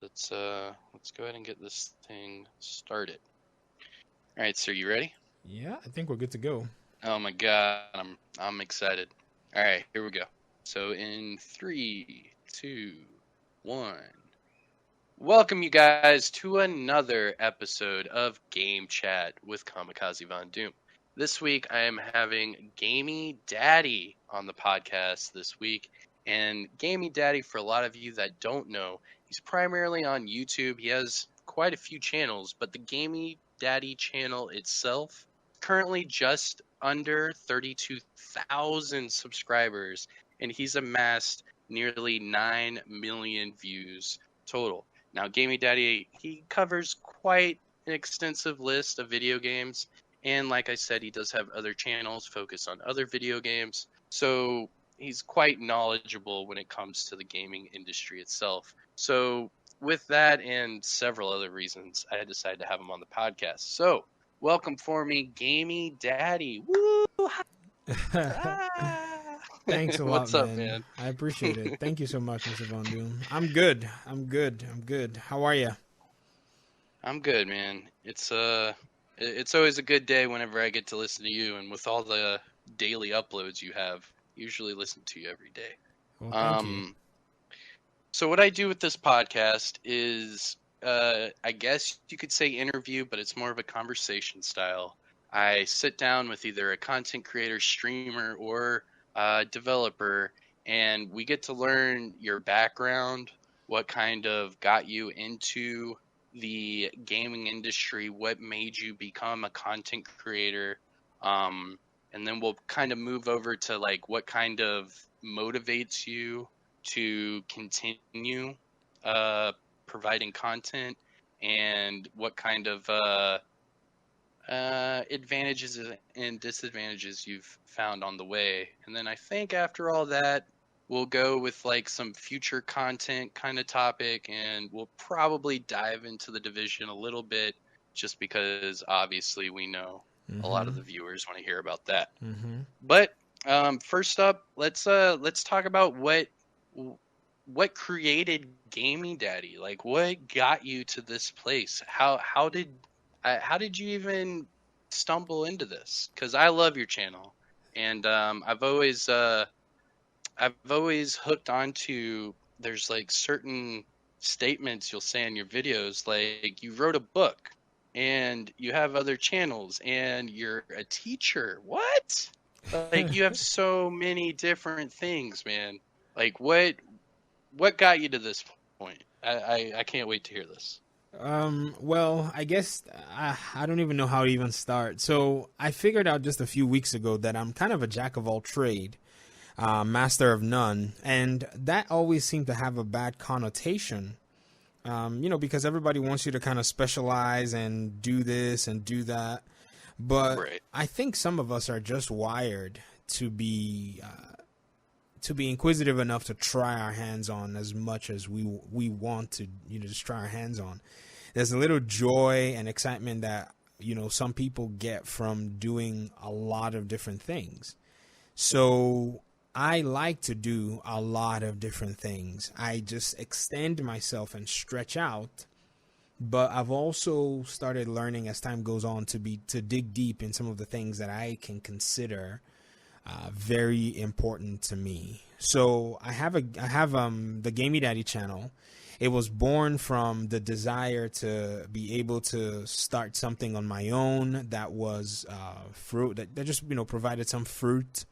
Let's go ahead and get this thing started. All right, sir, you ready? Yeah, I think we're good to go. Oh my God, I'm excited. All right, here we go. So in 3, 2, 1. Welcome you guys to another episode of Game Chat with Kamikazevondoom. This week I am having Gamey Daddy on the podcast this week. And Gamey Daddy, for a lot of you that don't know, he's primarily on YouTube. He has quite a few channels, but the Gamey Daddy channel itself currently just under 32,000 subscribers, and he's amassed nearly 9 million views total. Now, Gamey Daddy, he covers quite an extensive list of video games, and like I said, he does have other channels focused on other video games, so he's quite knowledgeable when it comes to the gaming industry itself. So, with that and several other reasons, I decided to have him on the podcast. So, welcome for me, Gamey Daddy. Woo! Thanks a lot, What's up, man. man? I appreciate it. Thank you so much, Mr. Von Doom. I'm good. How are you? I'm good, man. It's always a good day whenever I get to listen to you, and with all the daily uploads you have, usually listen to you every day. Well, thank you. So what I do with this podcast is, I guess you could say interview, but it's more of a conversation style. I sit down with either a content creator, streamer, or developer, and we get to learn your background, what kind of got you into the gaming industry, what made you become a content creator, and then we'll kind of move over to like what kind of motivates you to continue providing content, and what kind of advantages and disadvantages you've found on the way. And then I think after all that, we'll go with like some future content kind of topic, and we'll probably dive into the division a little bit, just because obviously we know a lot of the viewers want to hear about that. But first up, let's talk about what created Gaming Daddy. Like, what got you to this place? How did you even stumble into this? Because I love your channel, and I've always hooked onto. There's like certain statements you'll say in your videos, like you wrote a book, and you have other channels, and you're a teacher. What? Like you have so many different things, man. Like what got you to this point? I can't wait to hear this. Well, I guess I don't even know how to even start. So I figured out just a few weeks ago that I'm kind of a jack of all trade, master of none, and that always seemed to have a bad connotation. Because everybody wants you to kind of specialize and do this and do that. But Right. I think some of us are just wired to be inquisitive enough to try our hands on as much as we want to, just try our hands on. There's a little joy and excitement that, some people get from doing a lot of different things. So I like to do a lot of different things. I just extend myself and stretch out. But I've also started learning as time goes on to dig deep in some of the things that I can consider very important to me. So I have the Gamey Daddy channel. It was born from the desire to be able to start something on my own that was fruit that just provided some fruit.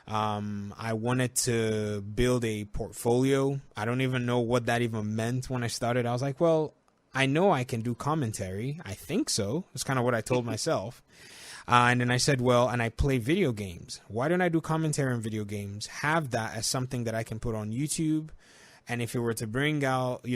I wanted to build a portfolio. I don't even know what that even meant when I started. I was like, well, I know I can do commentary. I think so. That's kind of what I told myself. And then I said, well, and I play video games. Why don't I do commentary on video games? Have that as something that I can put on YouTube. And if it were to bring out,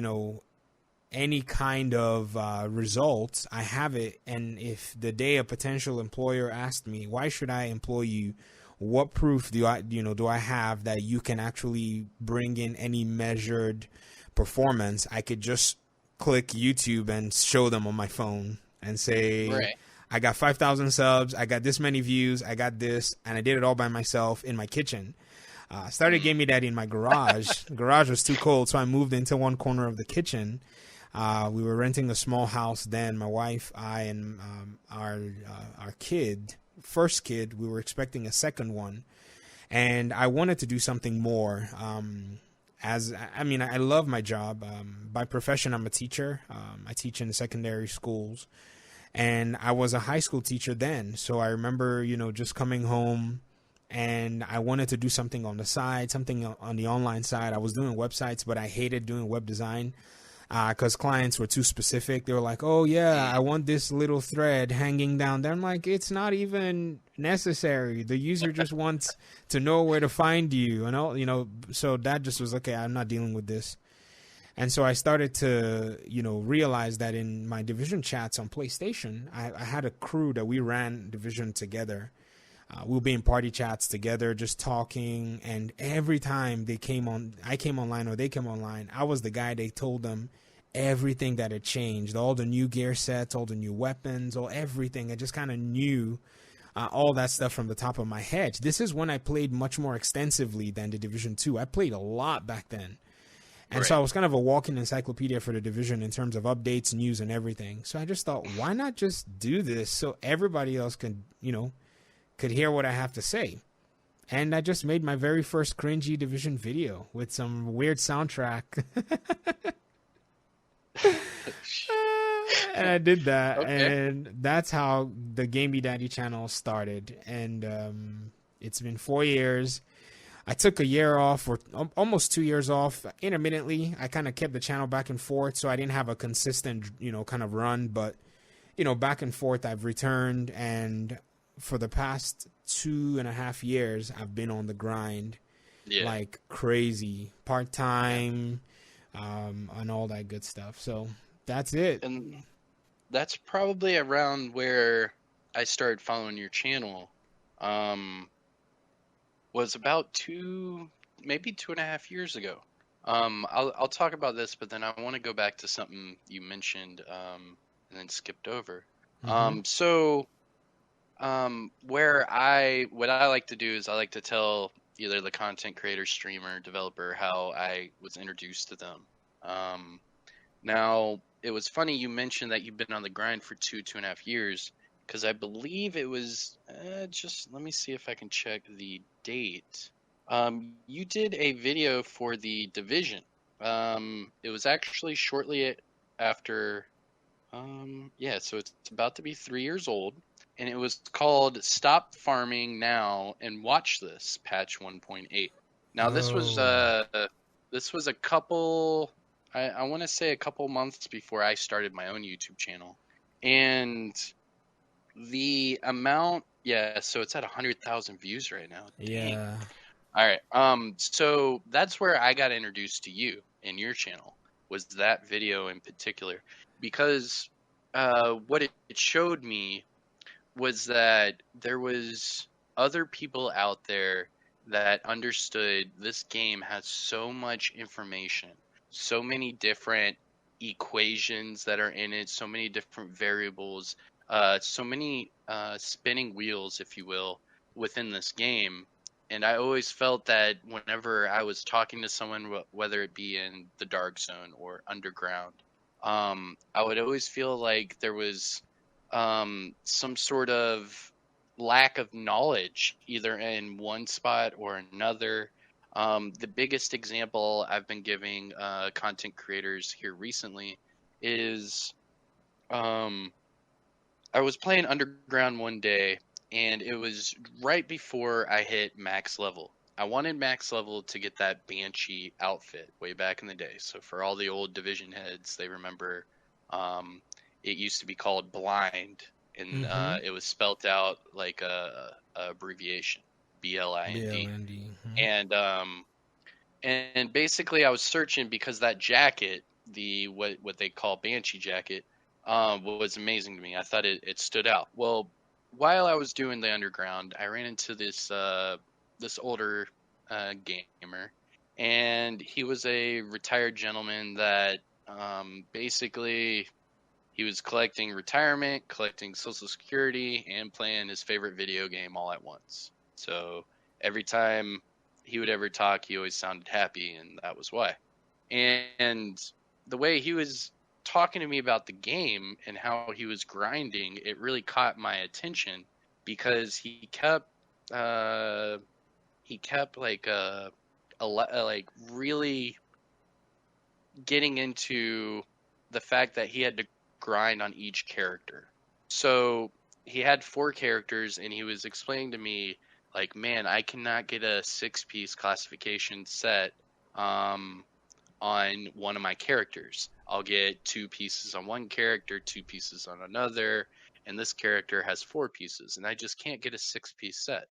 any kind of results, I have it. And if the day a potential employer asked me, why should I employ you? What proof do I have that you can actually bring in any measured performance? I could just click YouTube and show them on my phone and say, Right. I got 5,000 subs, I got this many views, I got this, and I did it all by myself in my kitchen. Started Gamey Daddy in my garage. The garage was too cold, so I moved into one corner of the kitchen. We were renting a small house then. My wife, I, and our first kid. We were expecting a second one, and I wanted to do something more. I love my job. By profession, I'm a teacher. I teach in secondary schools, and I was a high school teacher then. So I remember, just coming home, and I wanted to do something on the side, something on the online side. I was doing websites, but I hated doing web design because clients were too specific. They were like, "Oh yeah, I want this little thread hanging down there." I'm like, "It's not even necessary. The user just wants to know where to find you," and all, So that just was okay. I'm not dealing with this. And so I started to, realize that in my division chats on PlayStation, I had a crew that we ran division together. We'll be in party chats together, just talking. And every time I came online or they came online, I was the guy they told them everything that had changed, all the new gear sets, all the new weapons, everything. I just kind of knew all that stuff from the top of my head. This is when I played much more extensively than the Division 2. I played a lot back then. And so I was kind of a walking encyclopedia for the division in terms of updates, news, and everything. So I just thought, why not just do this so everybody else could hear what I have to say? And I just made my very first cringy division video with some weird soundtrack. And I did that. Okay. And that's how the Gamey Daddy channel started. And it's been 4 years. I took a year off, or almost 2 years off, intermittently. I kind of kept the channel back and forth, so I didn't have a consistent, kind of run. But, back and forth, I've returned. And for the past 2.5 years, I've been on the grind like crazy, part-time, and all that good stuff. So that's it. And that's probably around where I started following your channel. Was about maybe 2.5 years ago. I'll talk about this, but then I want to go back to something you mentioned and then skipped over. Mm-hmm. What I like to do is I like to tell either the content creator, streamer, developer how I was introduced to them. Now, it was funny you mentioned that you've been on the grind for 2.5 years. Because I believe it was, just let me see if I can check the date. You did a video for the Division. It was actually shortly after, so it's about to be 3 years old. And it was called Stop Farming Now and Watch This, patch 1.8. Now, this was a couple, I want to say a couple months before I started my own YouTube channel. And the amount, so it's at 100,000 views right now. Dang. Yeah. All right. So that's where I got introduced to you and your channel, was that video in particular, because what it showed me was that there was other people out there that understood this game has so much information, so many different equations that are in it, so many different variables, so many spinning wheels, if you will, within this game. And I always felt that whenever I was talking to someone, whether it be in the Dark Zone or Underground, I would always feel like there was some sort of lack of knowledge, either in one spot or another. The biggest example I've been giving content creators here recently is I was playing Underground one day, and it was right before I hit max level. I wanted max level to get that Banshee outfit way back in the day. So for all the old Division heads, they remember it used to be called Blind, and it was spelt out like a abbreviation, BLIND. Mm-hmm. And basically I was searching because that jacket, the what they call Banshee jacket, was amazing to me. I thought it stood out. Well, while I was doing the Underground, I ran into this older gamer, and he was a retired gentleman that basically he was collecting retirement, collecting Social Security, and playing his favorite video game all at once. So every time he would ever talk, he always sounded happy, and that was why. And the way he was talking to me about the game and how he was grinding, it really caught my attention because he kept like really getting into the fact that he had to grind on each character. So he had 4 characters, and he was explaining to me, like, man, I cannot get a 6-piece classification set on one of my characters. I'll get 2 pieces on one character, 2 pieces on another, and this character has 4 pieces, and I just can't get a 6-piece set.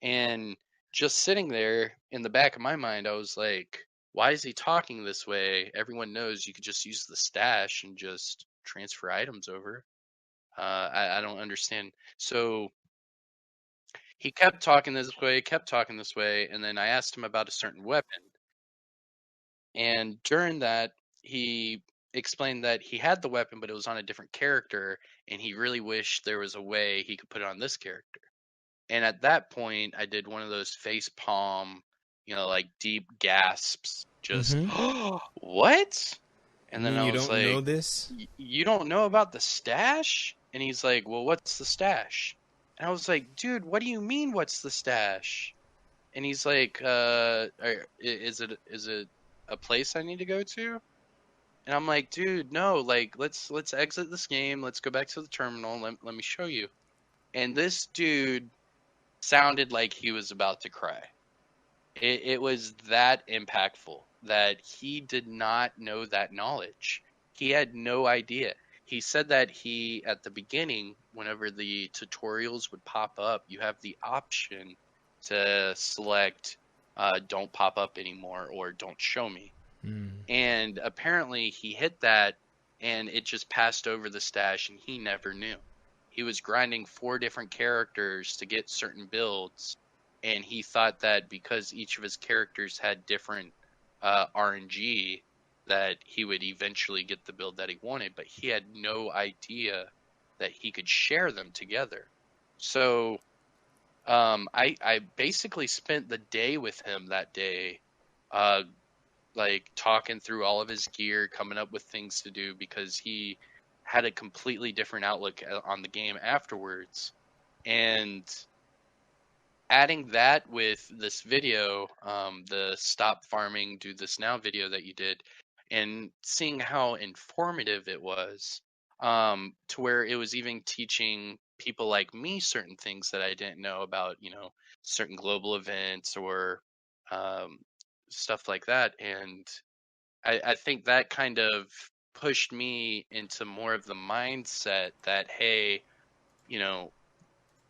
And just sitting there in the back of my mind, I was like, why is he talking this way? Everyone knows you could just use the stash and just transfer items over. I don't understand. So he kept talking this way, kept talking this way, and then I asked him about a certain weapon. And during that, he explained that he had the weapon, but it was on a different character, and he really wished there was a way he could put it on this character. And at that point, I did one of those face palm, like deep gasps, just, Mm-hmm. what? You And then mean I you was don't know like, this? You don't know about the stash? And he's like, well, what's the stash? And I was like, dude, what do you mean, what's the stash? And he's like, is it a place I need to go to? And I'm like, dude, no, like, let's exit this game. Let's go back to the terminal. Let me show you. And this dude sounded like he was about to cry. It was that impactful that he did not know that knowledge. He had no idea. He said that at the beginning, whenever the tutorials would pop up, you have the option to select don't pop up anymore or don't show me. Mm. And apparently he hit that and it just passed over the stash and he never knew. He was grinding 4 different characters to get certain builds, and he thought that because each of his characters had different RNG, that he would eventually get the build that he wanted, but he had no idea that he could share them together. So I basically spent the day with him that day, uh, like talking through all of his gear, coming up with things to do because he had a completely different outlook on the game afterwards. And adding that with this video, the Stop Farming, Do This Now video that you did, and seeing how informative it was, to where it was even teaching people like me certain things that I didn't know about, certain global events or um, stuff like that. And I think that kind of pushed me into more of the mindset that, hey, you know,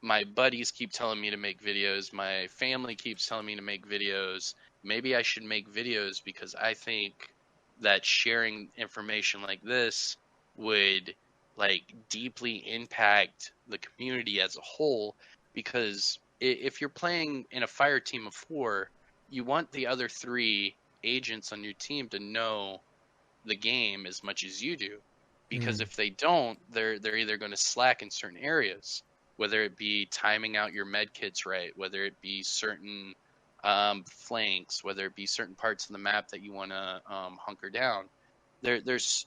my buddies keep telling me to make videos, my family keeps telling me to make videos. Maybe I should make videos because I think that sharing information like this would like deeply impact the community as a whole, because if you're playing in a fire team of 4, you want the other 3 agents on your team to know the game as much as you do, because Mm. if they don't, they're either going to slack in certain areas, whether it be timing out your med kits right, whether it be certain flanks, whether it be certain parts of the map that you want to hunker down. There's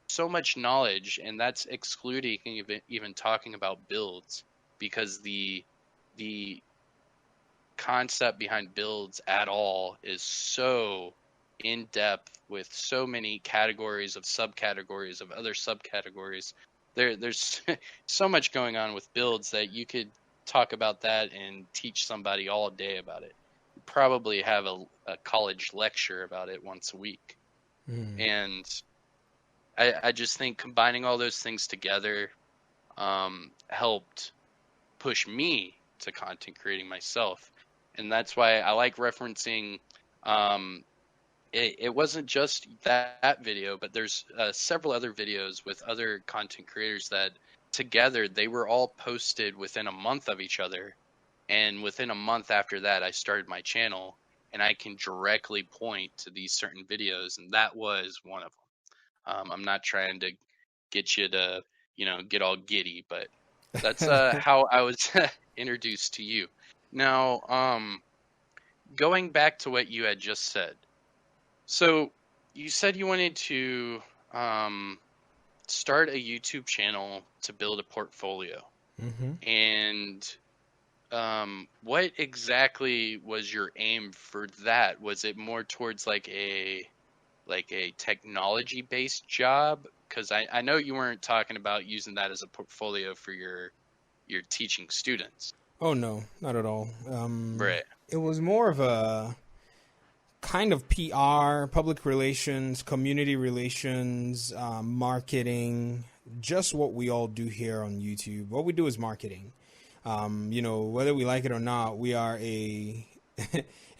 so much knowledge, and that's excluding even talking about builds, because the concept behind builds at all is so in depth, with so many categories of subcategories of other subcategories. There's so much going on with builds that you could talk about that and teach somebody all day about it. You probably have a college lecture about it once a week. Mm. And I just think combining all those things together helped push me to content creating myself. And that's why I like referencing, it wasn't just that video, but there's several other videos with other content creators that together they were all posted within a month of each other. And within a month after that, I started my channel, and I can directly point to these certain videos, and that was one of them. I'm not trying to get you to, get all giddy, but that's how I was introduced to you. Now, going back to what you had just said. So you said you wanted to start a YouTube channel to build a portfolio. Mm-hmm. And what exactly was your aim for that? Was it more towards like a technology-based job? Because I know you weren't talking about using that as a portfolio for your teaching students. Oh no, not at all. Right. It was more of a kind of PR, public relations, community relations, marketing, just what we all do here on YouTube. What we do is marketing. Whether we like it or not, we are a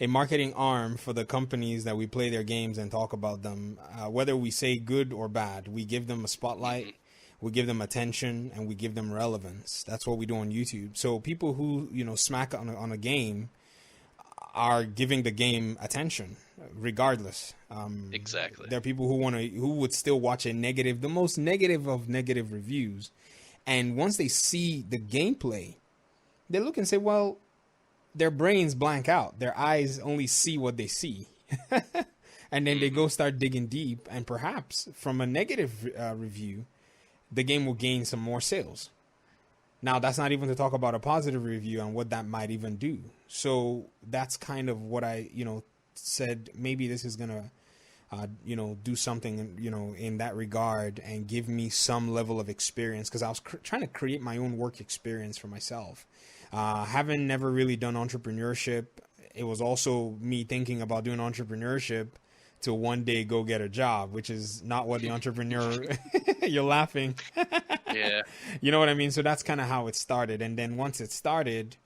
a marketing arm for the companies that we play their games and talk about them. Whether we say good or bad, we give them a spotlight, we give them attention, and we give them relevance. That's what we do on YouTube. So people who smack on a game are giving the game attention, regardless. Exactly. There are people who would still watch the most negative of negative reviews, and once they see the gameplay, they look and say, well, their brains blank out. Their eyes only see what they see. And then they go start digging deep, and perhaps from a negative review, the game will gain some more sales. Now, that's not even to talk about a positive review and what that might even do. So that's kind of what I, said, maybe this is going to, do something, in that regard and give me some level of experience, because I was trying to create my own work experience for myself. Having never really done entrepreneurship, it was also me thinking about doing entrepreneurship to one day go get a job, which is not what the entrepreneur, you're laughing. Yeah. You know what I mean? So that's kind of how it started. And then once it started,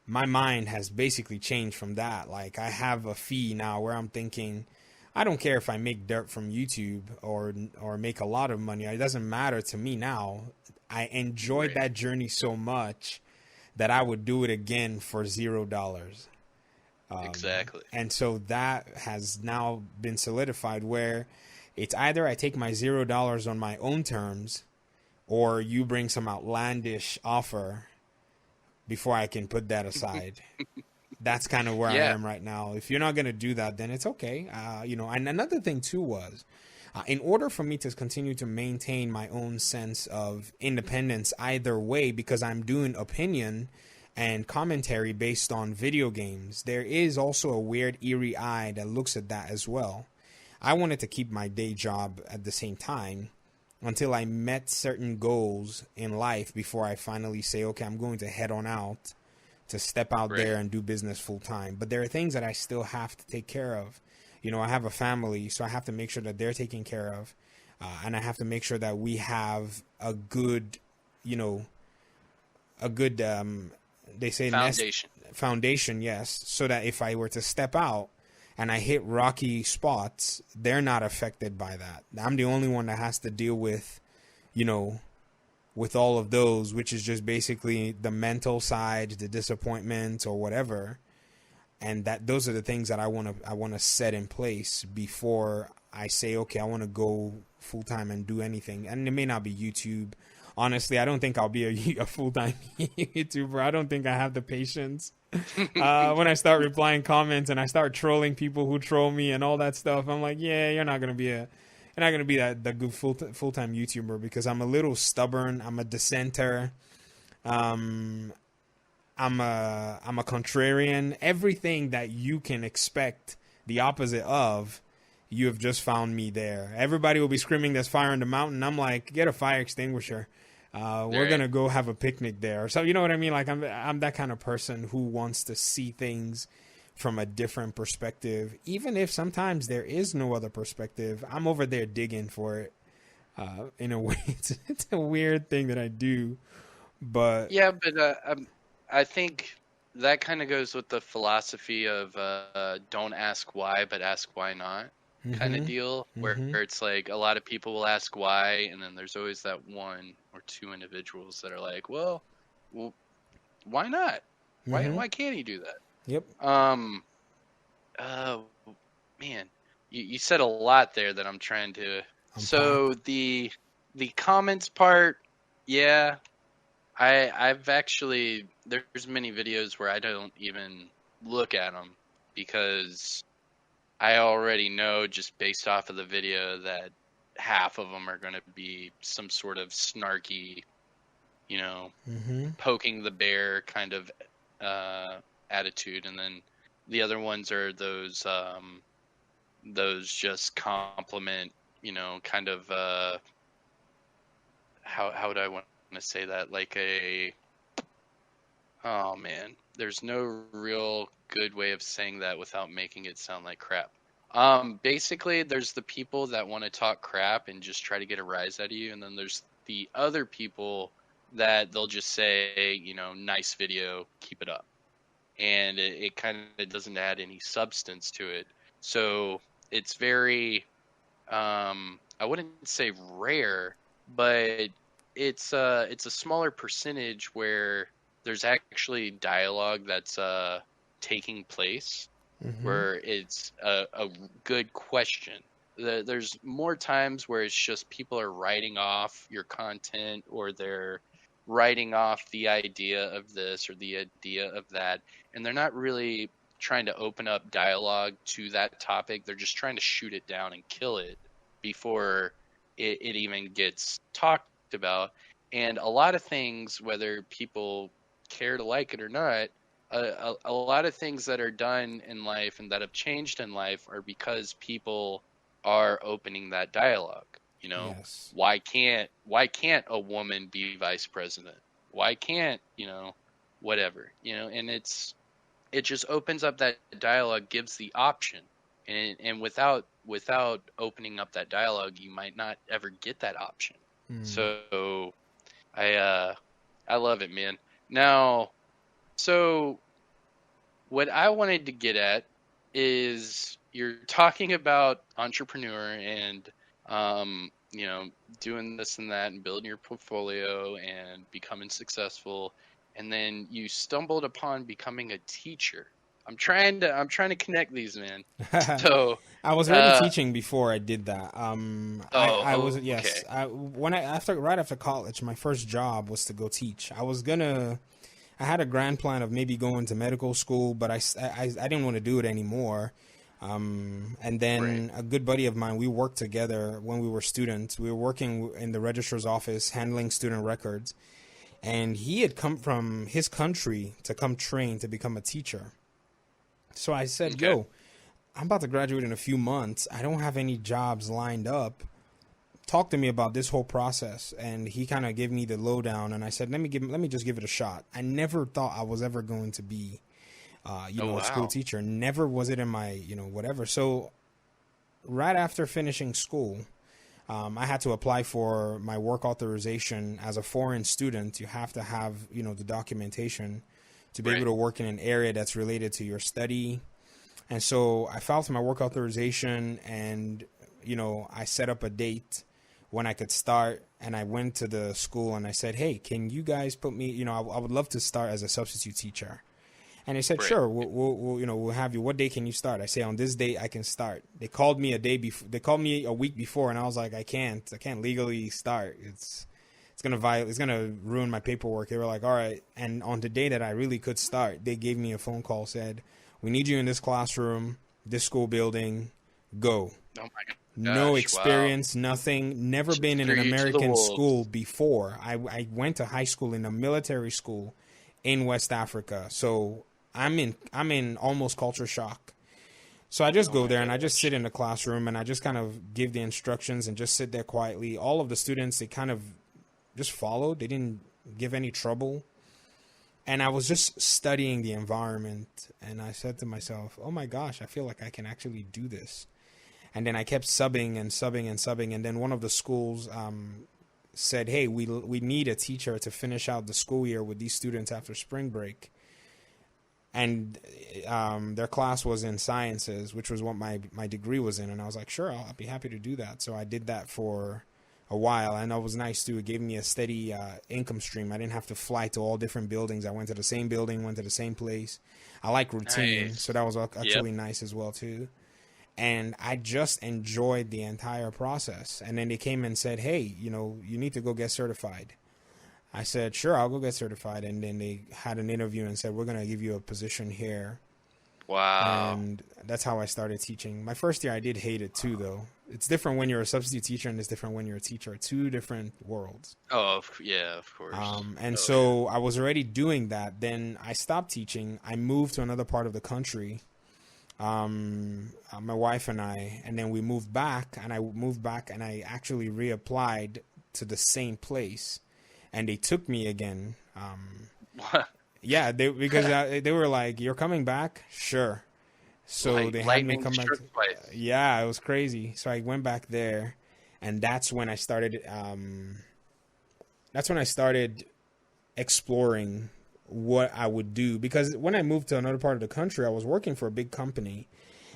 my mind has basically changed from that. Like, I have a fee now where I'm thinking, I don't care if I make dirt from YouTube or make a lot of money. It doesn't matter to me now. I enjoyed that journey so much that I would do it again for $0. Exactly. And so that has now been solidified, where it's either I take my $0 on my own terms, or you bring some outlandish offer before I can put that aside. That's kind of where I am right now. If you're not going to do that, then it's okay. And another thing too was, in order for me to continue to maintain my own sense of independence either way, because I'm doing opinion and commentary based on video games, there is also a weird, eerie eye that looks at that as well. I wanted to keep my day job at the same time until I met certain goals in life before I finally say, okay, I'm going to head on out to step out there and do business full time. But there are things that I still have to take care of. I have a family, so I have to make sure that they're taken care of. And I have to make sure that we have a good, they say foundation, yes. So that if I were to step out and I hit rocky spots, they're not affected by that. I'm the only one that has to deal with, with all of those, which is just basically the mental side, the disappointment or whatever. And those are the things that I want to set in place before I say, okay, I want to go full time and do anything. And it may not be YouTube. Honestly, I don't think I'll be a full-time YouTuber. I don't think I have the patience. When I start replying comments and I start trolling people who troll me and all that stuff, I'm like, yeah, you're not gonna be that good full-time YouTuber, because I'm a little stubborn. I'm a dissenter. I'm a contrarian. Everything that you can expect the opposite of, you have just found me there. Everybody will be screaming, "There's fire in the mountain." I'm like, get a fire extinguisher. We're gonna go have a picnic there. So you know what I mean? Like, I'm that kind of person who wants to see things from a different perspective, even if sometimes there is no other perspective. I'm over there digging for it. In a way, it's a weird thing that I do, but yeah. But I think that kind of goes with the philosophy of don't ask why, but ask why not kind of deal, where it's like a lot of people will ask why, and then there's always that one or two individuals that are like, well why not? Why can't he do that? Yep. Man, you said a lot there that I'm trying to. So the comments part, yeah, I've actually, there's many videos where I don't even look at them, because I already know, just based off of the video, that half of them are going to be some sort of snarky, poking the bear kind of attitude, and then the other ones are those just compliment, kind of how would I want to say that, like oh man, there's no real good way of saying that without making it sound like crap. Basically, there's the people that want to talk crap and just try to get a rise out of you, and then there's the other people that they'll just say, nice video, keep it up. And it kind of doesn't add any substance to it. So it's very, I wouldn't say rare, but it's a smaller percentage where there's actually dialogue that's taking place, where it's a good question. There's more times where it's just people are writing off your content, or they're writing off the idea of this or the idea of that, and they're not really trying to open up dialogue to that topic. They're just trying to shoot it down and kill it before it even gets talked about. And a lot of things, whether people care to like it or not, a lot of things that are done in life and that have changed in life are because people are opening that dialogue. Yes. Why can't a woman be vice president? Why can't, whatever, and it just opens up that dialogue, gives the option. And without opening up that dialogue, you might not ever get that option. So I love it, man. Now, so what I wanted to get at is, you're talking about entrepreneur and doing this and that and building your portfolio and becoming successful, and then you stumbled upon becoming a teacher. I'm trying to connect these, man. So I was already teaching before I did that. I was, yes. Okay. Right after college, my first job was to go teach. I had a grand plan of maybe going to medical school, but I didn't want to do it anymore. And then a good buddy of mine, we worked together when we were students. We were working in the registrar's office, handling student records. And he had come from his country to come train to become a teacher. So I said, yo, I'm about to graduate in a few months. I don't have any jobs lined up. Talk to me about this whole process. And he kind of gave me the lowdown, and I said, let me just give it a shot. I never thought I was ever going to be a school teacher. Never was it in my, whatever. So right after finishing school, I had to apply for my work authorization. As a foreign student, you have to have, the documentation to be able to work in an area that's related to your study. And so I filed for my work authorization, and, I set up a date when I could start, and I went to the school and I said, hey, can you guys put me, I would love to start as a substitute teacher. And they said, sure, we'll have you. What day can you start? I say, on this day I can start. They called me a day before. They called me a week before, and I was like, I can't legally start. It's gonna ruin my paperwork. They were like, all right. And on the day that I really could start, they gave me a phone call, said, we need you in this classroom, this school building, go. Oh my God. No experience, nothing, never been in an American school before. I went to high school in a military school in West Africa. So I'm in almost culture shock. So I just go there and I just sit in the classroom and I just kind of give the instructions and just sit there quietly. All of the students, they kind of just followed. They didn't give any trouble. And I was just studying the environment, and I said to myself, oh my gosh, I feel like I can actually do this. And then I kept subbing. And then one of the schools said, hey, we need a teacher to finish out the school year with these students after spring break. And their class was in sciences, which was what my degree was in. And I was like, sure, I'll be happy to do that. So I did that for a while, and that was nice too. It gave me a steady income stream. I didn't have to fly to all different buildings. I went to the same building, went to the same place. I like routine, so that was actually nice as well too. And I just enjoyed the entire process. And then they came and said, hey, you need to go get certified. I said, sure, I'll go get certified. And then they had an interview and said, we're going to give you a position here. Wow. And that's how I started teaching. My first year, I did hate it too, though. It's different when you're a substitute teacher, and it's different when you're a teacher. Two different worlds. Oh, yeah, of course. And Oh, yeah. so I was already doing that. Then I stopped teaching. I moved to another part of the country. My wife and then we moved back, and I moved back, and I actually reapplied to the same place, and they took me again. Yeah, because they were like, "You're coming back, sure." So they had me Lightning come back. struck twice. Yeah, it was crazy. So I went back there, and that's when I started. That's when I started exploring what I would do, because when I moved to another part of the country, I was working for a big company,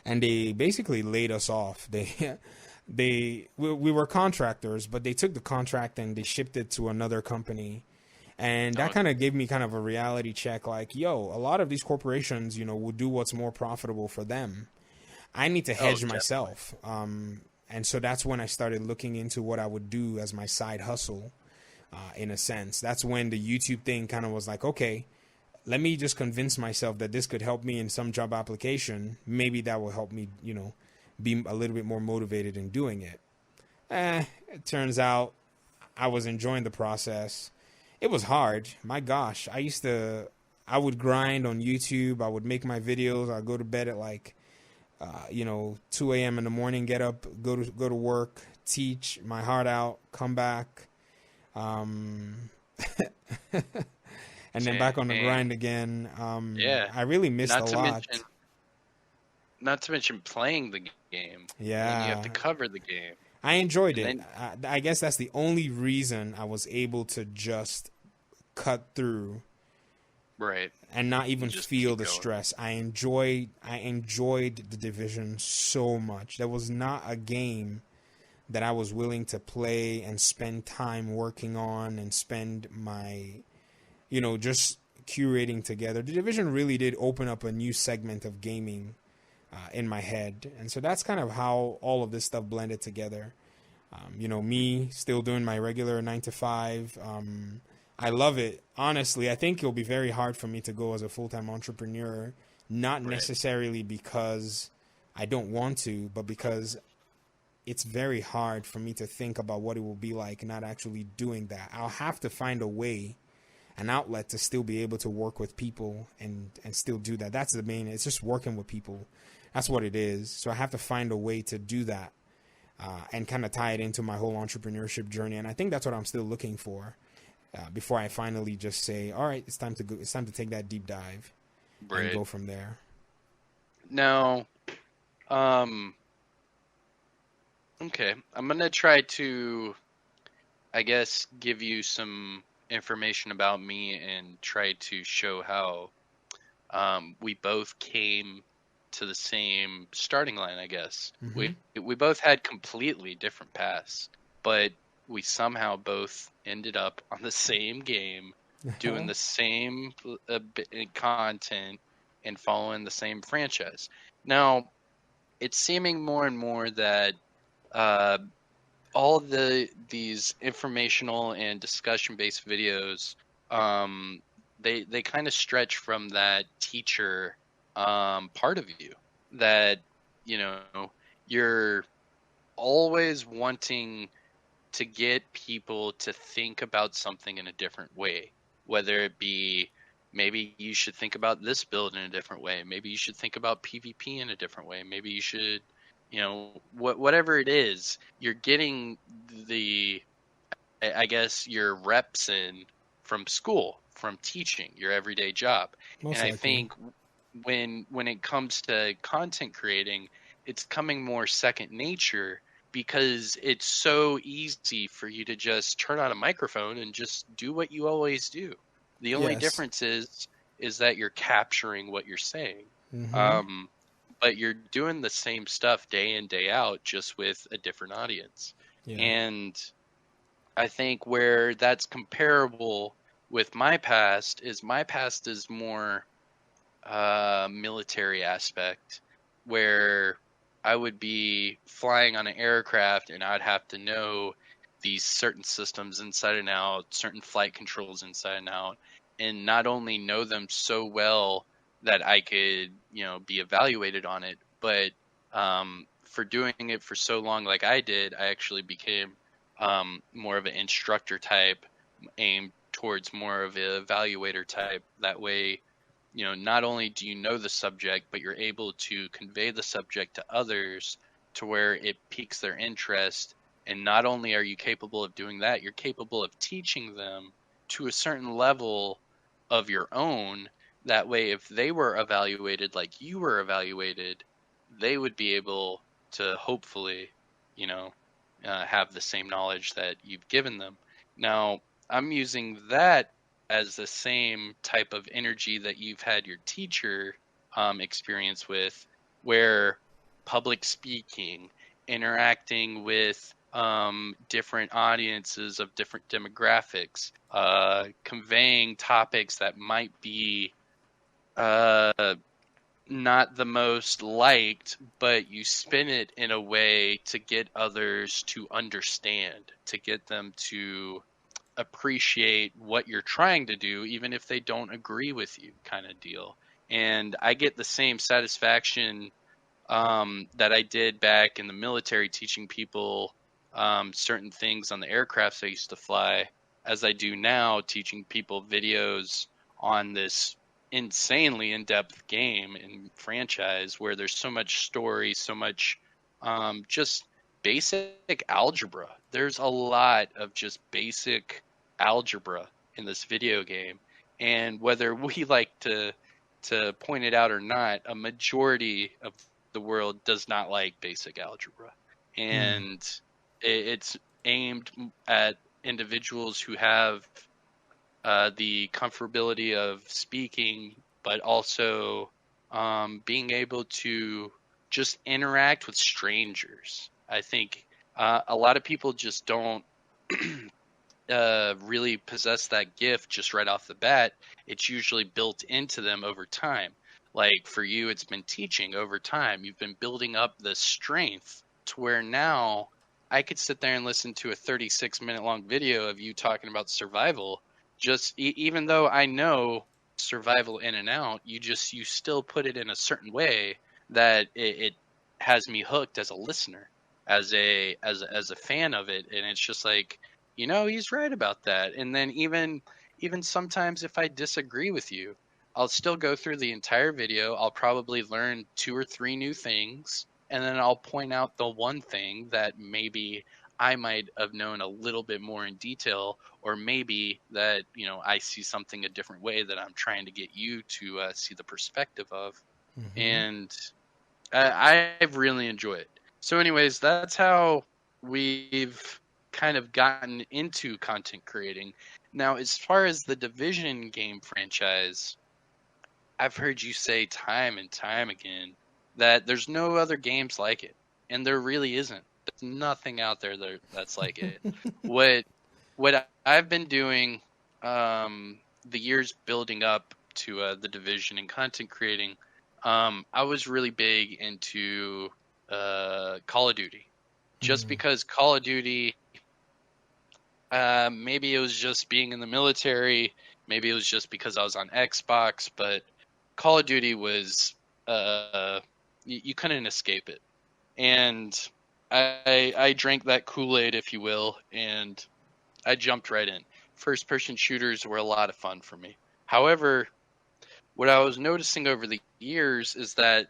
and they basically laid us off. We were contractors, but they took the contract and they shipped it to another company. And that Oh, kind of gave me kind of a reality check, like, yo, a lot of these corporations, will do what's more profitable for them. I need to hedge definitely. myself. And so that's when I started looking into what I would do as my side hustle, in a sense. That's when the YouTube thing kind of was like, okay, let me just convince myself that this could help me in some job application. Maybe that will help me, be a little bit more motivated in doing it. It turns out I was enjoying the process. It was hard. My gosh, I would grind on YouTube. I would make my videos. I'd go to bed at like, 2 a.m. in the morning, get up, go to work, teach my heart out, come back, and then back on the Dang. grind again. Yeah. I really missed Not a to lot. mention, not to mention playing the game. And then you have Yeah, to cover the game. I enjoyed And it. then, I guess that's the only reason I was able to just cut through right. and not even Just feel keep the going. stress. I enjoyed the division so much. There was not a game that I was willing to play and spend time working on and spend my, just curating together. The division really did open up a new segment of gaming in my head. And so that's kind of how all of this stuff blended together. Me still doing my regular 9 to 5. I love it. Honestly, I think it'll be very hard for me to go as a full-time entrepreneur, not Right. necessarily because I don't want to, but because it's very hard for me to think about what it will be like not actually doing that. I'll have to find a way, an outlet to still be able to work with people and still do that. That's the main, it's just working with people. That's what it is. So I have to find a way to do that, and kind of tie it into my whole entrepreneurship journey. And I think that's what I'm still looking for, before I finally just say, all right, it's time to go. It's time to take that deep dive and Right. go from there. Now, um, okay. I'm gonna try to, I guess, give you some information about me and try to show how we both came to the same starting line, I guess. Mm-hmm. We both had completely different paths, but we somehow both ended up on the same game, doing the same content, and following the same franchise. Now, it's seeming more and more that uh, all these informational and discussion based videos, they kind of stretch from that teacher part of you, that you know you're always wanting to get people to think about something in a different way, whether it be maybe you should think about this build in a different way, maybe you should think about PvP in a different way, maybe you should, whatever it is, you're getting the, I guess, your reps in from school, from teaching, your everyday job. And Most I likely. think when it comes to content creating, it's coming more second nature, because it's so easy for you to just turn on a microphone and just do what you always do. The only Yes. difference is that you're capturing what you're saying. Mm-hmm. Um, but you're doing the same stuff day in, day out, just with a different audience. Yeah. And I think where that's comparable with my past is more military aspect, where I would be flying on an aircraft and I'd have to know these certain systems inside and out, certain flight controls inside and out, and not only know them so well, that I could, be evaluated on it. But for doing it for so long like I did, I actually became more of an instructor type, aimed towards more of an evaluator type. That way, not only do you know the subject, but you're able to convey the subject to others to where it piques their interest. And not only are you capable of doing that, you're capable of teaching them to a certain level of your own. That way, if they were evaluated like you were evaluated, they would be able to hopefully, have the same knowledge that you've given them. Now, I'm using that as the same type of energy that you've had your teacher experience with, where public speaking, interacting with different audiences of different demographics, conveying topics that might be uh, not the most liked, but you spin it in a way to get others to understand, to get them to appreciate what you're trying to do, even if they don't agree with you, kind of deal. And I get the same satisfaction that I did back in the military, teaching people certain things on the aircrafts I used to fly, as I do now, teaching people videos on this insanely in-depth game and franchise where there's so much story, so much just basic algebra. There's a lot of just basic algebra in this video game, and whether we like to point it out or not, a majority of the world does not like basic algebra, and it's aimed at individuals who have the comfortability of speaking, but also being able to just interact with strangers. I think a lot of people just don't really possess that gift just right off the bat. It's usually built into them over time. Like for you, it's been teaching over time. You've been building up the strength to where now I could sit there and listen to a 36-minute long video of you talking about survival. Just even though I know survival in and out, you still put it in a certain way that it has me hooked as a listener, as a fan of it. And it's just like, he's right about that. And then even sometimes if I disagree with you, I'll still go through the entire video. I'll probably learn 2 or 3 new things, and then I'll point out the one thing that maybe I might have known a little bit more in detail, or maybe that, I see something a different way that I'm trying to get you to see the perspective of. And I've really enjoyed it. So anyways, that's how we've kind of gotten into content creating. Now, as far as the Division game franchise, I've heard you say time and time again that there's no other games like it, and there really isn't. There's nothing out there that's like it. What I've been doing, the years building up to the Division and content creating, I was really big into Call of Duty, just because Call of Duty. Maybe it was just being in the military. Maybe it was just because I was on Xbox, but Call of Duty was, you couldn't escape it. And I drank that Kool-Aid, if you will, and I jumped right in. First-person shooters were a lot of fun for me. However, what I was noticing over the years is that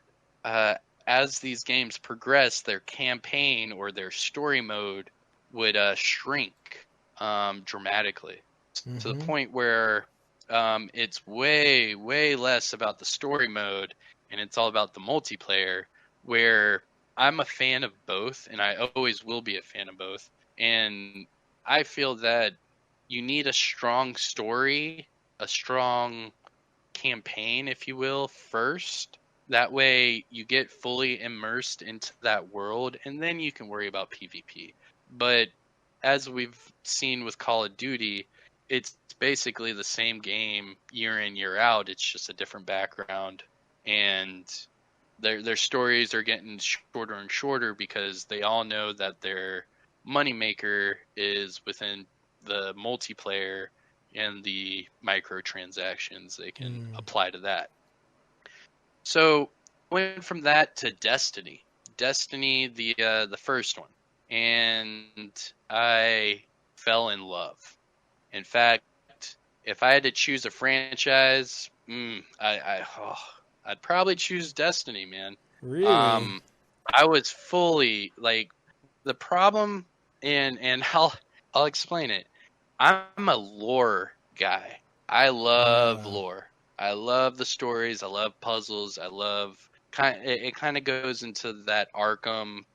as these games progress, their campaign or their story mode would shrink dramatically to the point where it's way, way less about the story mode and it's all about the multiplayer, where I'm a fan of both and I always will be a fan of both. And I feel that you need a strong story, a strong campaign, if you will, first. That way you get fully immersed into that world and then you can worry about PvP. But as we've seen with Call of Duty, it's basically the same game year in, year out. It's just a different background, and their stories are getting shorter and shorter because they all know that their moneymaker is within the multiplayer and the microtransactions they can apply to that. So went from that to Destiny. Destiny, the first one, and I fell in love. In fact, if I had to choose a franchise, I'd probably choose Destiny, man. Really? Um, I was fully like the problem, and I'll explain it. I'm a lore guy. I love Yeah. lore. I love the stories. I love puzzles. I love it kind of goes into that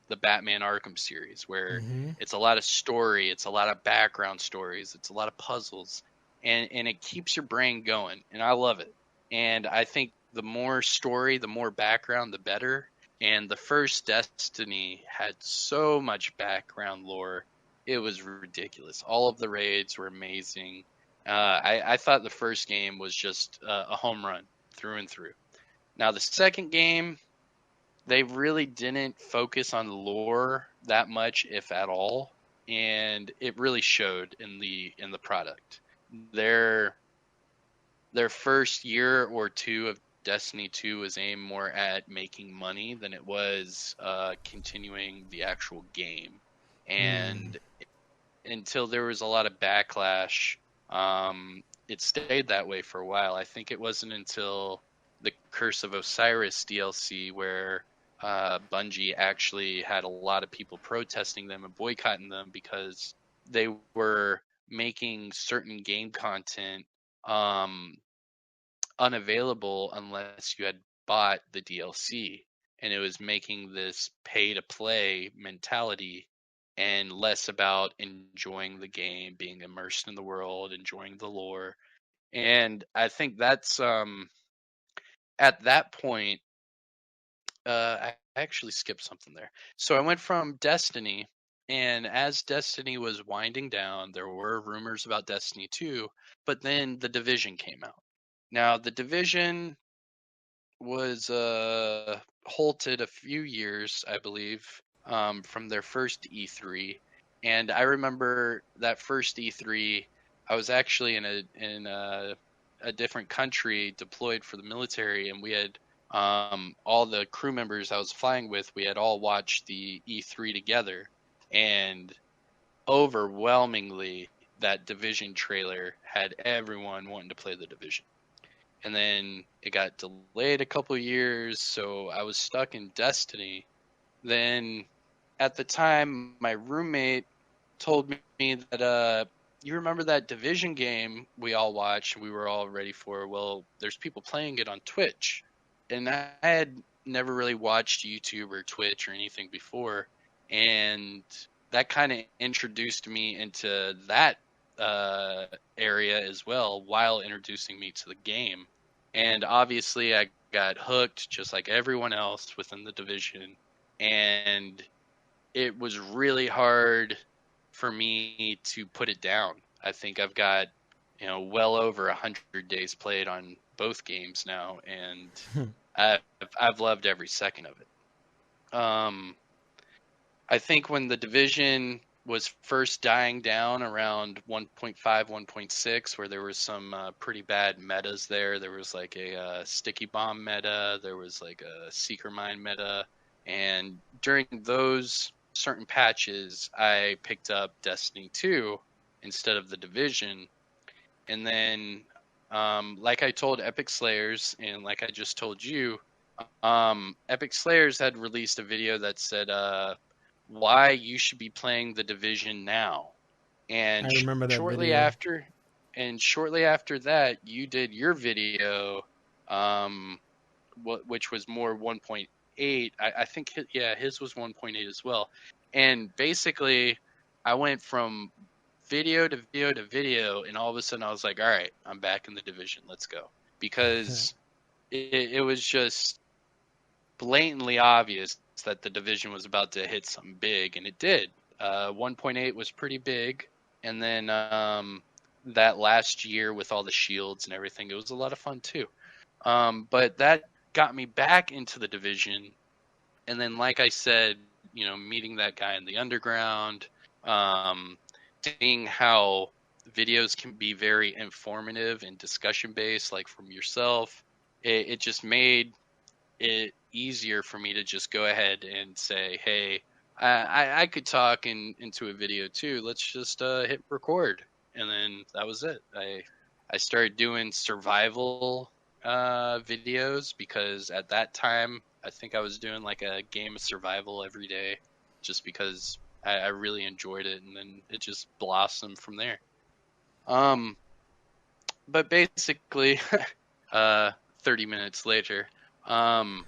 the Batman Arkham series where Mm-hmm. it's a lot of story, it's a lot of background stories, it's a lot of puzzles, and it keeps your brain going, and I love it. And I think the more story, the more background, the better. And the first Destiny had so much background lore, it was ridiculous. All of the raids were amazing. I thought the first game was just a home run through and through. Now the second game, they really didn't focus on lore that much, if at all, and it really showed in the product. Their their first year or two of Destiny 2 was aimed more at making money than it was continuing the actual game. Mm. And until there was a lot of backlash, it stayed that way for a while. I think it wasn't until the Curse of Osiris DLC where Bungie actually had a lot of people protesting them and boycotting them because they were making certain game content um, unavailable unless you had bought the DLC. And it was making this pay to play mentality and less about enjoying the game, being immersed in the world, enjoying the lore. And I think that's at that point, I actually skipped something there. So I went from Destiny, and as Destiny was winding down, there were rumors about Destiny 2, but then The Division came out. Now, The Division was halted a few years, I believe, from their first E3. And I remember that first E3, I was actually in a different country deployed for the military, and we had all the crew members I was flying with. We had all watched the E3 together, and overwhelmingly, that Division trailer had everyone wanting to play the Division, and then it got delayed a couple years, so I was stuck in Destiny. Then at the time, my roommate told me that you remember that Division game we all watched and we were all ready for? Well, there's people playing it on Twitch. And I had never really watched YouTube or Twitch or anything before, and that kind of introduced me into that uh, area as well while introducing me to the game. And obviously, I got hooked just like everyone else within the division, and it was really hard for me to put it down. I think I've got, well over 100 days played on both games now, and I've, I've loved every second of it. I think when the division was first dying down around 1.5, 1.6, where there was some pretty bad metas there was like a sticky bomb meta, there was like a seeker mine meta, and during those certain patches, I picked up Destiny 2 instead of the division. And then, like I told Epic Slayers, and like I just told you, Epic Slayers had released a video that said why you should be playing the division now. I And remember that shortly video. after, that, you did your video, um, which was more 1.8. I think, yeah, his was 1.8 as well. And basically, I went from video to video to video, and all of a sudden I was like, all right, I'm back in the division. Let's go. Because it was just blatantly obvious that the division was about to hit something big, and it did. 1.8 was pretty big, and then that last year with all the shields and everything, it was a lot of fun too. But that got me back into the division, and then, like I said, meeting that guy in the underground, um, seeing how videos can be very informative and discussion based, like from yourself, it just made it easier for me to just go ahead and say, hey, I could talk into a video too. Let's just hit record. And then that was it. I started doing survival videos because at that time, I think I was doing like a game of survival every day just because I really enjoyed it. And then it just blossomed from there. Um, but basically, 30 minutes later, um,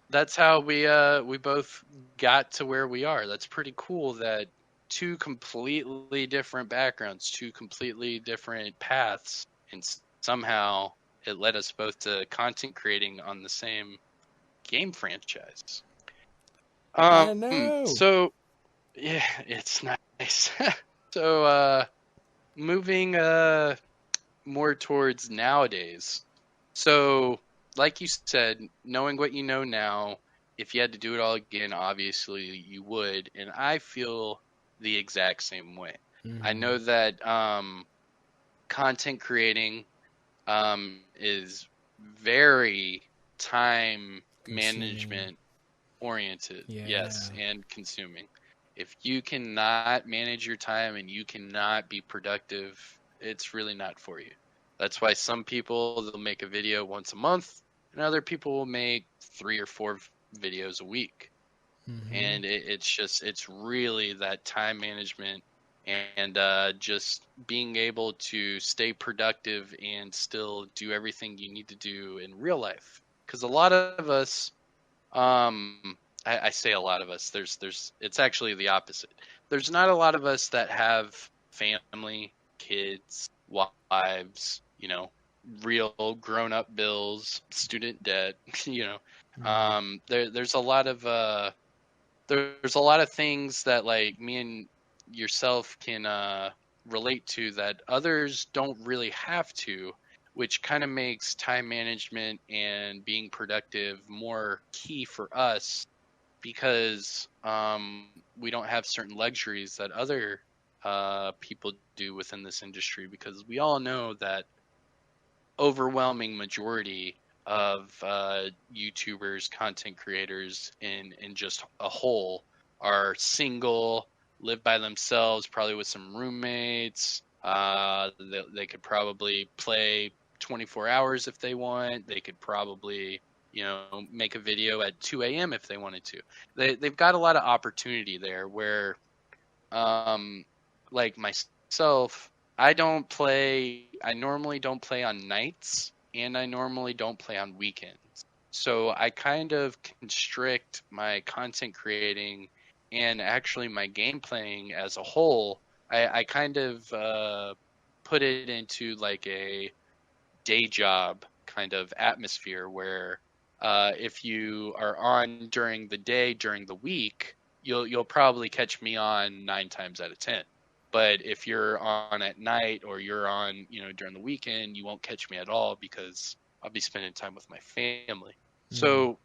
that's how we both got to where we are. That's pretty cool that two completely different backgrounds, two completely different paths, and somehow it led us both to content creating on the same game franchise. I know. So yeah, it's nice. So moving more towards nowadays. So, like you said, knowing what you know now, if you had to do it all again, obviously you would. And I feel the exact same way. I Mm-hmm. know that content creating is very time Consuming. management oriented, yes, Yeah. and consuming. If you cannot manage your time and you cannot be productive, it's really not for you. That's why some people they'll make a video once a month, and other people will make 3 or 4 videos a week. Mm-hmm. And it's really that time management and just being able to stay productive and still do everything you need to do in real life. Because a lot of us I say a lot of us. It's actually the opposite. There's not a lot of us that have family, kids, wives, real grown-up bills, student debt, you know. Mm-hmm. There's a lot of things that like me and yourself can relate to that others don't really have to, which kind of makes time management and being productive more key for us because we don't have certain luxuries that other people do within this industry because we all know that overwhelming majority of YouTubers, content creators, in just a whole are single, live by themselves, probably with some roommates. They could probably play 24 hours if they want. They could probably, make a video at 2 a.m. if they wanted to. They've got a lot of opportunity there where um, like myself, I normally don't play on nights and I normally don't play on weekends. So I kind of constrict my content creating and actually my game playing as a whole. I kind of put it into like a day job kind of atmosphere where if you are on during the day during the week, you'll probably catch me on 9 times out of 10. But if you're on at night or you're on during the weekend, you won't catch me at all because I'll be spending time with my family. Mm. So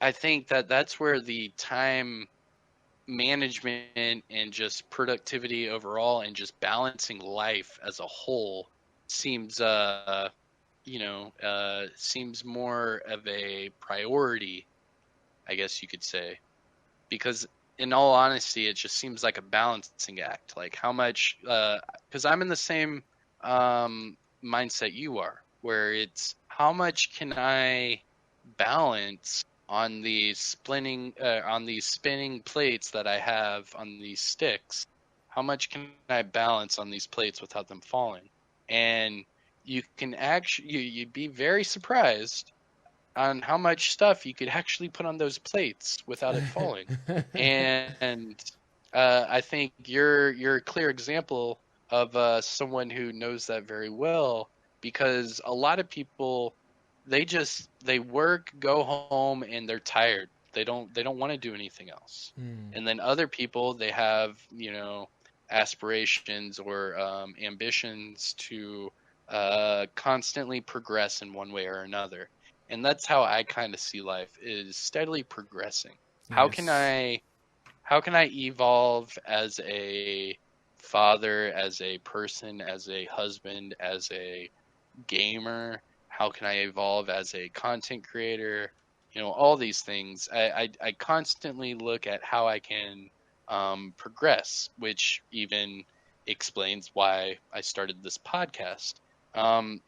I think that that's where the time management and just productivity overall and just balancing life as a whole seems seems more of a priority, I guess you could say, because in all honesty, it just seems like a balancing act. Like how much, because I'm in the same mindset you are, where it's how much can I balance on these spinning plates that I have on these sticks. How much can I balance on these plates without them falling? And you can actually you'd be very surprised on how much stuff you could actually put on those plates without it falling. And I think you're a clear example of someone who knows that very well because a lot of people they work, go home, and they're tired. They don't want to do anything else. Mm. And then other people they have aspirations or ambitions to constantly progress in one way or another, and that's how I kind of see life is steadily progressing. How can Yes. I how can I evolve as a father, as a person, as a husband, as a gamer? How can I evolve as a content creator? all these things. I constantly look at how I can progress, which even explains why I started this podcast.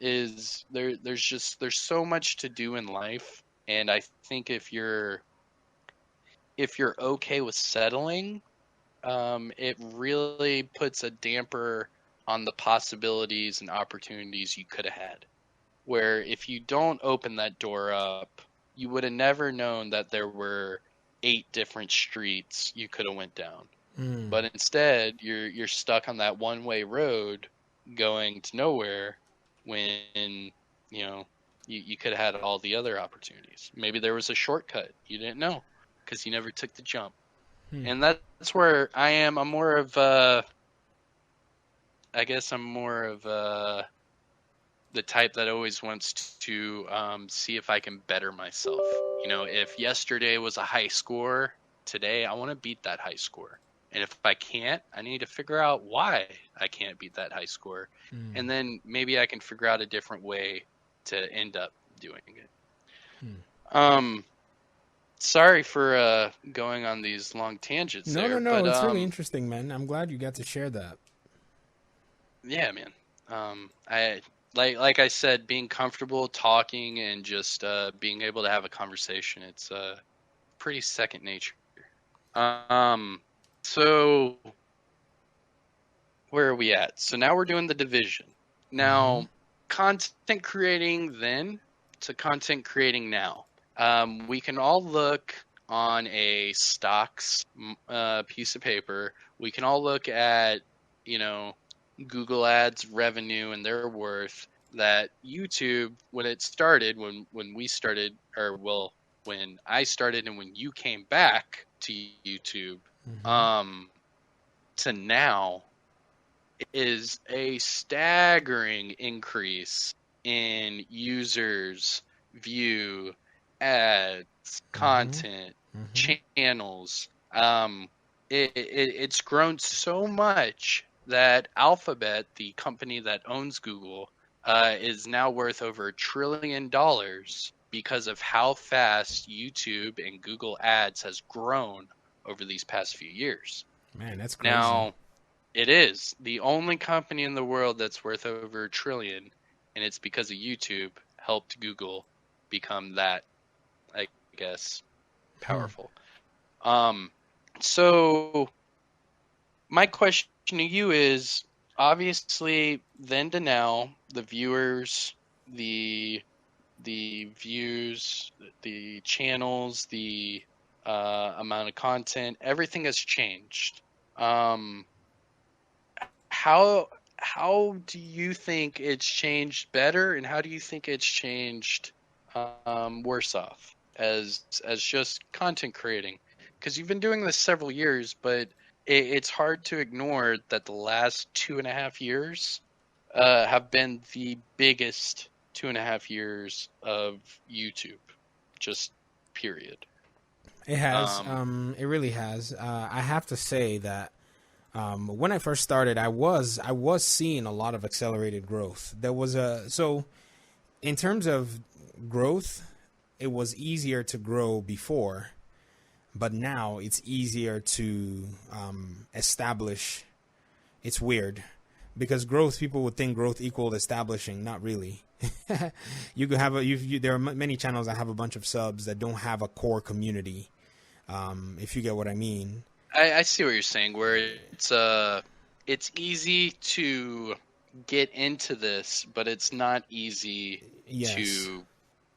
There's so much to do in life, and I think if you're okay with settling, it really puts a damper on the possibilities and opportunities you could have had. Where if you don't open that door up, you would have never known that there were 8 different streets you could have went down. Mm. But instead, you're stuck on that one-way road going to nowhere when, you could have had all the other opportunities. Maybe there was a shortcut you didn't know because you never took the jump. And that's where I am. I'm more of I guess I'm more of the type that always wants to see if I can better myself. If yesterday was a high score, today I want to beat that high score. And if I can't, I need to figure out why I can't beat that high score. And then maybe I can figure out a different way to end up doing it. Sorry for going on these long tangents No, there. no. But, It's really interesting, man. I'm glad you got to share that. Yeah, man. I like I said, being comfortable talking and just being able to have a conversation, it's pretty second nature. So where are we at? So now we're doing the division. Now, content creating then to content creating now. We can all look on a stocks piece of paper. We can all look at, Google Ads revenue and their worth. That YouTube, when it started, when we started, when I started and when you came back to YouTube, to now, is a staggering increase in users, view, ads, content, channels. It's grown so much that Alphabet, the company that owns Google, is now worth over $1 trillion because of how fast YouTube and Google Ads has grown over these past few years. Man, that's crazy. Now, it is the only company in the world that's worth over $1 trillion, and it's because of YouTube helped Google become that, I guess, powerful. So my question to you is, obviously, then to now, the viewers, the views, the channels, the amount of content, everything has changed. How do you think it's changed better, and how do you think it's changed worse off as just content creating? Because you've been doing this several years, but it's hard to ignore that the last 2.5 years have been the biggest 2.5 years of YouTube, just period. It has. It really has. I have to say that when I first started, I was seeing a lot of accelerated growth. There was so in terms of growth, it was easier to grow before, but now it's easier to establish. It's weird because growth, people would think growth equaled establishing. Not really. You could have there are many channels that have a bunch of subs that don't have a core community. If you get what I mean. I see what you're saying, where it's easy to get into this, but it's not easy to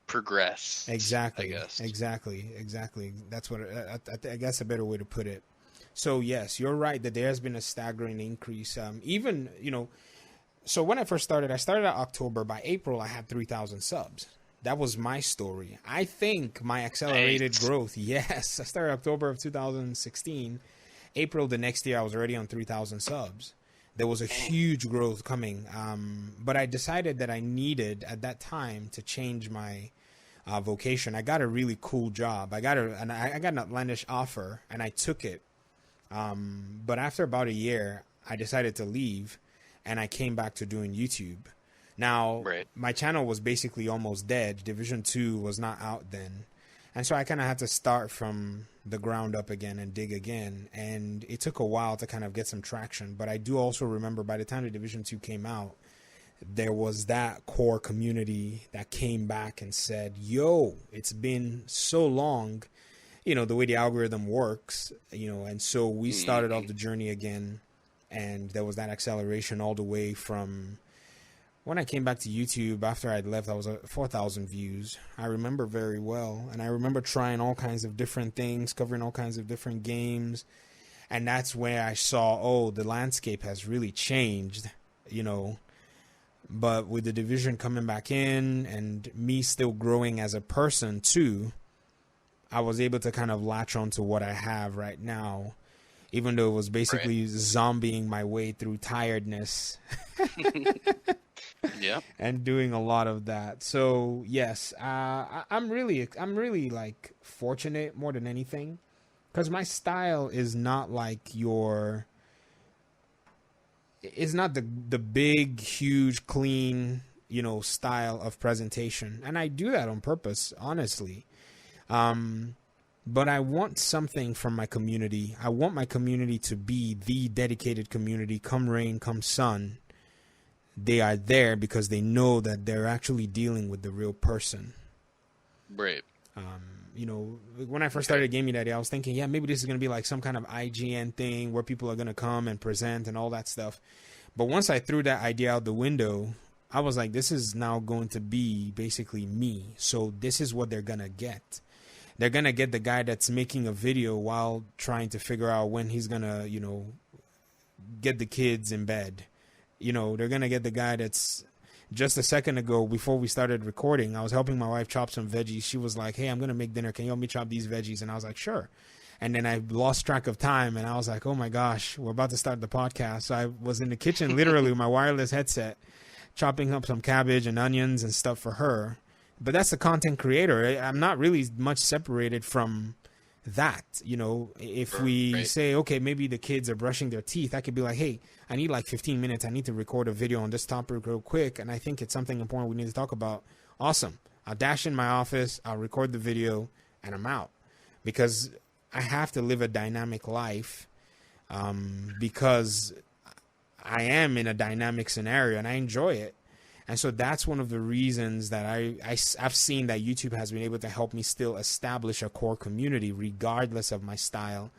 progress. Exactly. I guess. Exactly. That's what I guess a better way to put it. So yes, you're right that there has been a staggering increase. Even so when I first started, I started at October. By April, I had 3,000 subs. That was my story. I think my accelerated growth. Yes, I started October of 2016. April the next year, I was already on 3,000 subs. There was a huge growth coming. But I decided that I needed at that time to change my vocation. I got a really cool job. I got an outlandish offer, and I took it. But after about a year, I decided to leave, and I came back to doing YouTube. Now, my channel was basically almost dead. Division 2 was not out then. And so I kind of had to start from the ground up again and dig again. And it took a while to kind of get some traction. But I do also remember by the time the Division 2 came out, there was that core community that came back and said, yo, it's been so long, you know, the way the algorithm works, you know, and so we started off the journey again. And there was that acceleration all the way from when I came back to YouTube after I'd left. I was at 4,000 views. I remember very well. And I remember trying all kinds of different things, covering all kinds of different games. And that's where I saw, oh, the landscape has really changed, you know. But with the Division coming back in and me still growing as a person too, I was able to kind of latch on to what I have right now, even though it was basically zombieing my way through tiredness. Yeah. And doing a lot of that. So yes, I'm really like fortunate more than anything, because my style is not like your. It's not the big, huge, clean, you know, style of presentation, and I do that on purpose, honestly. But I want something from my community. I want my community to be the dedicated community. Come rain, come sun, they are there because they know that they're actually dealing with the real person. Right. You know, when I first started Gaming Daddy, I was thinking, yeah, maybe this is going to be like some kind of IGN thing where people are going to come and present and all that stuff. But once I threw that idea out the window, I was like, this is now going to be basically me. So this is what they're going to get. They're going to get the guy that's making a video while trying to figure out when he's going to, you know, get the kids in bed. You know, they're going to get the guy that's just a second ago before we started recording, I was helping my wife chop some veggies. She was like, hey, I'm going to make dinner. Can you help me chop these veggies? And I was like, sure. And then I lost track of time and I was like, oh my gosh, we're about to start the podcast. So I was in the kitchen, literally with my wireless headset, chopping up some cabbage and onions and stuff for her. But that's the content creator. I'm not really much separated from that. You know, if we say, okay, maybe the kids are brushing their teeth, I could be like, hey, I need like 15 minutes. I need to record a video on this topic real quick. And I think it's something important we need to talk about. Awesome. I'll dash in my office. I'll record the video and I'm out, because I have to live a dynamic life, because I am in a dynamic scenario and I enjoy it. And so that's one of the reasons that I've seen that YouTube has been able to help me still establish a core community regardless of my style,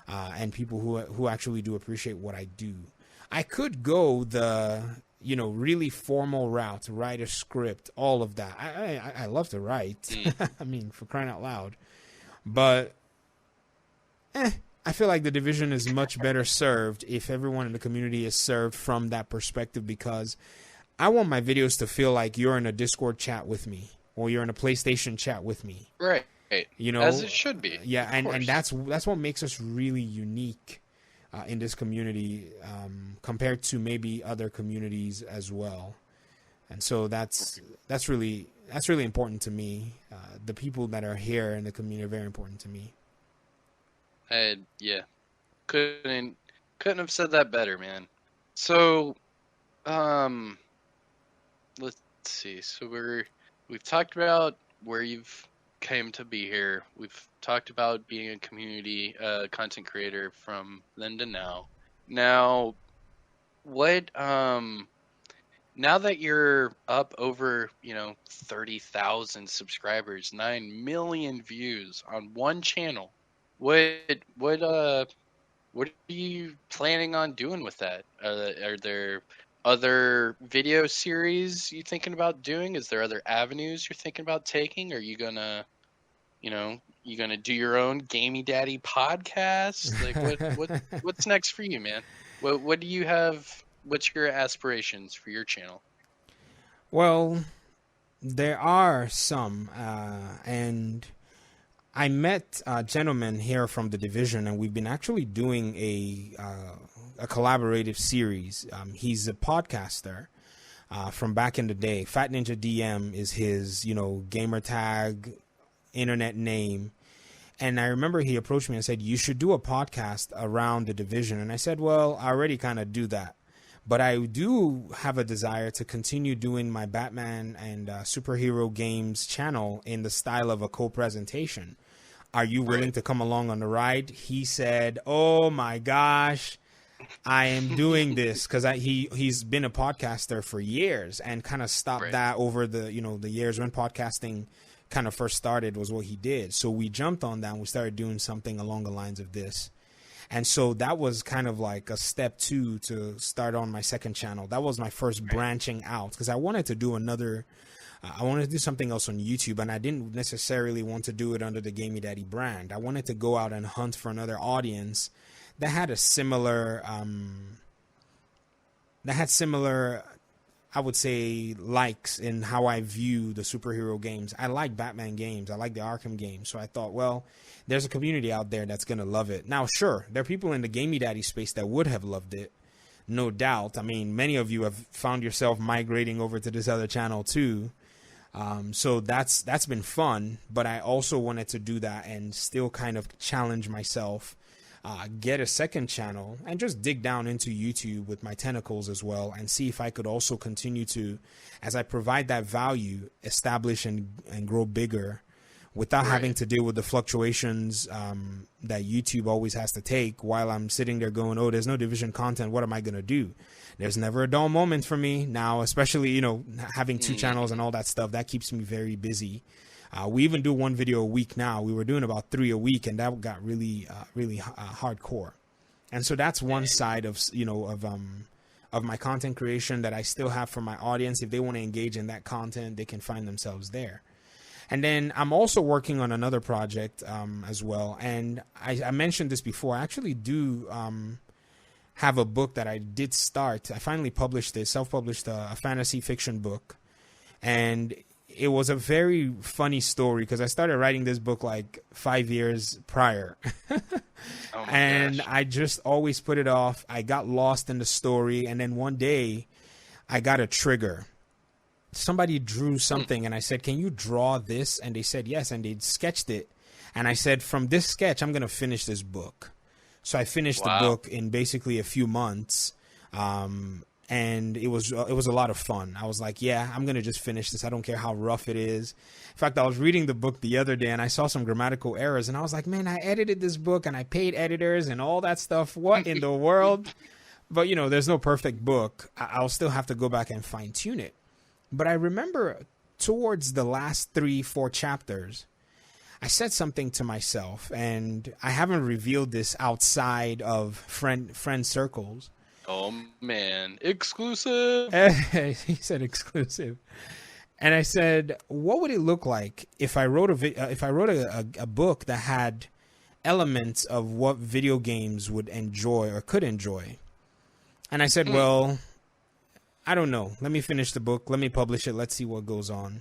and people who actually do appreciate what I do. I could go the, you know, really formal route, write a script, all of that. I love to write. I mean, for crying out loud. But I feel like the Division is much better served if everyone in the community is served from that perspective, because I want my videos to feel like you're in a Discord chat with me or you're in a PlayStation chat with me. Right. You know, as it should be. Yeah, and that's what makes us really unique in this community, compared to maybe other communities as well. And so that's really important to me. The people that are here in the community are very important to me. Yeah, couldn't have said that better, man. So, let's see. So we've talked about where you've came to be here. We've talked about being a community content creator from then to now. Now, what now that you're up over, 30,000 subscribers, 9 million views on one channel, what are you planning on doing with that? Are there other video series you thinking about doing? Is there other avenues you're thinking about taking? Are you gonna, do your own Gamey Daddy podcast? Like, what's next for you, man? What do you have? What's your aspirations for your channel? Well, there are some, and I met a gentleman here from the Division, and we've been actually doing a collaborative series. He's a podcaster from back in the day. Fat Ninja DM is his, gamer tag, internet name. And I remember he approached me and said, you should do a podcast around the Division. And I said, well, I already kind of do that. But I do have a desire to continue doing my Batman and superhero games channel in the style of a co-presentation. Are you willing to come along on the ride? He said, oh my gosh, I am doing this, because he's been a podcaster for years and kind of stopped that over the years when podcasting kind of first started was what he did. So we jumped on that and we started doing something along the lines of this. And so that was kind of like a step 2 to start on my second channel. That was my first branching out, because I wanted to do I wanted to do something else on YouTube, and I didn't necessarily want to do it under the Gamey Daddy brand. I wanted to go out and hunt for another audience that had a similar, I would say, likes in how I view the superhero games. I like Batman games. I like the Arkham games. So I thought, well, there's a community out there that's going to love it. Now, sure, there are people in the Gamey Daddy space that would have loved it, no doubt. I mean, many of you have found yourself migrating over to this other channel too. So that's been fun, but I also wanted to do that and still kind of challenge myself, get a second channel and just dig down into YouTube with my tentacles as well, and see if I could also continue to, as I provide that value, establish and grow bigger without having to deal with the fluctuations that YouTube always has to take while I'm sitting there going, oh, there's no division content. What am I going to do? There's never a dull moment for me now, especially, having 2 channels and all that stuff. That keeps me very busy. We even do 1 video a week now. We were doing about 3 a week, and that got really hardcore. And so that's one side of my content creation that I still have for my audience. If they want to engage in that content, they can find themselves there. And then I'm also working on another project as well. And I mentioned this before. I actually do have a book that I did start. I finally published it, self-published a fantasy fiction book. And it was a very funny story, because I started writing this book like 5 years prior. And I just always put it off. I got lost in the story. And then one day I got a trigger. Somebody drew something and I said, can you draw this? And they said yes, and they sketched it. And I said, from this sketch, I'm going to finish this book. So I finished the book in basically a few months. And it was a lot of fun. I was like, yeah, I'm going to just finish this. I don't care how rough it is. In fact, I was reading the book the other day and I saw some grammatical errors, and I was like, man, I edited this book and I paid editors and all that stuff. What in the world? But, there's no perfect book. I'll still have to go back and fine tune it. But I remember towards the last 3-4 chapters, I said something to myself, and I haven't revealed this outside of friend circles. Oh man, exclusive. He said exclusive. And I said, what would it look like if I wrote a book that had elements of what video games would enjoy or could enjoy? And I said, well, I don't know. Let me finish the book. Let me publish it. Let's see what goes on.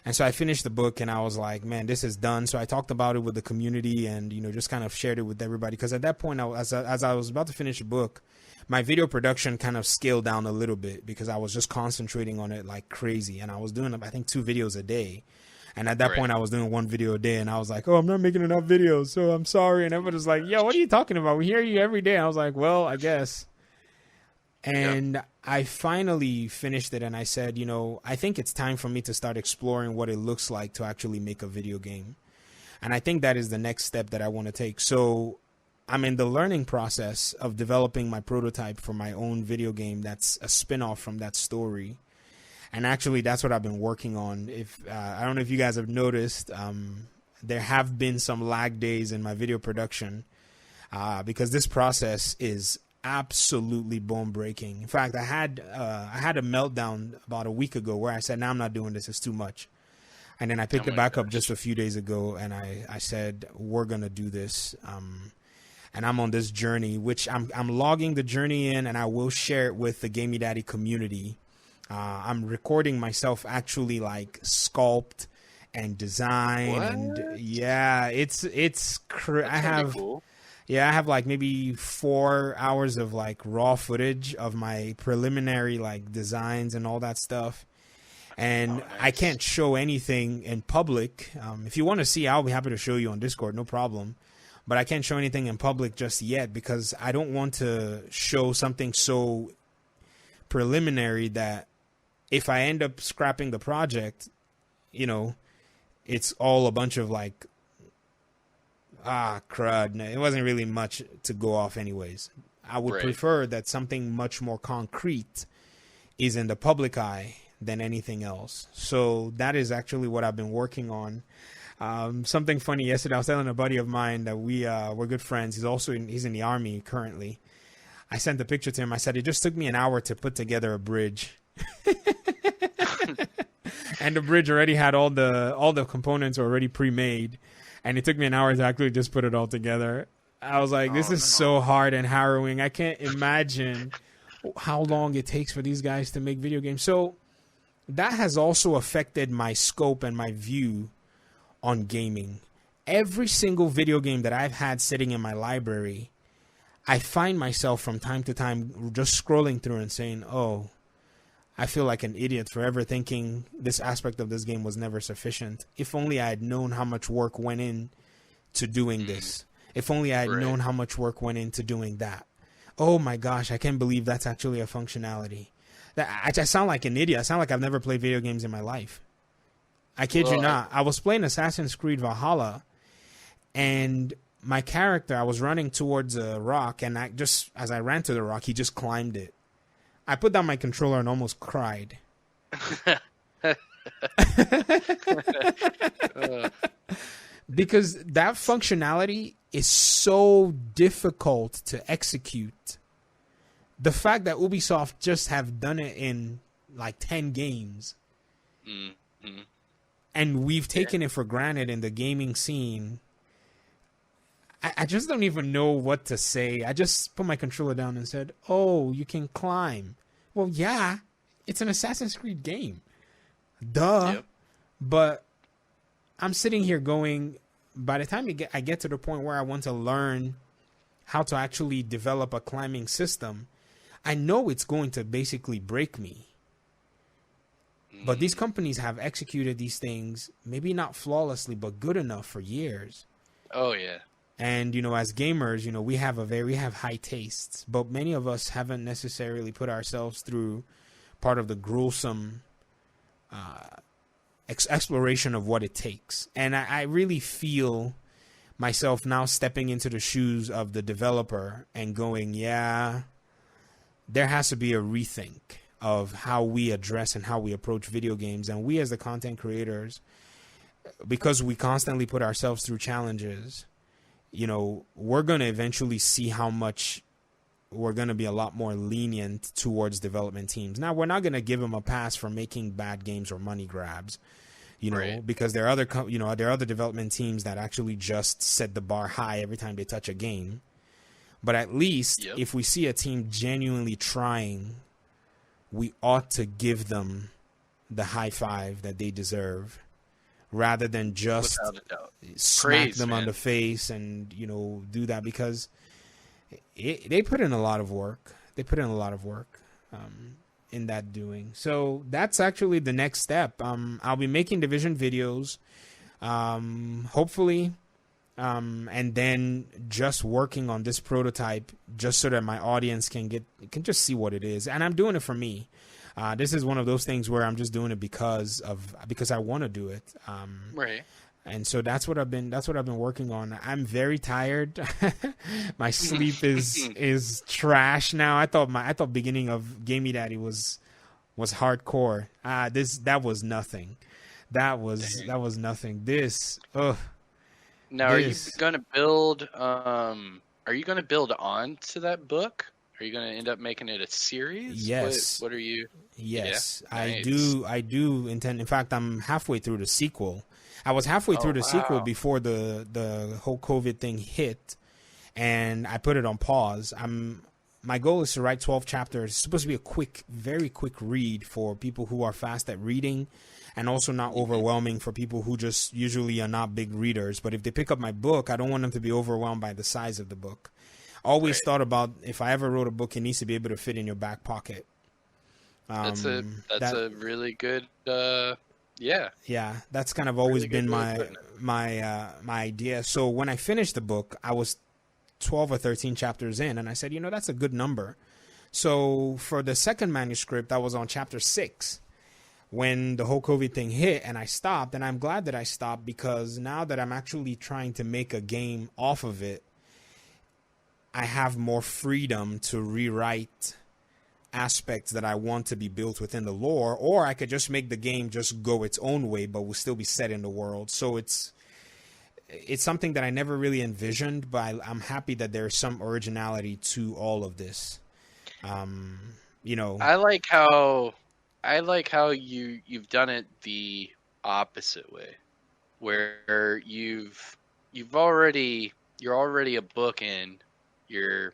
And so I finished the book and I was like, man, this is done. So I talked about it with the community and, just kind of shared it with everybody. Because at that point, as I was about to finish the book, my video production kind of scaled down a little bit because I was just concentrating on it like crazy. And I was doing, I think, 2 videos a day. And at that point, I was doing 1 video a day. And I was like, oh, I'm not making enough videos, so I'm sorry. And everybody was like, yo, what are you talking about? We hear you every day. And I was like, well, I guess. And I finally finished it and I said, I think it's time for me to start exploring what it looks like to actually make a video game. And I think that is the next step that I want to take. So I'm in the learning process of developing my prototype for my own video game that's a spin-off from that story. And actually, that's what I've been working on. I don't know if you guys have noticed, there have been some lag days in my video production because this process is absolutely bone breaking. In fact, I had a meltdown about a week ago where I said, "No, I'm not doing this. It's too much." And then I picked it back up just a few days ago, and I said, "We're gonna do this." And I'm on this journey, which I'm logging the journey in, and I will share it with the Gamey Daddy community. I'm recording myself actually like sculpt and design, What? and yeah, it's I have. Cool. Yeah, I have like maybe 4 hours of like raw footage of my preliminary like designs and all that stuff. And nice. I can't show anything in public. If you want to see, I'll be happy to show you on Discord, no problem. But I can't show anything in public just yet because I don't want to show something so preliminary that if I end up scrapping the project, it's all a bunch of like, crud. It wasn't really much to go off anyways. I would prefer that something much more concrete is in the public eye than anything else. So that is actually what I've been working on. Something funny yesterday, I was telling a buddy of mine that we're good friends. He's in the Army currently. I sent the picture to him. I said, it just took me an hour to put together a bridge. And the bridge already had all the components already pre-made. And it took me an hour to actually just put it all together. I was like, this is so hard and harrowing. I can't imagine how long it takes for these guys to make video games. So that has also affected my scope and my view on gaming. Every single video game that I've had sitting in my library, I find myself from time to time just scrolling through and saying, oh, I feel like an idiot for ever thinking this aspect of this game was never sufficient. If only I had known how much work went in to doing this. If only I had known how much work went into doing that. Oh my gosh, I can't believe that's actually a functionality. I sound like an idiot. I sound like I've never played video games in my life. I kid you not. I was playing Assassin's Creed Valhalla, and my character, I was running towards a rock, and as I ran to the rock, he just climbed it. I put down my controller and almost cried. Because that functionality is so difficult to execute. The fact that Ubisoft just have done it in like 10 games, and we've taken it for granted in the gaming scene, I just don't even know what to say. I just put my controller down and said, oh, you can climb. Well, yeah, it's an Assassin's Creed game. Duh. Yep. But I'm sitting here going, by the time I get to the point where I want to learn how to actually develop a climbing system, I know it's going to basically break me. But these companies have executed these things, maybe not flawlessly, but good enough for years. Oh, yeah. And, as gamers, we have high tastes, but many of us haven't necessarily put ourselves through part of the gruesome exploration of what it takes. And I really feel myself now stepping into the shoes of the developer and going, yeah, there has to be a rethink of how we address and how we approach video games. And we as the content creators, because we constantly put ourselves through challenges, we're going to eventually see how much we're going to be a lot more lenient towards development teams. Now, we're not going to give them a pass for making bad games or money grabs, because there are other development teams that actually just set the bar high every time they touch a game. But at least if we see a team genuinely trying, we ought to give them the high five that they deserve, rather than just smack them on the face and, do that, because they put in a lot of work. They put in a lot of work in that doing. So that's actually the next step. I'll be making Division videos, hopefully, and then just working on this prototype just so that my audience can just see what it is. And I'm doing it for me. This is one of those things where I'm just doing it because I want to do it. And so that's what I've been working on. I'm very tired. My sleep is trash now. I thought beginning of Gamey Daddy was hardcore. That was nothing. That was nothing. Now, are you gonna build? Are you gonna build on to that book? Are you going to end up making it a series? Yes. What are you? Yes, yeah? Nice. I do intend. In fact, I'm halfway through the sequel. I was halfway through the sequel before the whole COVID thing hit, and I put it on pause. My goal is to write 12 chapters. It's supposed to be a very quick read for people who are fast at reading, and also not overwhelming for people who just usually are not big readers. But if they pick up my book, I don't want them to be overwhelmed by the size of the book. Always thought about, if I ever wrote a book, it needs to be able to fit in your back pocket. That's a really good, yeah. Yeah, that's kind of always been my idea. So when I finished the book, I was 12 or 13 chapters in, and I said, that's a good number. So for the second manuscript, I was on chapter 6 when the whole COVID thing hit, and I stopped. And I'm glad that I stopped, because now that I'm actually trying to make a game off of it, I have more freedom to rewrite aspects that I want to be built within the lore, or I could just make the game just go its own way, but will still be set in the world. So it's something that I never really envisioned, but I'm happy that there's some originality to all of this. I like how you've done it the opposite way, where you're already a book in. You're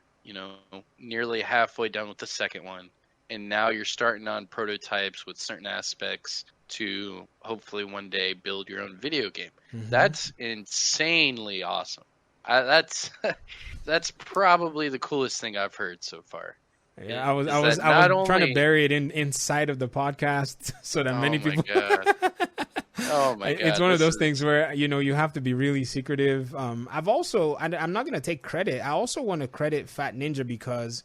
nearly halfway done with the second one, and now you're starting on prototypes with certain aspects to hopefully one day build your own video game. Mm-hmm. That's insanely awesome. That's probably the coolest thing I've heard so far. Yeah, I was trying to bury it inside of the podcast so that many people. Oh my god! It's one of those things where you have to be really secretive. I'm not going to take credit. I also want to credit Fat Ninja, because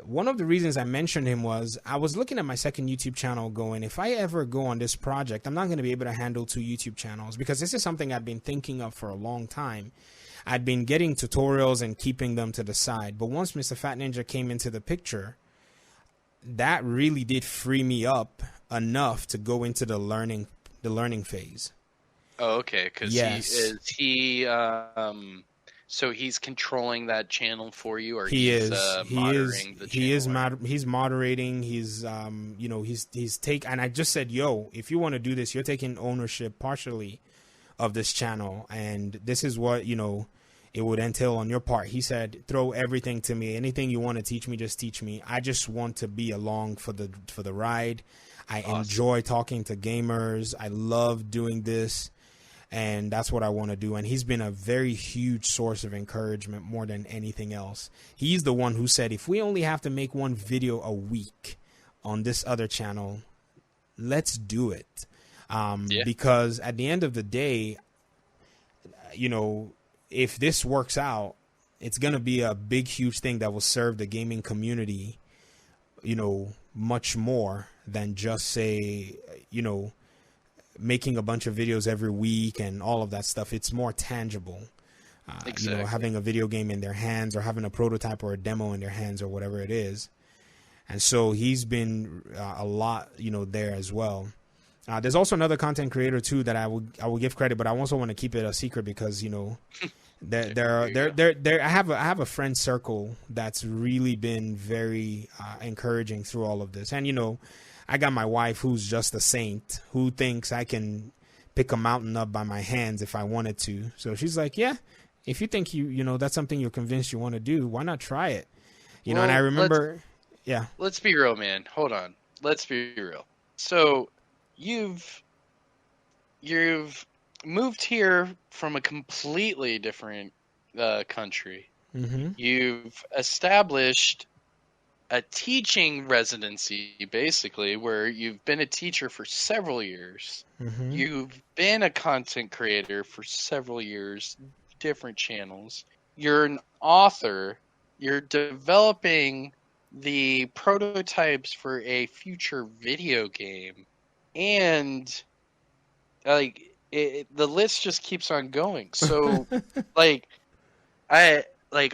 one of the reasons I mentioned him was I was looking at my second YouTube channel going, if I ever go on this project, I'm not going to be able to handle 2 YouTube channels, because this is something I've been thinking of for a long time. I'd been getting tutorials and keeping them to the side. But once Mr. Fat Ninja came into the picture, that really did free me up enough to go into the learning phase. Oh, okay. Because yes. So he's controlling that channel for you, or he's moderating the channel? He's moderating. He's and I just said, yo, if you want to do this, you're taking ownership partially of this channel, and this is what it would entail on your part. He said, throw everything to me. Anything you want to teach me, just teach me. I just want to be along for the ride. I enjoy talking to gamers. I love doing this, and that's what I want to do. And he's been a very huge source of encouragement more than anything else. He's the one who said, if we only have to make 1 video a week on this other channel, let's do it. Because at the end of the day, if this works out, it's going to be a big, huge thing that will serve the gaming community, much more than just say, making a bunch of videos every week and all of that stuff. It's more tangible, exactly. Having a video game in their hands, or having a prototype or a demo in their hands, or whatever it is. And so he's been a lot, there as well. There's also another content creator too that I will give credit, but I also want to keep it a secret, because I have a friend circle that's really been very encouraging through all of this. And I got my wife, who's just a saint, who thinks I can pick a mountain up by my hands if I wanted to. So she's like, yeah, if you think that's something you're convinced you want to do, why not try it? And I remember, Let's be real, man. Hold on. Let's be real. So you've moved here from a completely different country. Mm-hmm. You've established a teaching residency, basically, where you've been a teacher for several years. Mm-hmm. You've been a content creator for several years, different channels. You're an author. You're developing the prototypes for a future video game. And the list just keeps on going. So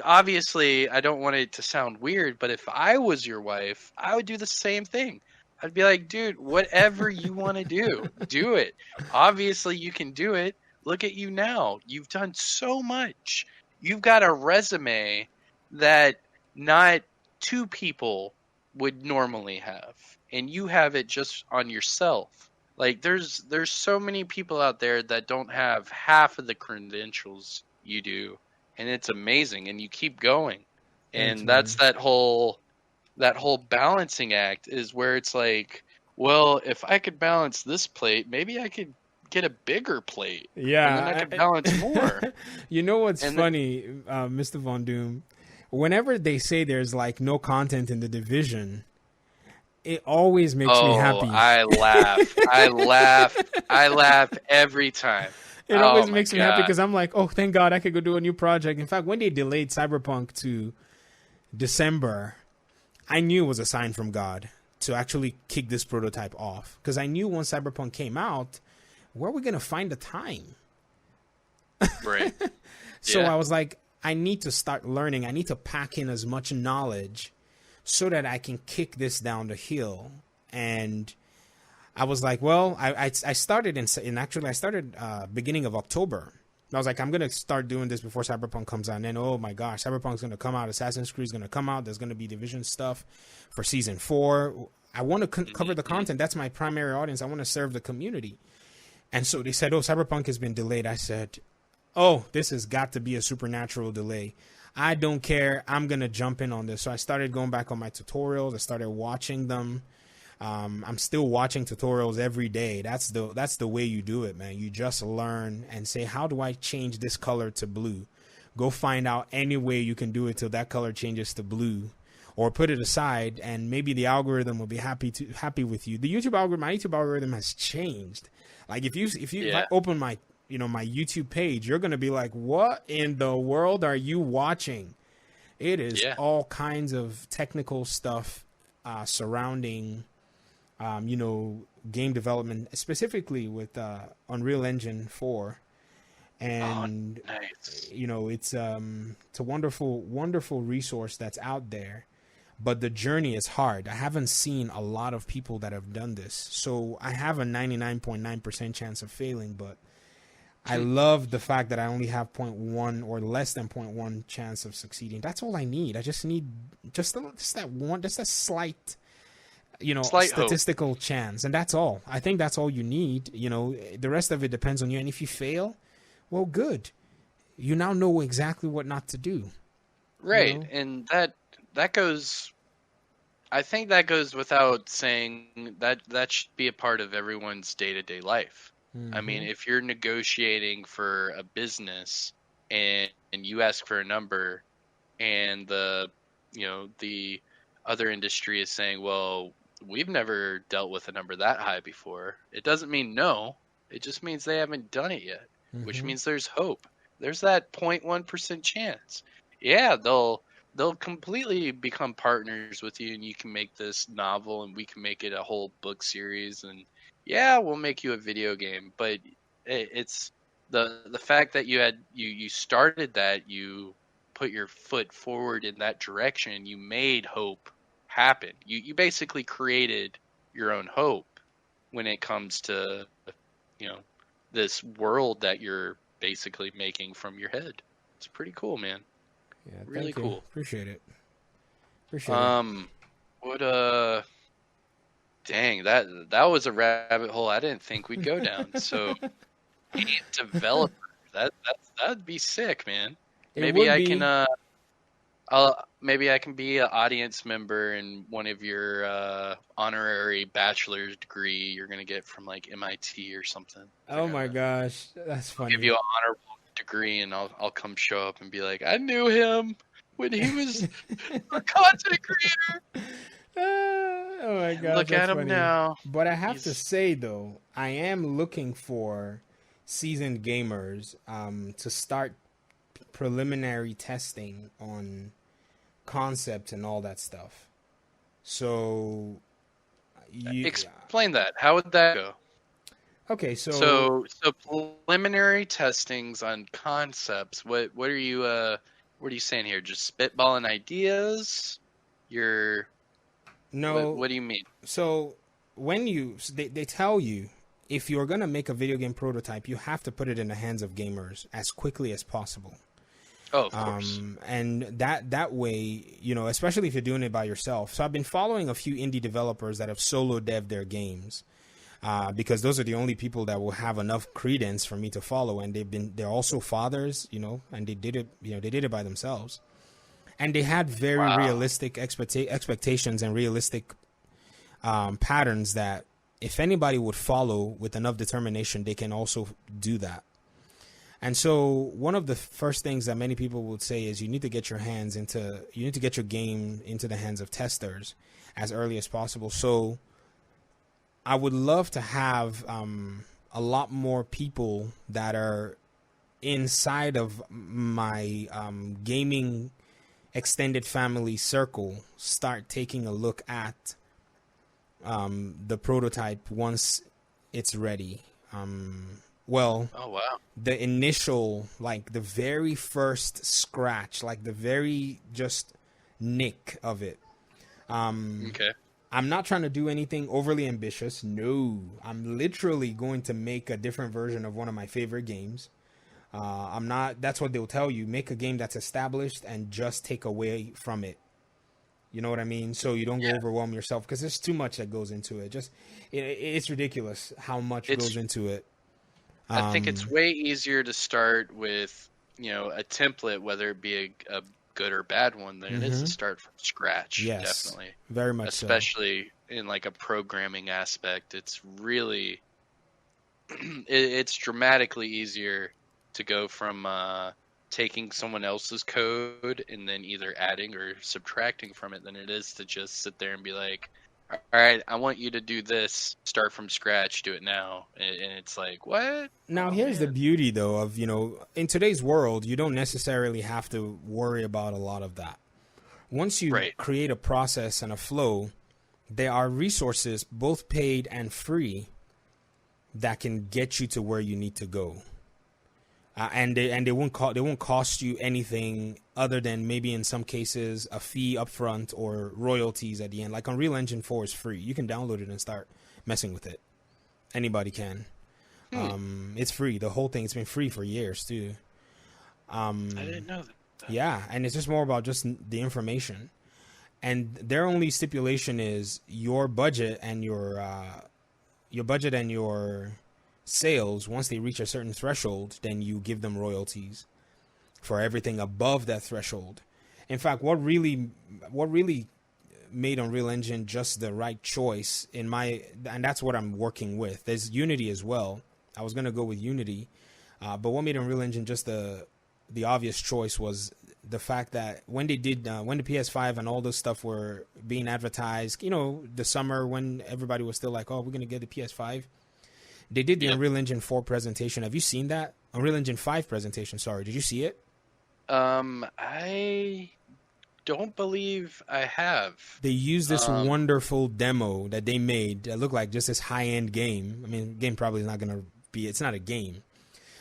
obviously I don't want it to sound weird, but if I was your wife, I would do the same thing. I'd be like, dude, whatever you want to do it. Obviously you can do it. Look at you now. You've done so much. You've got a resume that not 2 people would normally have, and you have it just on yourself. There's so many people out there that don't have half of the credentials you do, and it's amazing, and you keep going. And that's that whole balancing act, is where it's like, well, if I could balance this plate, maybe I could get a bigger plate. Yeah. And then I could balance more. What's funny, Mr. Vondoom? Whenever they say there's no content in the division, it always makes me happy. I laugh every time. It always makes me happy, because I'm like, oh, thank God I could go do a new project. In fact, when they delayed Cyberpunk to December I knew it was a sign from God to actually kick this prototype off, because I knew once Cyberpunk came out, where are we going to find the time? Right. So Yeah. I was like, I need to start learning. I need to pack in as much knowledge so that I can kick this down the hill. And I was like, well, I started I started beginning of October. I was like, I'm going to start doing this before Cyberpunk comes out. And then, oh my gosh, Cyberpunk's going to come out. Assassin's Creed's going to come out. There's going to be Division stuff for Season 4. I want to cover the content. That's my primary audience. I want to serve the community. And so they said, oh, Cyberpunk has been delayed. I said, oh, this has got to be a supernatural delay. I don't care. I'm going to jump in on this. So I started going back on my tutorials. I started watching them. I'm still watching tutorials every day. That's the way you do it, man. You just learn and say, how do I change this color to blue? Go find out any way you can do it till that color changes to blue, or put it aside, and maybe the algorithm will be happy with you. My YouTube algorithm has changed. Like if I open my my YouTube page, you're going to be like, what in the world are you watching? It is all kinds of technical stuff surrounding game development, specifically with Unreal Engine 4. And nice. It's a wonderful resource that's out there, but the journey is hard. I haven't seen a lot of people that have done this, so I have a 99.9% chance of failing, but I love the fact that I only have 0.1 or less than 0.1 chance of succeeding. That's all I need. I just need just a slight statistical hope. chance, and that's all. I think that's all you need. The rest of it depends on you. And if you fail, well, good. You now know exactly what not to do. Right, and that goes. I think that goes without saying that should be a part of everyone's day-to-day life. Mm-hmm. I mean, if you're negotiating for a business and you ask for a number, and the other industry is saying, well, we've never dealt with a number that high before. It doesn't mean no. It just means they haven't done it yet, which means there's hope. There's that 0.1% chance. Yeah, they'll completely become partners with you, and you can make this novel, and we can make it a whole book series, and yeah, we'll make you a video game. But it's the fact that you started that, you put your foot forward in that direction, you made hope happen. You basically created your own hope when it comes to this world that you're basically making from your head. It's pretty cool, man. Yeah, really cool. Appreciate it. Dang, that was a rabbit hole I didn't think we'd go down. So game developer, that'd be sick, man. Maybe I can be an audience member in one of your honorary bachelor's degree you're gonna get from like MIT or something. Oh my gosh, that's funny. Give you an honorable degree, and I'll come show up and be like, I knew him when he was a content creator. Oh my gosh, look at him funny. now. But I have to say though, I am looking for seasoned gamers to start preliminary testing on concept and all that stuff. So explain that. How would that go? Okay, so preliminary testings on concepts. What are you saying here? Just spitballing ideas? No. What do you mean? So when they tell you, if you're gonna make a video game prototype, you have to put it in the hands of gamers as quickly as possible. Oh, of course. And that way, especially if you're doing it by yourself. So I've been following a few indie developers that have solo dev'd their games, because those are the only people that will have enough credence for me to follow. And they're also fathers, and they did it by themselves. And they had very realistic expectations and realistic patterns that if anybody would follow with enough determination, they can also do that. And so one of the first things that many people would say is you need to get your game into the hands of testers as early as possible. So I would love to have a lot more people that are inside of my gaming extended family circle start taking a look at the prototype once it's ready. Well, Oh wow. the initial, like the very first scratch, like the very just nick of it. Okay. I'm not trying to do anything overly ambitious. No, I'm literally going to make a different version of one of my favorite games. I'm not. That's what they'll tell you. Make a game that's established and just take away from it. You know what I mean? So you don't go Yeah. overwhelm yourself because there's too much that goes into it. It's ridiculous how much It's goes into it. I think it's Um, way easier to start with, a template, whether it be a good or bad one, than it is to mhm. start from scratch, Yes, definitely. very much so. Especially in like a programming aspect. It's really it's dramatically easier to go from taking someone else's code and then either adding or subtracting from it than it is to just sit there and be like, all right, I want you to do this, start from scratch, do it now. And it's like, what? Now, Oh, here's the man. beauty, though, of in today's world, you don't necessarily have to worry about a lot of that. Once you Right. create a process and a flow, there are resources, both paid and free, that can get you to where you need to go. And they won't cost you anything other than maybe in some cases a fee upfront or royalties at the end. Like Unreal Engine 4 is free. You can download it and start messing with it. Anybody can. Hmm. It's free. The whole thing, it's been free for years too. I didn't know that. Yeah, and it's just more about just the information. And their only stipulation is your budget and your sales. Once they reach a certain threshold, then you give them royalties for everything above that threshold. In fact, what really made Unreal Engine just the right choice and that's what I'm working with. There's Unity as well. I was gonna go with Unity, but what made Unreal Engine just the obvious choice was the fact that when the PS5 and all this stuff were being advertised, the summer when everybody was still like, oh, we're gonna get the PS5. They did the Yep. Unreal Engine 4 presentation. Have you seen that? Unreal Engine 5 presentation, sorry. Did you see it? I don't believe I have. They used this Um, wonderful demo that they made that looked like just this high-end game. I mean, the game probably is not going to it's not a game.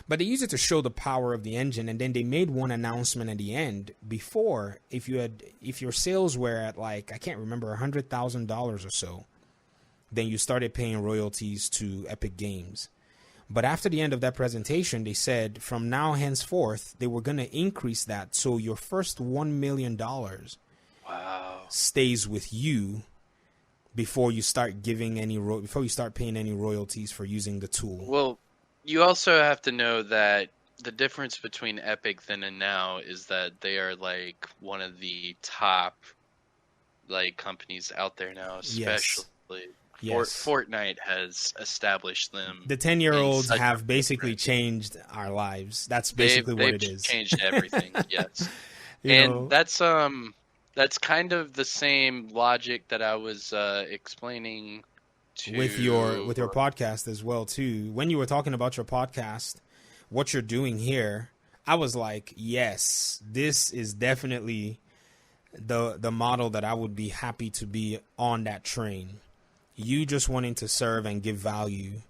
But they used it to show the power of the engine, and then they made one announcement at the end before, if your sales were at, like, I can't remember, $100,000 or so, then you started paying royalties to Epic Games. But after the end of that presentation, they said from now henceforth, they were going to increase that. So your first $1 million wow. stays with you before you start before you start paying any royalties for using the tool. Well, you also have to know that the difference between Epic then and now is that they are like one of the top like companies out there now, Yes. especially Yes. Fortnite has established them The in 10-year-olds such a have basically footprint. changed our lives. That's They've basically what they've it is. changed everything, yes. You And know, that's kind of the same logic that I was explaining with your to. podcast as well too. When you were talking about your podcast, what you're doing here, I was like, yes, this is definitely the model that I would be happy to be on that train. You just wanting to serve and give value,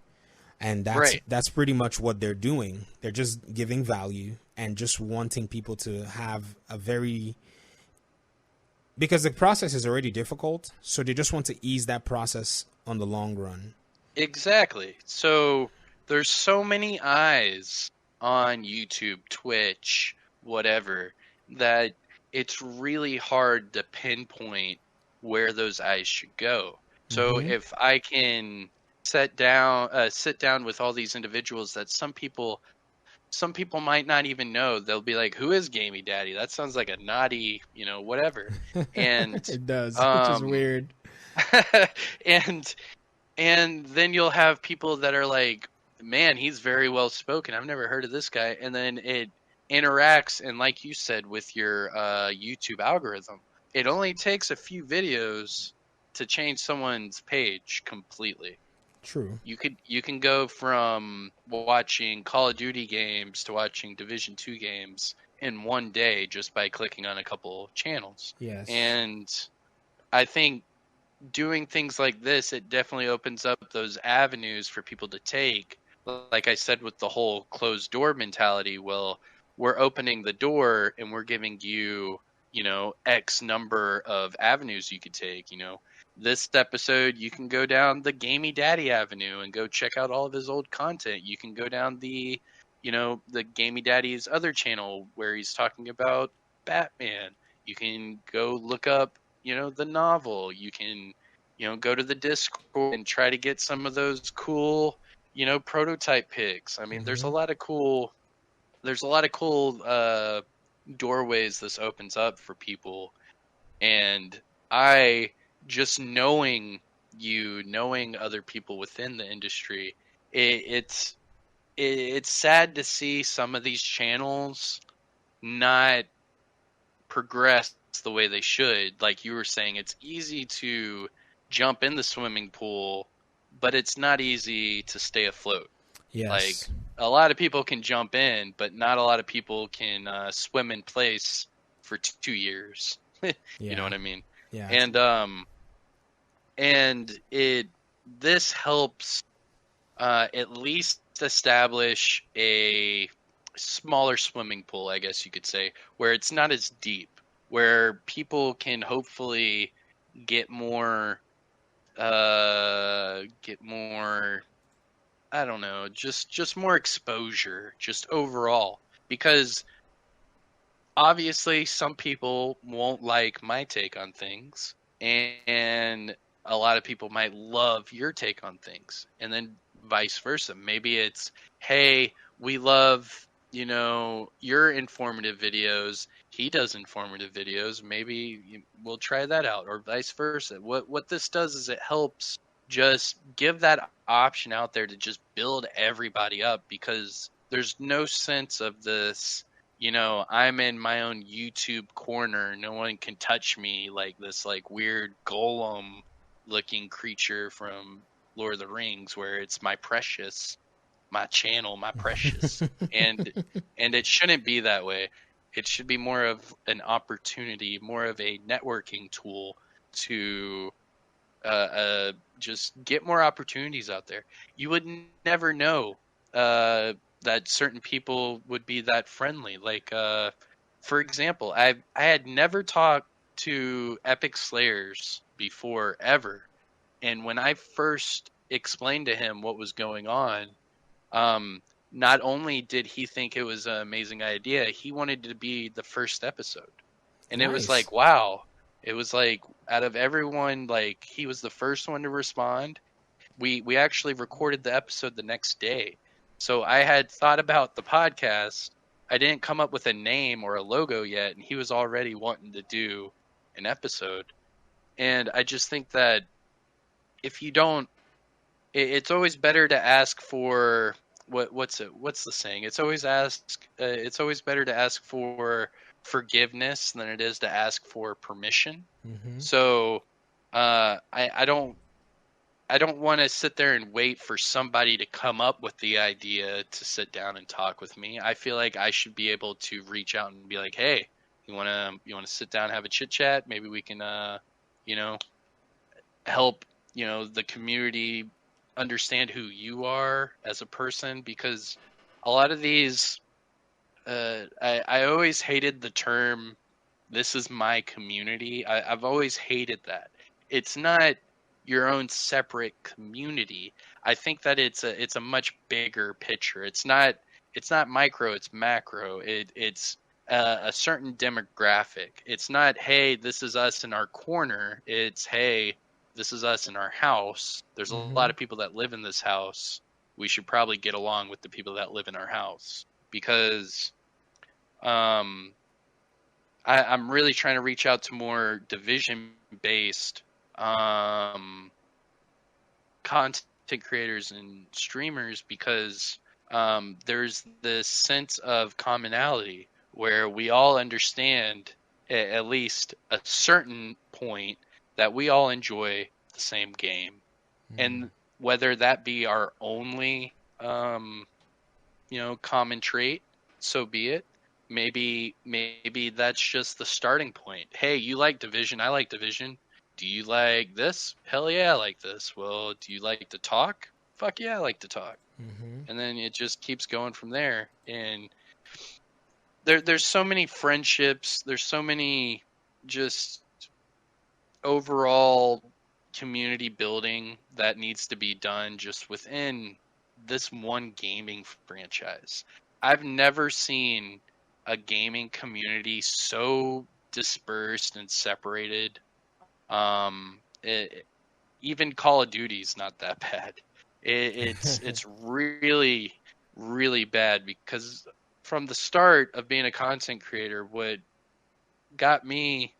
and that's Right. that's pretty much what they're doing. They're just giving value and just wanting people to have because the process is already difficult, so they just want to ease that process on the long run. Exactly. So there's so many eyes on YouTube, Twitch, whatever, that it's really hard to pinpoint where those eyes should go. So Mm-hmm. if I can sit down with all these individuals that some people might not even know. They'll be like, "Who is Gamey Daddy? That sounds like a naughty, whatever." And It does, which is um weird. and and then you'll have people that are like, "Man, he's very well spoken. I've never heard of this guy." And then it interacts, and like you said, with your YouTube algorithm, it only takes a few videos to change someone's page completely. True. You can go from watching Call of Duty games to watching Division 2 games in one day just by clicking on a couple channels. Yes. And I think doing things like this, it definitely opens up those avenues for people to take. Like I said, with the whole closed door mentality, well, we're opening the door and we're giving you, X number of avenues you could take. This episode, you can go down the Gamey Daddy Avenue and go check out all of his old content. You can go down the Gamey Daddy's other channel where he's talking about Batman. You can go look up, the novel. You can, go to the Discord and try to get some of those cool, prototype pics. I mean, Mm-hmm. there's a lot of cool doorways this opens up for people. And I just knowing other people within the industry, it's it's sad to see some of these channels not progress the way they should. Like you were saying, it's easy to jump in the swimming pool, but it's not easy to stay afloat. Like Yes. a lot of people can jump in, but not a lot of people can swim in place for 2 years. You know Yeah. what I mean? Yeah. And it this helps at least establish a smaller swimming pool, I guess you could say, where it's not as deep, where people can hopefully get more, get more. I don't know, just more exposure, just overall, because obviously some people won't like my take on things, and a lot of people might love your take on things, and then vice versa. Maybe it's, hey, we love, your informative videos, he does informative videos, maybe we'll try that out, or vice versa. What this does is it helps just give that option out there to just build everybody up, because there's no sense of this, I'm in my own YouTube corner. No one can touch me, like this like weird golem looking creature from Lord of the Rings, where it's my precious, my channel, my precious. And it shouldn't be that way. It should be more of an opportunity, more of a networking tool to just get more opportunities out there. You would never know that certain people would be that friendly. Like, for example, I had never talked to Epic Slayers before ever, and when I first explained to him what was going on, um, not only did he think it was an amazing idea, he wanted to be the first episode. And it was Nice. like, wow. It was like out of everyone, like he was the first one to respond. We actually recorded the episode the next day. So I had thought about the podcast. I didn't come up with a name or a logo yet, and he was already wanting to do an episode. And I just think that if you don't, it's always better to ask for what's the saying? It's always better to ask for forgiveness than it is to ask for permission. Mm-hmm. So I don't want to sit there and wait for somebody to come up with the idea to sit down and talk with me. I feel like I should be able to reach out and be like, hey, you wanna sit down, have a chit chat? Maybe we can you know help the community understand who you are as a person, because a lot of these I always hated the term "this is my community." I've always hated that. It's not your own separate community. I think that it's a much bigger picture. It's not micro, it's macro. It's a certain demographic. It's not, hey, this is us in our corner. It's, hey, this is us in our house. There's a Mm-hmm. lot of people that live in this house. We should probably get along with the people that live in our house, because um, I'm really trying to reach out to more division based um, content creators and streamers, because there's this sense of commonality where we all understand, at least a certain point, that we all enjoy the same game. Mm. And whether that be our only common trait, so be it. maybe that's just the starting point. Hey, you like Division, I like Division. Do you like this? Hell yeah, I like this. Well, do you like to talk? Fuck yeah, I like to talk. Mm-hmm. And then it just keeps going from there. And there's so many friendships, there's so many just overall community building that needs to be done just within this one gaming franchise. I've never seen a gaming community so dispersed and separated. Even Call of Duty's not that bad. It's really really bad because from the start of being a content creator, what got me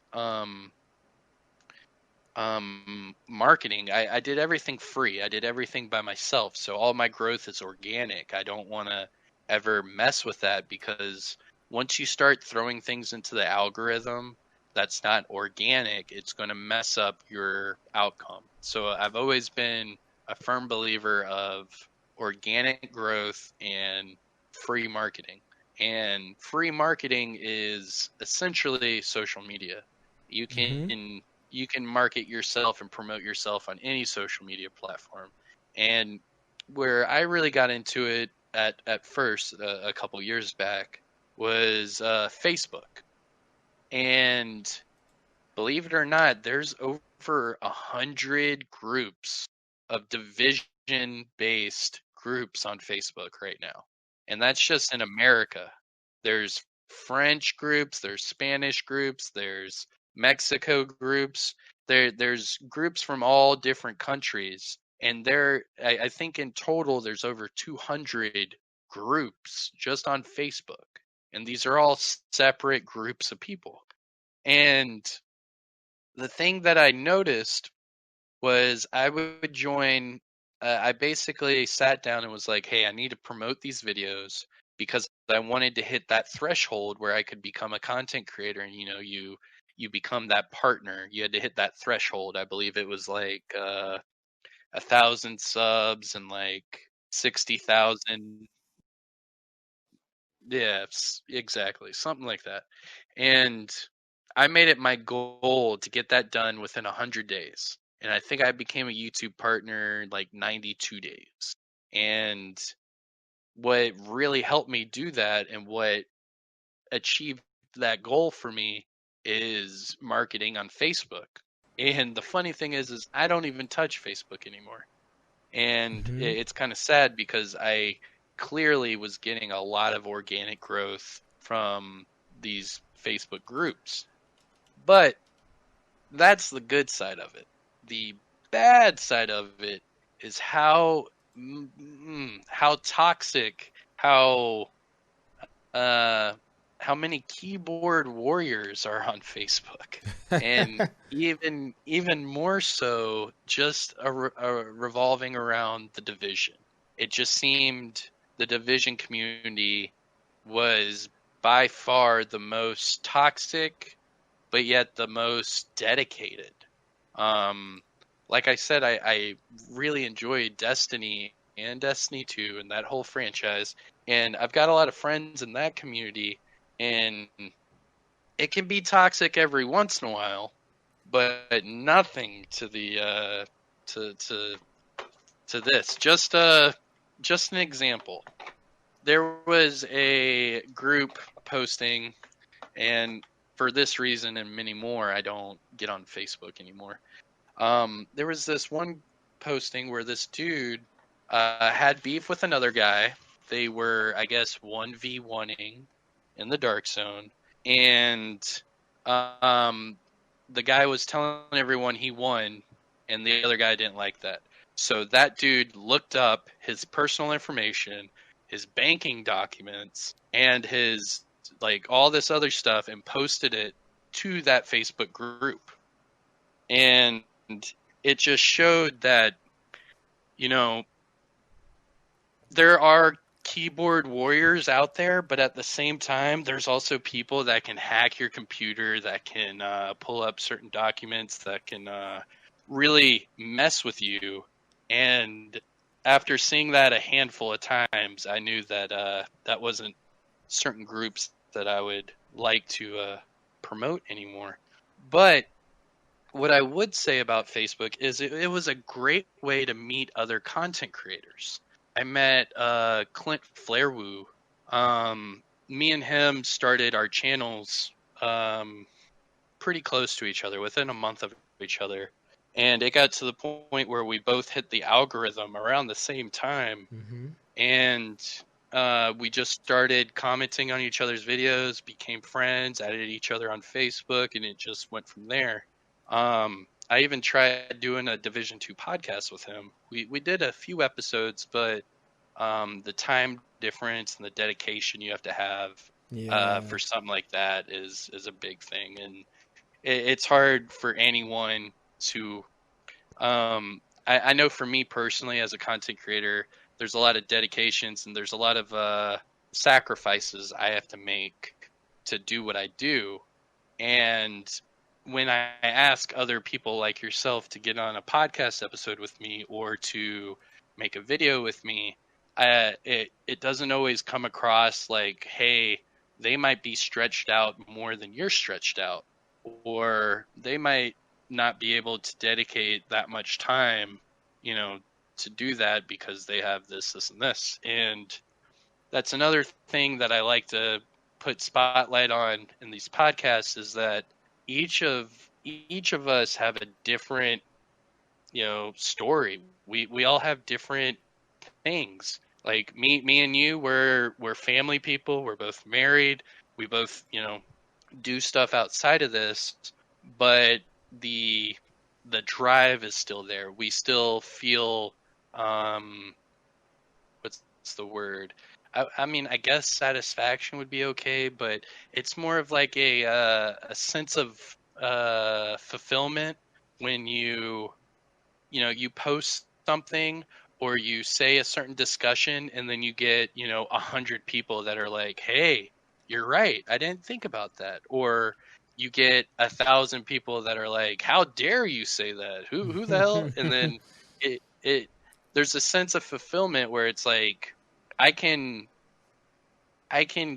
marketing, I did everything free. I did everything by myself, so all my growth is organic. I don't want to ever mess with that because once you start throwing things into the algorithm that's not organic, it's going to mess up your outcome. So I've always been a firm believer of organic growth and free marketing. And free marketing is essentially social media. You Mm-hmm. can you can market yourself and promote yourself on any social media platform. And where I really got into it at first, a couple years back, was Facebook. And believe it or not, there's over 100 groups of division-based groups on Facebook right now, and that's just in America. There's French groups, there's Spanish groups, there's Mexico groups. There's groups from all different countries, and I think in total there's over 200 groups just on Facebook, and these are all separate groups of people. And the thing that I noticed was I would join. I basically sat down and was like, "Hey, I need to promote these videos because I wanted to hit that threshold where I could become a content creator." And you become that partner. You had to hit that threshold. I believe it was like 1,000 subs and like 60,000. Yeah, exactly, something like that. And I made it my goal to get that done within 100 days. And I think I became a YouTube partner like 92 days. And what really helped me do that and what achieved that goal for me is marketing on Facebook. And the funny thing is I don't even touch Facebook anymore. And Mm-hmm. it's kind of sad because I clearly was getting a lot of organic growth from these Facebook groups. But that's the good side of it. The bad side of it is how toxic, uh how many keyboard warriors are on Facebook, and even more so, just revolving around the division. It just seemed the division community was by far the most toxic, but yet the most dedicated. Um, like I said, I really enjoyed Destiny and Destiny 2 and that whole franchise. And I've got a lot of friends in that community, and it can be toxic every once in a while, but nothing to the to this. Just an example. There was a group posting, and for this reason and many more, I don't get on Facebook anymore. There was this one posting where this dude had beef with another guy. They were, I guess, 1v1ing in the dark zone, and um, the guy was telling everyone he won, and the other guy didn't like that. So that dude looked up his personal information, his banking documents, and his like all this other stuff, and posted it to that Facebook group. And it just showed that, you know, there are keyboard warriors out there, but at the same time, there's also people that can hack your computer, that can pull up certain documents, that can really mess with you. And after seeing that a handful of times, I knew that that wasn't certain groups that I would like to promote anymore. But what I would say about Facebook is it was a great way to meet other content creators. I met Clint Flairwoo. Me and him started our channels pretty close to each other, within a month of each other. And it got to the point where we both hit the algorithm around the same time. Mm-hmm. And we just started commenting on each other's videos, became friends, added each other on Facebook, and it just went from there. I even tried doing a Division II podcast with him. We did a few episodes, but the time difference and the dedication you have to have for something like that is a big thing, and it's hard for anyone to. I know for me personally, as a content creator, there's a lot of dedications and there's a lot of sacrifices I have to make to do what I do. And when I ask other people like yourself to get on a podcast episode with me or to make a video with me, it doesn't always come across like, hey, they might be stretched out more than you're stretched out, or they might not be able to dedicate that much time, to do that because they have this, and this. And that's another thing that I like to put spotlight on in these podcasts, is that each of us have a different, story. We all have different things. Like me and you, we're family people. We're both married. We both, do stuff outside of this, but the drive is still there. We still feel what's the word? I mean, I guess satisfaction would be okay, but it's more of like a sense of fulfillment when you post something or you say a certain discussion and then you get 100 people that are like, hey, you're right, I didn't think about that. Or you get 1,000 people that are like, how dare you say that, who the hell? And then it there's a sense of fulfillment where it's like, I can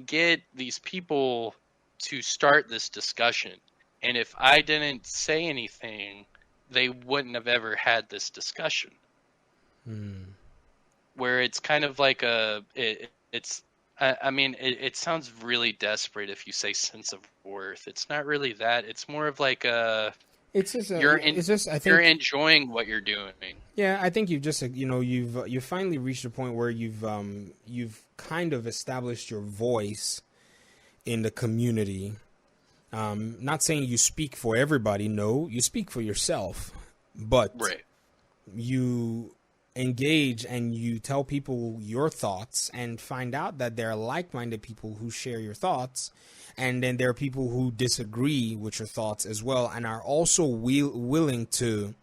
get these people to start this discussion, and if I didn't say anything, they wouldn't have ever had this discussion. Where it's kind of like it sounds really desperate if you say sense of worth. It's not really that. It's more of like It's just, I think you're enjoying what you're doing. Yeah, I think you've just, you've finally reached a point where you've kind of established your voice in the community. Not saying you speak for everybody. No, you speak for yourself, but right. You engage and you tell people your thoughts and find out that there are like-minded people who share your thoughts. And then there are people who disagree with your thoughts as well and are also willing to,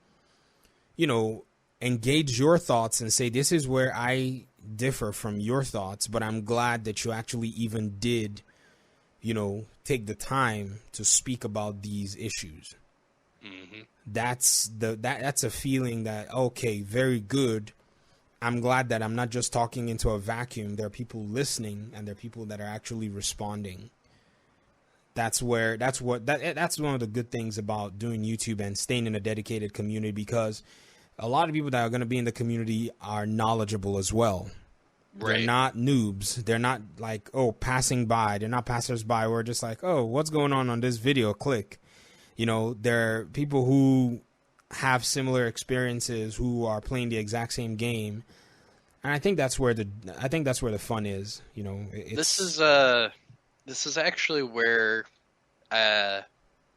engage your thoughts and say, this is where I differ from your thoughts, but I'm glad that you actually even did, take the time to speak about these issues. Mm-hmm. That's a feeling that, okay, very good. I'm glad that I'm not just talking into a vacuum. There are people listening and there are people that are actually responding. That's one of the good things about doing YouTube and staying in a dedicated community, because a lot of people that are going to be in the community are knowledgeable as well. Right. They're not noobs. They're not like, passing by. They're not passers-by. We're just like, what's going on this video? Click. There are people who have similar experiences who are playing the exact same game. And I think that's where the fun is. This is actually where I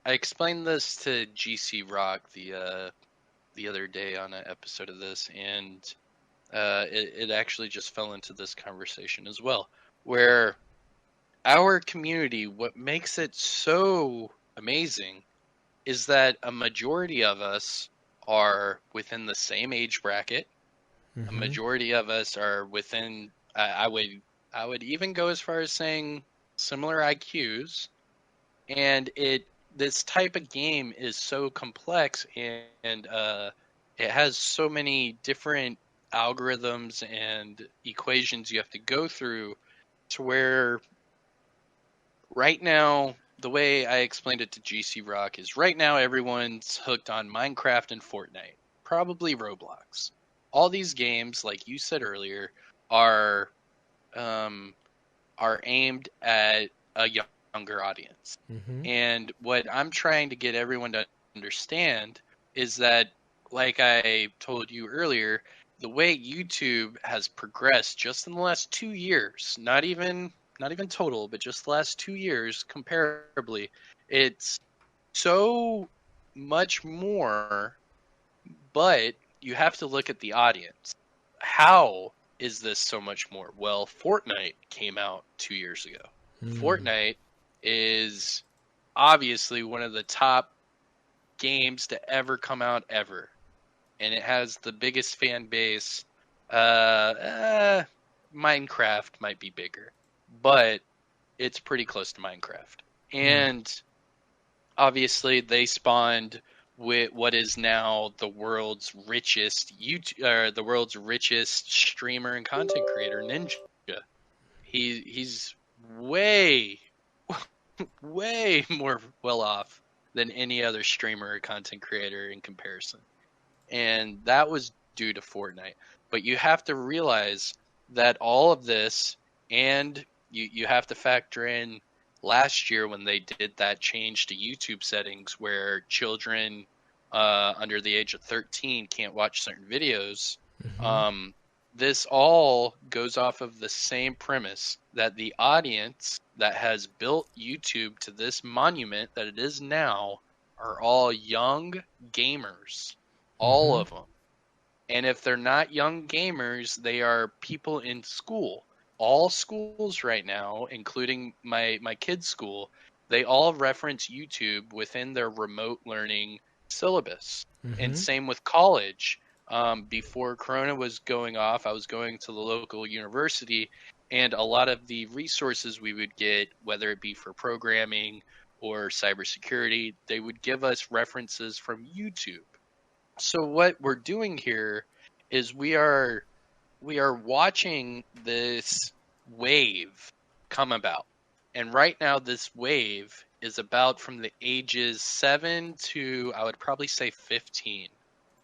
explained this to GC Rock the other day on an episode of this, and it actually just fell into this conversation as well, where our community, what makes it so amazing is that a majority of us are within the same age bracket. Mm-hmm. A majority of us are within, I would even go as far as saying, similar IQs, and this type of game is so complex, and it has so many different algorithms and equations you have to go through, to where right now, the way I explained it to GC Rock is right now everyone's hooked on Minecraft and Fortnite, probably Roblox. All these games, like you said earlier, are um, are aimed at a younger audience. Mm-hmm. And what I'm trying to get everyone to understand is that, like I told you earlier, the way YouTube has progressed just in the last 2 years, not even total, but just the last 2 years comparably, it's so much more, but you have to look at the audience. How is this so much more? Well, Fortnite came out 2 years ago. Mm. Fortnite is obviously one of the top games to ever come out ever, and it has the biggest fan base. Minecraft might be bigger, but it's pretty close to Minecraft. Mm. And obviously, they spawned with what is now the world's richest the world's richest streamer and content creator, Ninja. He's way way more well off than any other streamer or content creator in comparison. And that was due to Fortnite. But you have to realize that all of this, and you have to factor in last year when they did that change to YouTube settings where children under the age of 13 can't watch certain videos. Mm-hmm. Um, this all goes off of the same premise that the audience that has built YouTube to this monument that it is now are all young gamers, all Mm-hmm. of them. And if they're not young gamers, they are people in school. All schools right now, including my kids' school, they all reference YouTube within their remote learning syllabus. And Mm-hmm. same with college. Before Corona was going off, I was going to the local university, and a lot of the resources we would get, whether it be for programming or cybersecurity, they would give us references from YouTube. So what we're doing here is we are watching this wave come about. And right now this wave is about from the ages 7 to, I would probably say, 15.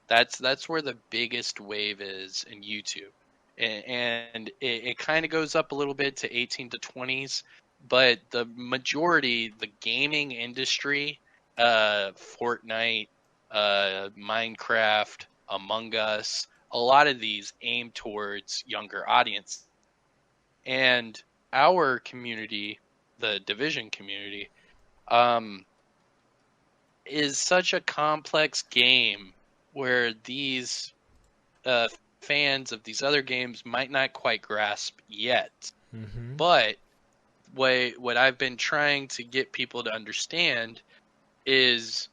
That's where the biggest wave is in YouTube. And it kind of goes up a little bit to 18 to 20s, but the majority, the gaming industry, Fortnite, Minecraft, Among Us, a lot of these aim towards younger audience. And our community, the division community, um, is such a complex game where these uh, fans of these other games might not quite grasp yet. Mm-hmm. But what I've been trying to get people to understand is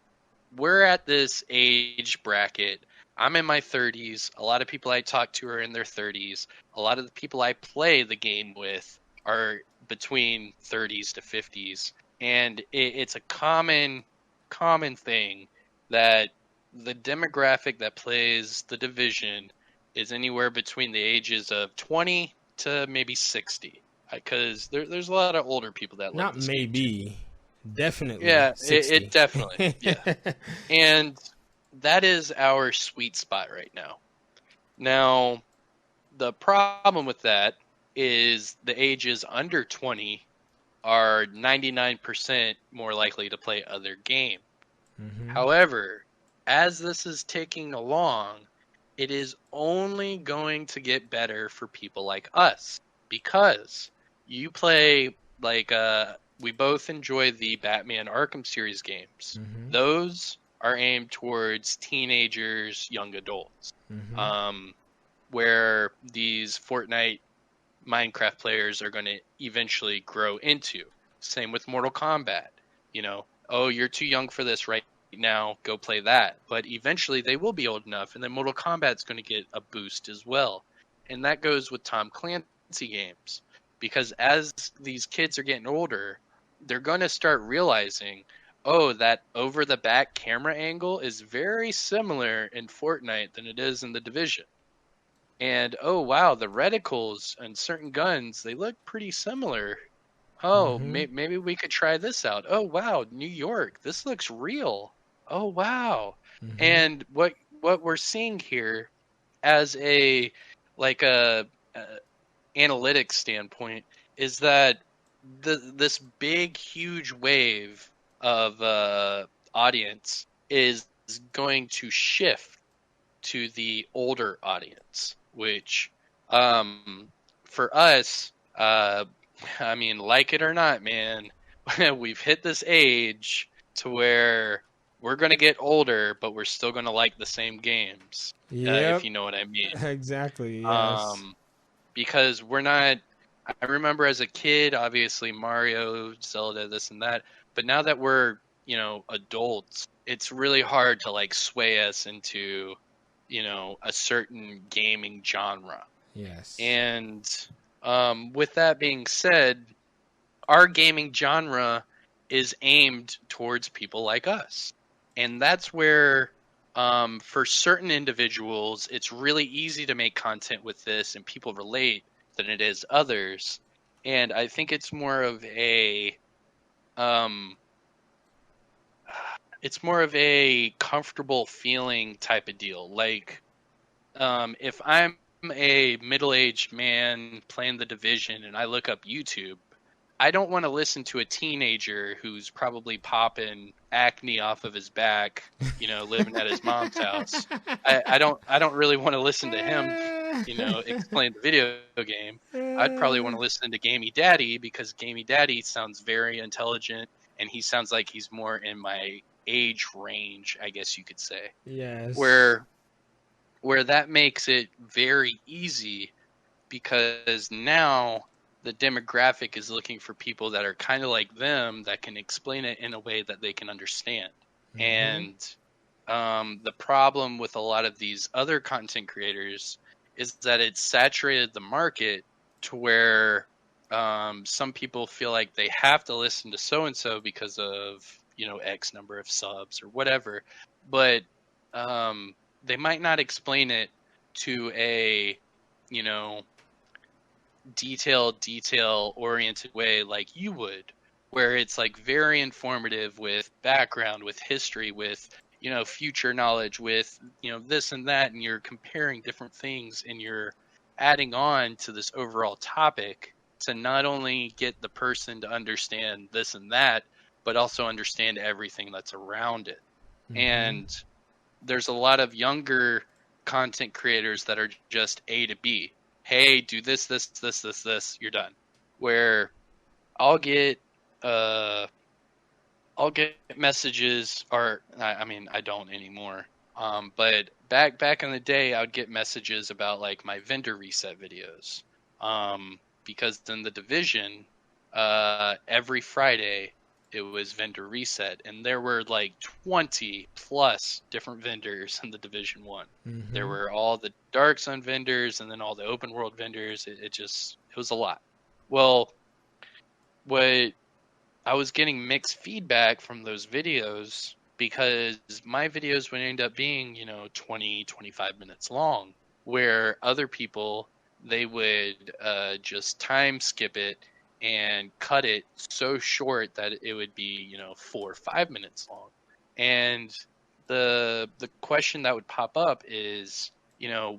we're at this age bracket. I'm in my 30s. A lot of people I talk to are in their 30s. A lot of the people I play the game with are between 30s to 50s. And it's a common thing that the demographic that plays the division is anywhere between the ages of 20 to maybe 60. Because there's a lot of older people that love Not this game too. maybe, definitely Yeah, it 60. definitely. Yeah. And that is our sweet spot right now. Now, the problem with that is the ages under 20 are 99% more likely to play other games. Mm-hmm. However, as this is ticking along, it is only going to get better for people like us because you play like we both enjoy the Batman Arkham series games. Mm-hmm. Those are aimed towards teenagers, young adults. Mm-hmm. Um, where these Fortnite, Minecraft players are going to eventually grow into. Same with Mortal Kombat. Oh, you're too young for this right now, go play that. But eventually they will be old enough, and then Mortal Kombat's going to get a boost as well. And that goes with Tom Clancy games. Because as these kids are getting older, they're going to start realizing, oh, that over the back camera angle is very similar in Fortnite than it is in the Division. And oh wow, the reticles and certain guns, they look pretty similar Oh, Mm-hmm. maybe we could try this out. Oh, wow, New York, this looks real. Oh, wow. Mm-hmm. And what we're seeing here as a like a analytics standpoint is that this big huge wave of audience is going to shift to the older audience, which um, for us, I mean, like it or not, man, we've hit this age to where we're going to get older, but we're still going to like the same games, if Yep. you know what I mean. Exactly. Yes. Um, because we're not. I remember as a kid, obviously Mario, Zelda, this and that. But now that we're, adults, it's really hard to like sway us into, a certain gaming genre. Yes. And with that being said, our gaming genre is aimed towards people like us. And that's where, for certain individuals, it's really easy to make content with this and people relate than it is others. And I think um, it's more of a comfortable feeling type of deal. Like, if I'm a middle-aged man playing the Division and I look up YouTube, I don't want to listen to a teenager who's probably popping acne off of his back, living at his mom's house. I don't really want to listen to him, explain the video game. I'd probably want to listen to Gamey Daddy because Gamey Daddy sounds very intelligent and he sounds like he's more in my age range, I guess you could say. Yes. Where that makes it very easy because now the demographic is looking for people that are kind of like them that can explain it in a way that they can understand. Mm-hmm. And the problem with a lot of these other content creators is that it's saturated the market to where some people feel like they have to listen to so and so because of X number of subs or whatever, but they might not explain it to a you know detail oriented way like you would, where it's like very informative with background, with history, with future knowledge, with this and that, and you're comparing different things and you're adding on to this overall topic to not only get the person to understand this and that, but also understand everything that's around it. Mm-hmm. And there's a lot of younger content creators that are just A to B. Hey, do this, you're done. Where I'll get uh I'll get messages, or I mean I don't anymore. But back in the day I would get messages about like my vendor reset videos. Because in the division, every Friday it was vendor reset, and there were like 20 plus different vendors in the Division 1. There Mm-hmm. were all the Dark Sun vendors and then all the open world vendors. It was a lot. Well, what I was getting mixed feedback from those videos because my videos would end up being, 20, 25 minutes long, where other people, they would just time skip it and cut it so short that it would be, 4 or 5 minutes long. And the question that would pop up is,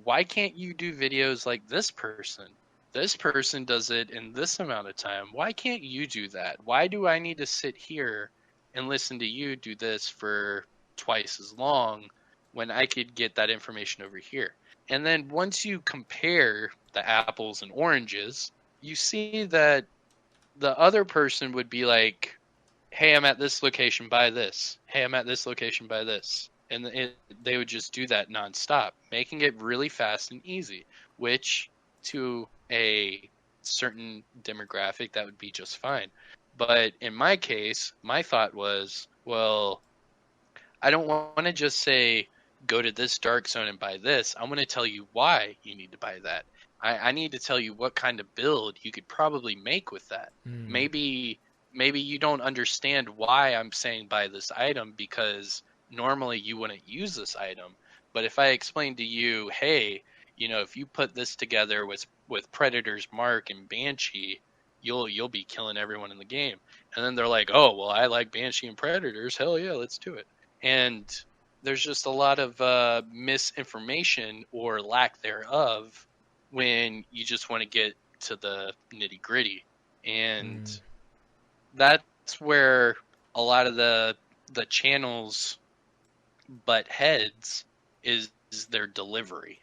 why can't you do videos like this person? This person does it in this amount of time. Why can't you do that? Why do I need to sit here and listen to you do this for twice as long when I could get that information over here? And then once you compare the apples and oranges, you see that the other person would be like, hey, I'm at this location, buy this. Hey, I'm at this location, buy this. And they would just do that nonstop, making it really fast and easy, which to a certain demographic, that would be just fine. But in my case, my thought was, well, I don't want to just say, go to this dark zone and buy this. I want to tell you why you need to buy that. I need to tell you what kind of build you could probably make with that. Mm. Maybe you don't understand why I'm saying buy this item because normally you wouldn't use this item. But if I explain to you, hey, if you put this together with Predator's Mark and Banshee, you'll be killing everyone in the game. And then they're like, oh, well, I like Banshee and Predators. Hell yeah, let's do it. And there's just a lot of misinformation or lack thereof when you just want to get to the nitty gritty. And that's where a lot of the channels butt heads is their delivery.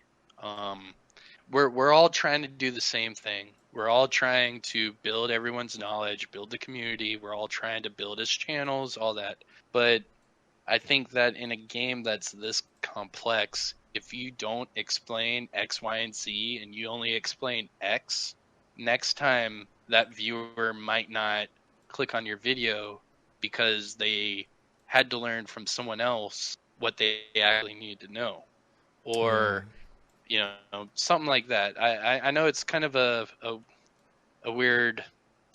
We're all trying to do the same thing. We're all trying to build everyone's knowledge, build the community. We're all trying to build as channels, all that. But I think that in a game that's this complex, if you don't explain X, Y, and Z, and you only explain X, next time that viewer might not click on your video because they had to learn from someone else what they actually need to know. Or something like that. I know it's kind of a weird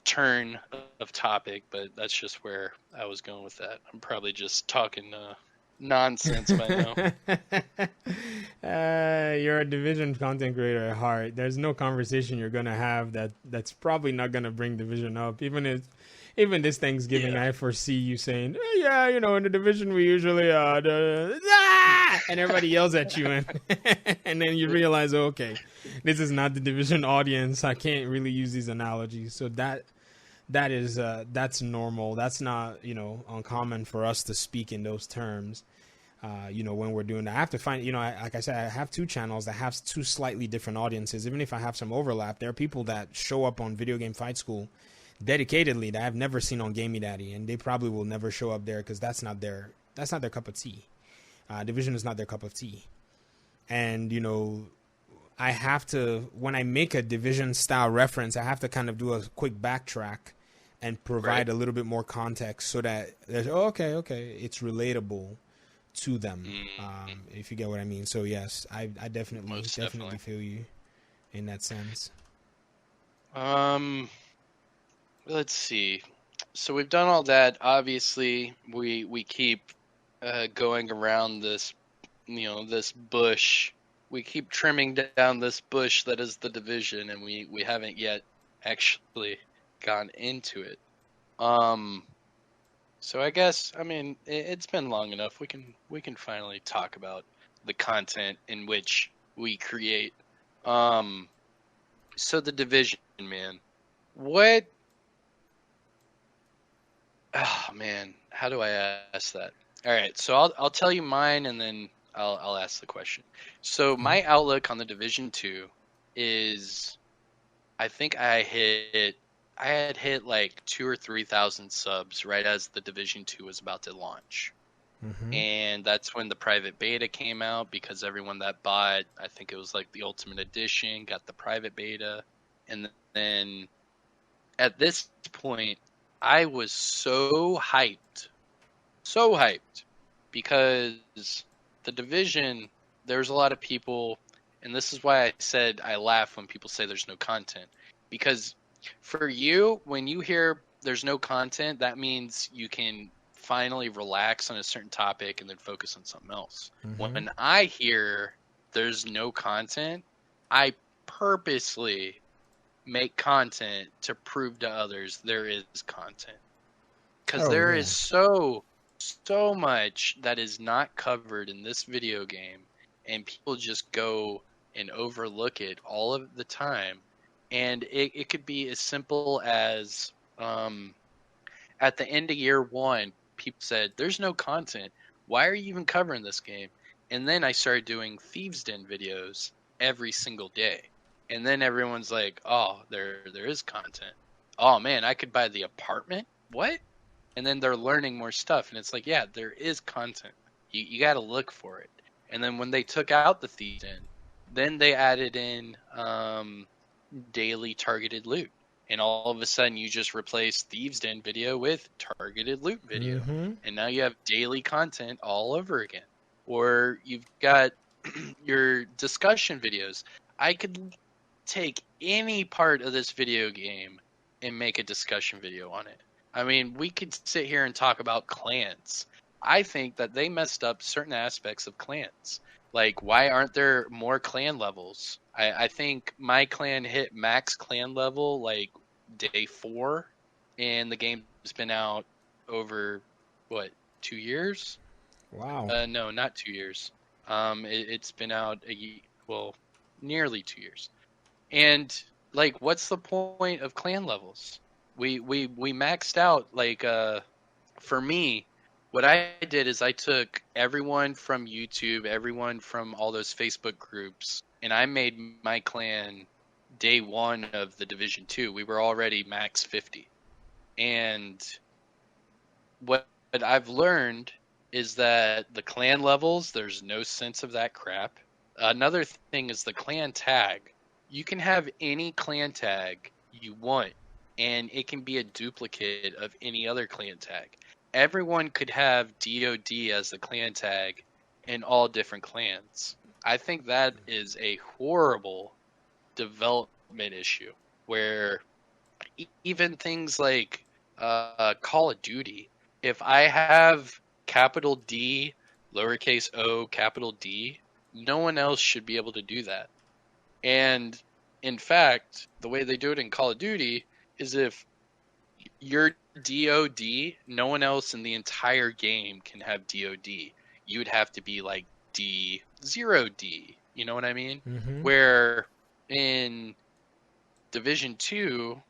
turn of topic, but that's just where I was going with that. I'm probably just talking nonsense by now. You're a Division content creator at heart. There's no conversation you're gonna have that's probably not gonna bring Division up. Even this Thanksgiving, I foresee you saying, in the Division we usually and everybody yells at you, and then you realize, okay, this is not the Division audience. I can't really use these analogies. So that's normal. That's not uncommon for us to speak in those terms. When we're doing that, I have to find, like I said, I have two channels that have two slightly different audiences. Even if I have some overlap, there are people that show up on Video Game Fight School dedicatedly that I've never seen on Gamey Daddy, and they probably will never show up there because that's not their cup of tea. Division is not their cup of tea. And I have to, when I make a Division style reference, I have to kind of do a quick backtrack and provide a little bit more context so that there's okay, it's relatable to them, if you get what I mean. So yes, I definitely feel you in that sense. Let's see. So we've done all that. Obviously, we keep going around this, this bush. We keep trimming down this bush that is the Division, and we haven't yet actually gone into it. So I guess, it's been long enough. We can finally talk about the content in which we create. So the Division, man. What? Oh man, how do I ask that? All right, so I'll tell you mine, and then I'll ask the question. So my outlook on the Division 2 is, I think I had hit like 2,000 or 3,000 subs right as the Division 2 was about to launch. And that's when the private beta came out, because everyone that bought, I think it was like the Ultimate Edition, got the private beta. And then at this point, I was so hyped, because the Division, there's a lot of people, and this is why I said I laugh when people say there's no content. Because for you, when you hear there's no content, that means you can finally relax on a certain topic and then focus on something else. When I hear there's no content, I purposely make content to prove to others there is content, because there is so much that is not covered in this video game, and people just go and overlook it all of the time. And it could be as simple as at the end of year one, people said there's no content, why are you even covering this game? And then I started doing Thieves Den videos every single day. And then everyone's like, oh, there is content. Oh, man, I could buy the apartment? What? And then they're learning more stuff. And it's like, yeah, there is content. You got to look for it. And then when they took out the Thieves Den, then they added in daily targeted loot. And all of a sudden, you just replace Thieves Den video with targeted loot video. And now you have daily content all over again. Or you've got your discussion videos. I could take any part of this video game and make a discussion video on it. I mean, we could sit here and talk about clans. I think that they messed up certain aspects of clans. Like, why aren't there more clan levels? I think my clan hit max clan level like day 4, and the game's been out over, 2 years? Wow. No, not 2 years. It's been out nearly 2 years. And like, what's the point of clan levels? We maxed out, like, for me, what I did is I took everyone from YouTube, everyone from all those Facebook groups, and I made my clan day 1 of the Division 2. We were already max 50. And what I've learned is that the clan levels, there's no sense of that crap. Another thing is the clan tag. You can have any clan tag you want, and it can be a duplicate of any other clan tag. Everyone could have DOD as the clan tag in all different clans. I think that is a horrible development issue, where even things like Call of Duty, if I have capital D, lowercase o, capital D, no one else should be able to do that. And in fact, the way they do it in Call of Duty is if you're DOD, no one else in the entire game can have DOD. You would have to be like D0D. You know what I mean? Mm-hmm. Where in Division 2,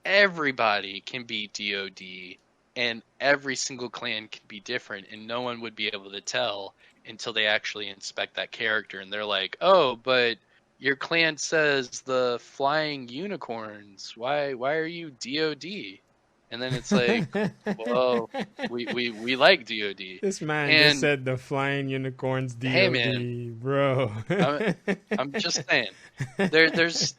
everybody can be DOD, and every single clan can be different, and no one would be able to tell until they actually inspect that character, and they're like, oh, but your clan says the flying unicorns. Why are you DOD? And then it's like, well, we like DOD. This man And just said the flying unicorns DOD, hey, man, bro. I'm just saying, there's,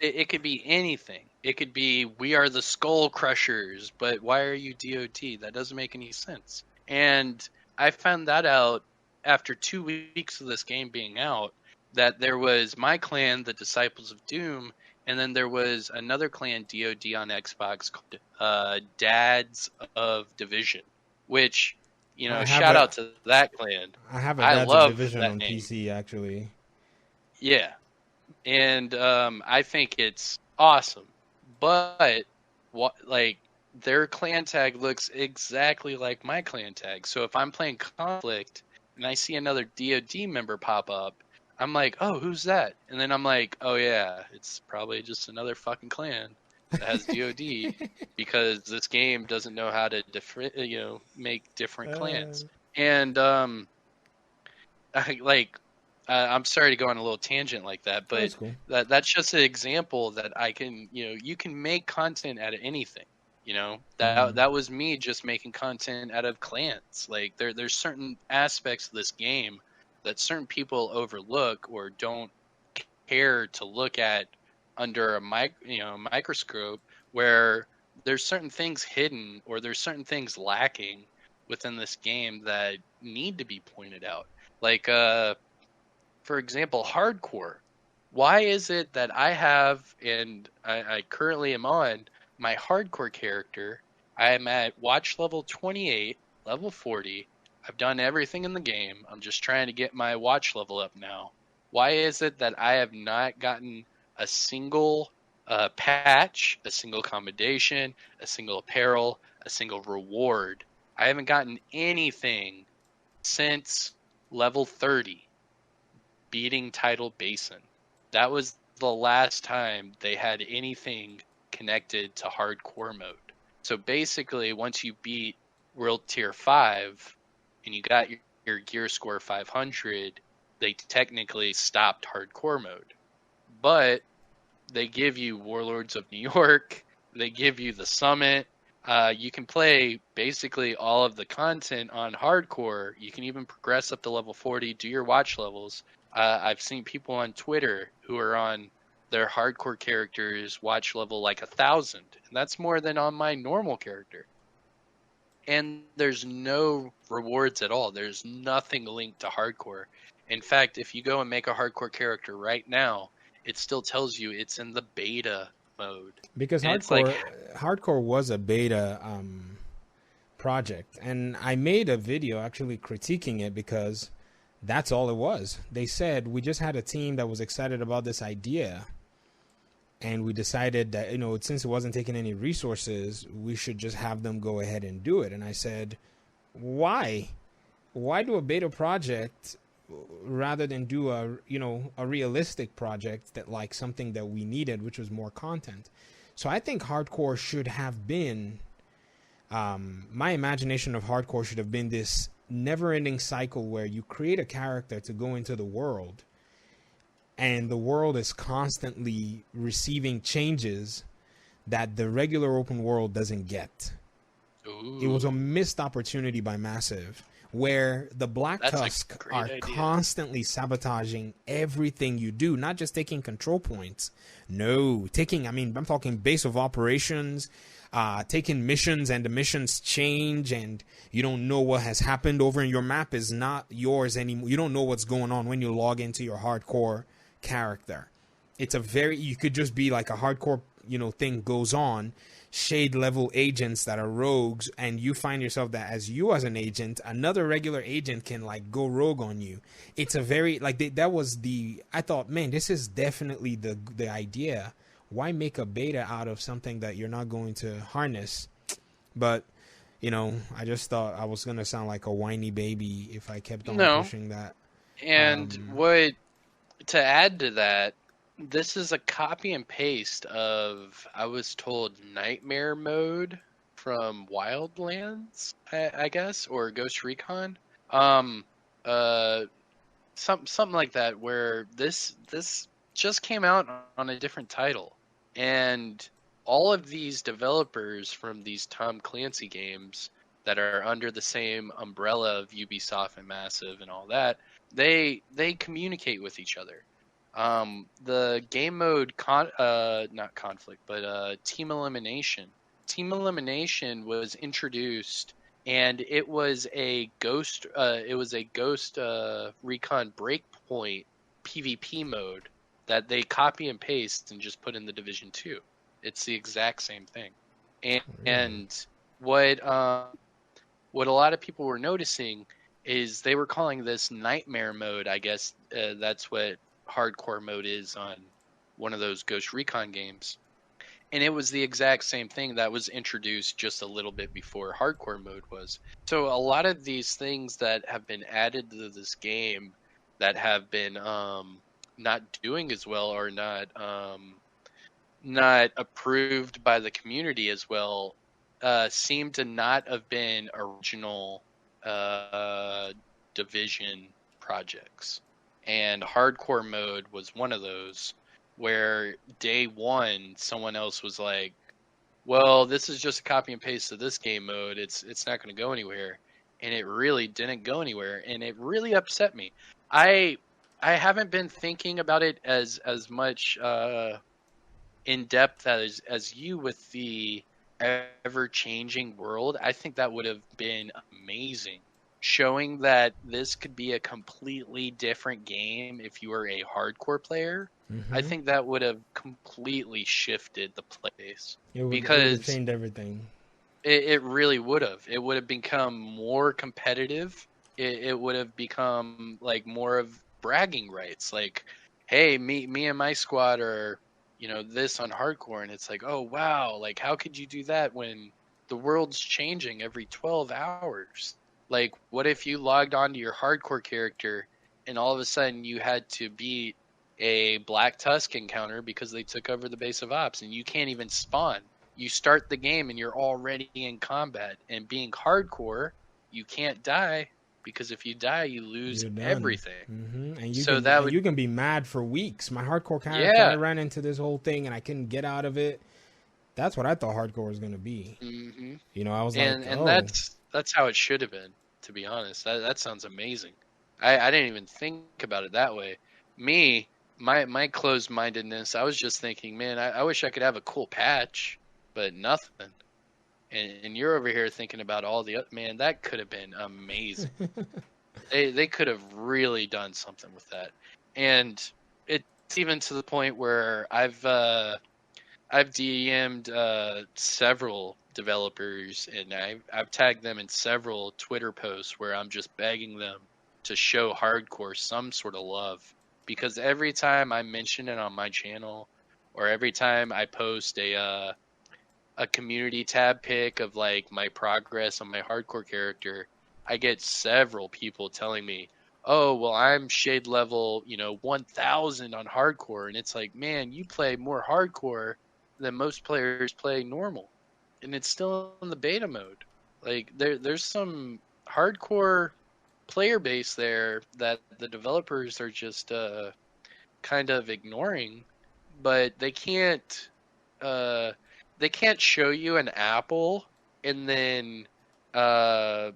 it could be anything. It could be, we are the Skull Crushers, but why are you DOT? That doesn't make any sense. And I found that out after 2 weeks of this game being out, that there was my clan, the Disciples of Doom, and then there was another clan, DOD, on Xbox called Dads of Division, which, shout out to that clan. I have a Dads of Division on name. PC, actually. Yeah. And I think it's awesome. But their clan tag looks exactly like my clan tag. So if I'm playing Conflict and I see another DOD member pop up, I'm like, oh, who's that? And then I'm like, oh yeah, it's probably just another fucking clan that has DOD, because this game doesn't know how to make different clans. And I'm sorry to go on a little tangent like that, but cool. That's just an example that I can, you can make content out of anything. That was me just making content out of clans. Like there's certain aspects of this game that certain people overlook or don't care to look at under a microscope, where there's certain things hidden or there's certain things lacking within this game that need to be pointed out. Like, for example, hardcore. Why is it that I have, and I currently am on my hardcore character, I am at watch level 28, level 40. I've done everything in the game. I'm just trying to get my watch level up now. Why is it that I have not gotten a single patch, a single commendation, a single apparel, a single reward? I haven't gotten anything since level 30, beating Tidal Basin. That was the last time they had anything connected to hardcore mode. So basically, once you beat World Tier 5 and you got your gear score 500, they technically stopped hardcore mode. But they give you Warlords of New York, they give you the Summit. You can play basically all of the content on hardcore. You can even progress up to level 40, do your watch levels. I've seen people on Twitter who are on their hardcore characters watch level like 1,000. And that's more than on my normal character. And there's no rewards at all. There's nothing linked to hardcore. In fact, if you go and make a hardcore character right now, it still tells you it's in the beta mode. Because hardcore was a beta project. And I made a video actually critiquing it because that's all it was. They said we just had a team that was excited about this idea. and we decided that, since it wasn't taking any resources, we should just have them go ahead and do it. And I said, why? Why do a beta project rather than do a realistic project that like something that we needed, which was more content? So I think hardcore should have been, my imagination of hardcore should have been this never-ending cycle where you create a character to go into the world, and the world is constantly receiving changes that the regular open world doesn't get. Ooh. It was a missed opportunity by Massive, where the Black Tusk are constantly sabotaging everything you do, not just taking control points. No, I'm talking base of operations, taking missions, and the missions change, and you don't know what has happened over in your map is not yours anymore. You don't know what's going on when you log into your hardcore character. You could just be like a hardcore, thing goes on, shade level agents that are rogues, and you find yourself that as an agent, another regular agent can like go rogue on you. It's a very I thought, man, this is definitely the idea. Why make a beta out of something that you're not going to harness? But I just thought I was gonna sound like a whiny baby if I kept on pushing that. And to add to that, this is a copy and paste of, I was told, Nightmare Mode from Wildlands, I guess, or Ghost Recon. Something like that, where this just came out on a different title. And all of these developers from these Tom Clancy games that are under the same umbrella of Ubisoft and Massive and all that, they communicate with each other. The game mode, not conflict, but Team Elimination. Team Elimination was introduced, and it was a Ghost Recon Breakpoint PvP mode that they copy and paste and just put in the Division 2. It's the exact same thing. And what a lot of people were noticing is they were calling this Nightmare Mode. I guess that's what hardcore mode is on one of those Ghost Recon games. And it was the exact same thing that was introduced just a little bit before hardcore mode was. So a lot of these things that have been added to this game that have been not doing as well, or not approved by the community as well, seem to not have been original Division projects. And hardcore mode was one of those, where day one someone else was like, well, this is just a copy and paste of this game mode, it's not going to go anywhere. And it really didn't go anywhere, and it really upset me. I haven't been thinking about it as much in depth as you with the ever changing world. I think that would have been amazing, showing that this could be a completely different game if you were a hardcore player. Mm-hmm. I think that would have completely shifted the place. It would have changed everything. It really would have. It would have become more competitive. It would have become like more of bragging rights. Like, hey, me and my squad are, this on hardcore, and it's like, oh wow, like how could you do that when the world's changing every 12 hours? Like, what if you logged onto your hardcore character and all of a sudden you had to beat a Black Tusk encounter because they took over the base of ops and you can't even spawn? You start the game and you're already in combat. And being hardcore, you can't die, because if you die, you lose everything. Mm-hmm. And you can be mad for weeks. My hardcore character, I ran into this whole thing and I couldn't get out of it. That's what I thought hardcore was going to be. Mm-hmm. I was and that's how it should have been, to be honest. That sounds amazing. I didn't even think about it that way. My closed-mindedness, I was just thinking, man, I wish I could have a cool patch, but nothing. And you're over here thinking about all the other, man, that could have been amazing. They could have really done something with that. And it's even to the point where I've DM'd several developers, and I've tagged them in several Twitter posts where I'm just begging them to show hardcore some sort of love, because every time I mention it on my channel or every time I post a community tab pic of like my progress on my hardcore character, I get several people telling me, "Oh, well, I'm shade level, 1000 on hardcore," and it's like, man, you play more hardcore than most players play normal, and it's still in the beta mode. Like there's some hardcore player base there that the developers are just kind of ignoring, but uh, they can't show you an apple and then uh,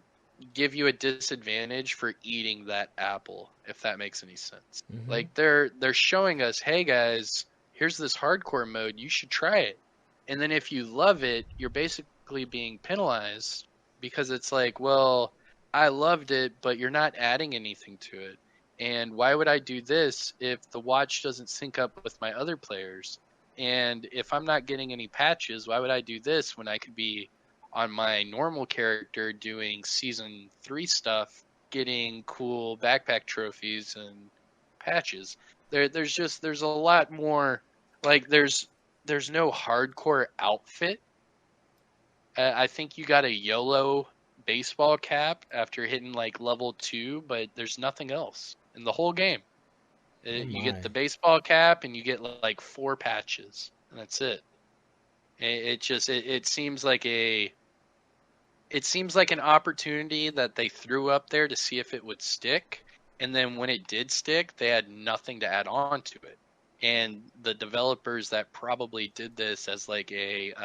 give you a disadvantage for eating that apple, if that makes any sense. Mm-hmm. Like they're showing us, hey guys, here's this hardcore mode, you should try it. And then if you love it, you're basically being penalized because it's like, well, I loved it, but you're not adding anything to it. And why would I do this if the watch doesn't sync up with my other players? And if I'm not getting any patches, why would I do this when I could be on my normal character doing season 3 stuff, getting cool backpack trophies and patches? There's a lot more, like there's no hardcore outfit. I think you got a YOLO baseball cap after hitting like level 2, but there's nothing else in the whole game. Oh You get my. the baseball cap and you get like 4 patches, and that's it. It seems like an opportunity that they threw up there to see if it would stick, and then when it did stick, they had nothing to add on to it. And the developers that probably did this as like a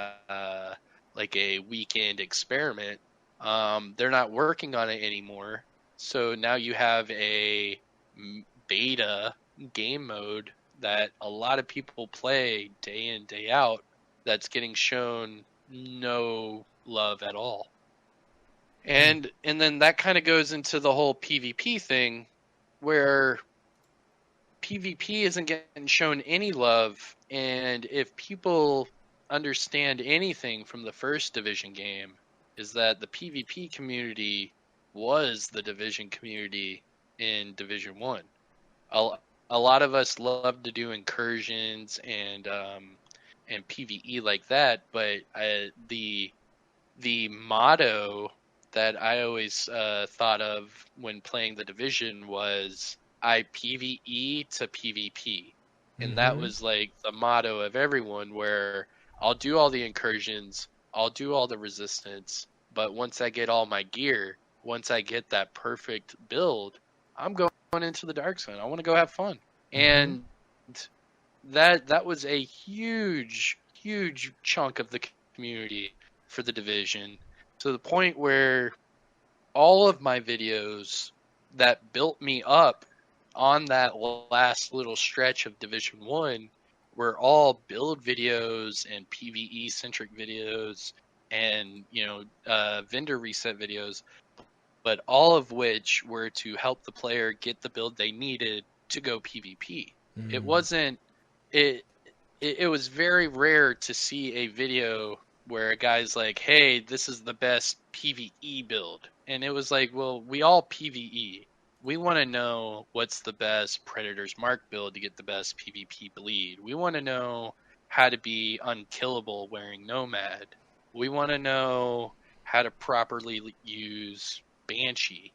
weekend experiment, they're not working on it anymore. So now you have a beta game mode that a lot of people play day in, day out, that's getting shown no love at all. And then that kind of goes into the whole PvP thing, where PvP isn't getting shown any love, and if people understand anything from the first Division game, is that the PvP community was the Division community in Division 1. A lot of us love to do incursions and PvE like that, but the motto that I always thought of when playing the Division was I PvE to PvP. And that Mm-hmm. was like the motto of everyone, where I'll do all the incursions, I'll do all the resistance, but once I get all my gear, once I get that perfect build, I'm going into the dark zone. I want to go have fun. Mm-hmm. And that was a huge chunk of the community for the Division, to the point where all of my videos that built me up on that last little stretch of Division 1 were all build videos and PvE centric videos and vendor reset videos, but all of which were to help the player get the build they needed to go PvP. It Mm. wasn't it it was very rare to see a video where a guy's like, hey, this is the best PvE build. And it was like, well, we all PvE. We want to know what's the best Predator's Mark build to get the best PvP bleed. We want to know how to be unkillable wearing Nomad. We want to know how to properly use Banshee.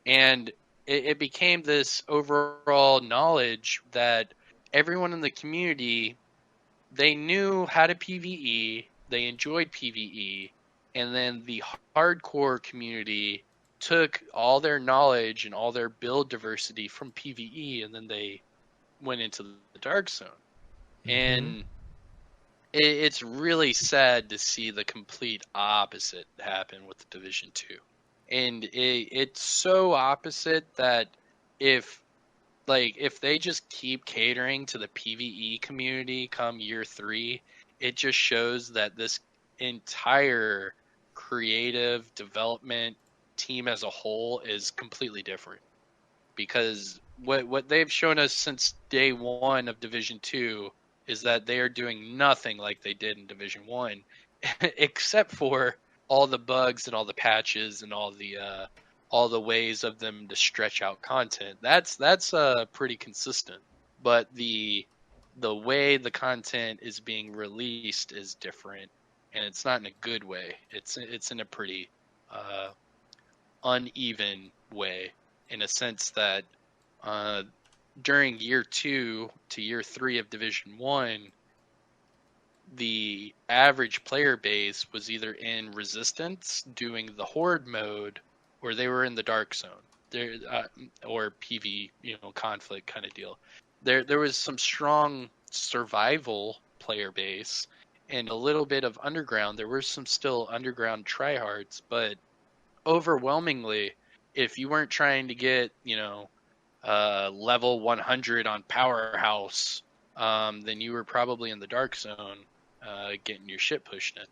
And it became this overall knowledge that everyone in the community, they knew how to PvE, they enjoyed PvE, and then the hardcore community took all their knowledge and all their build diversity from PvE, and then they went into the dark zone. Mm-hmm. And it's really sad to see the complete opposite happen with the Division 2. And it's so opposite that if if they just keep catering to the PvE community come year 3, it just shows that this entire creative development team as a whole is completely different. Because what they've shown us since day 1 of Division 2 is that they are doing nothing like they did in Division 1 except for all the bugs and all the patches and all the ways of them to stretch out content. That's pretty consistent. But the way the content is being released is different, and it's not in a good way. It's in a pretty uneven way, in a sense that during year 2 to year 3 of Division 1, the average player base was either in Resistance doing the Horde mode, or they were in the Dark Zone, or PV, conflict kind of deal. There was some strong survival player base and a little bit of underground. There were some still underground tryhards, but overwhelmingly, if you weren't trying to get, level 100 on Powerhouse, then you were probably in the Dark Zone, getting your shit pushed in.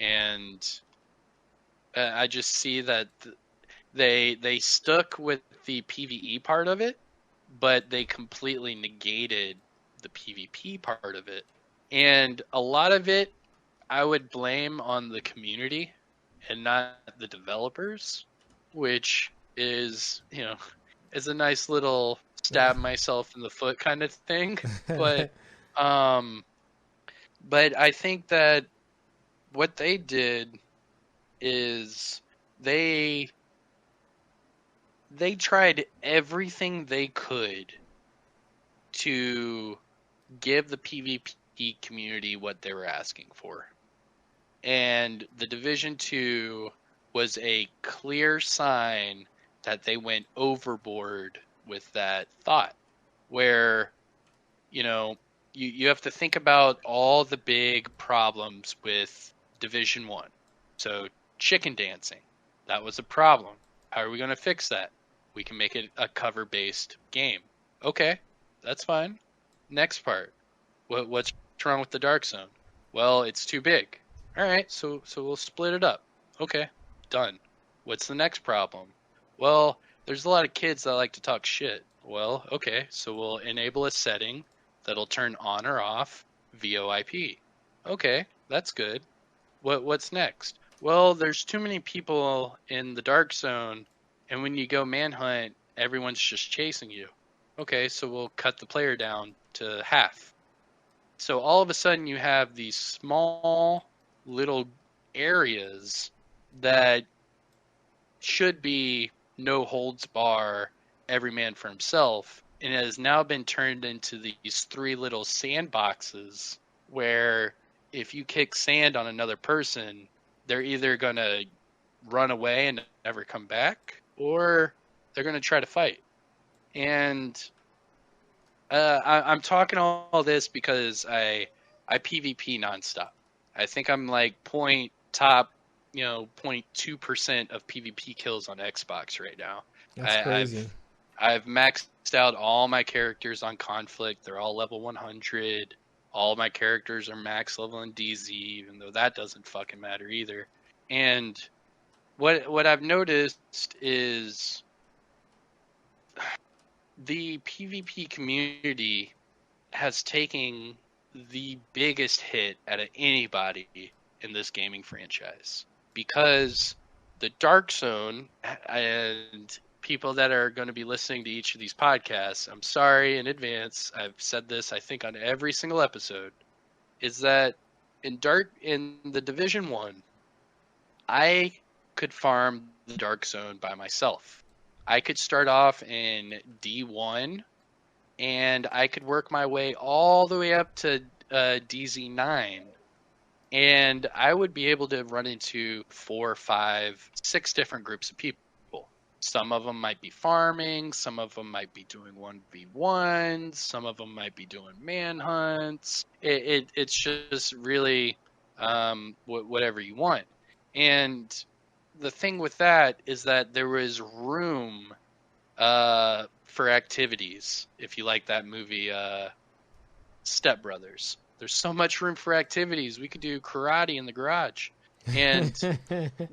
And I just see that they stuck with the PvE part of it, but they completely negated the PvP part of it. And a lot of it I would blame on the community and not the developers, which is, is a nice little stab myself in the foot kind of thing. But I think that what they did is they tried everything they could to give the PvP community what they were asking for. And the Division 2 was a clear sign that they went overboard with that thought, where, you have to think about all the big problems with Division 1. So chicken dancing, that was a problem. How are we going to fix that? We can make it a cover-based game. Okay, that's fine. Next part. What's wrong with the Dark Zone? Well, it's too big. All right, so we'll split it up. Okay, done. What's the next problem? Well, there's a lot of kids that like to talk shit. Well, okay, so we'll enable a setting that'll turn on or off VoIP. Okay, that's good. What's next? Well, there's too many people in the Dark Zone, and when you go manhunt, everyone's just chasing you. Okay, so we'll cut the player down to half. So all of a sudden you have these small little areas that should be no holds bar, every man for himself, and it has now been turned into these 3 little sandboxes where if you kick sand on another person, they're either going to run away and never come back, or they're going to try to fight. And I'm talking all this because I PvP nonstop. I think I'm like top 0.2% of PvP kills on Xbox right now. That's crazy. I've maxed out all my characters on Conflict. They're all level 100. All my characters are max level in DZ, even though that doesn't fucking matter either. And what I've noticed is the PvP community has taken the biggest hit out of anybody in this gaming franchise, because the Dark Zone, and people that are going to be listening to each of these podcasts, I'm sorry in advance, I've said this I think on every single episode, is that in the Division 1, I could farm the Dark Zone by myself. I could start off in D1, and I could work my way all the way up to DZ9, and I would be able to run into 4, 5, 6 different groups of people. Some of them might be farming, some of them might be doing 1v1s, some of them might be doing manhunts. It's just really whatever you want. And the thing with that is that there was room for activities. If you like that movie, Step Brothers, there's so much room for activities. We could do karate in the garage, and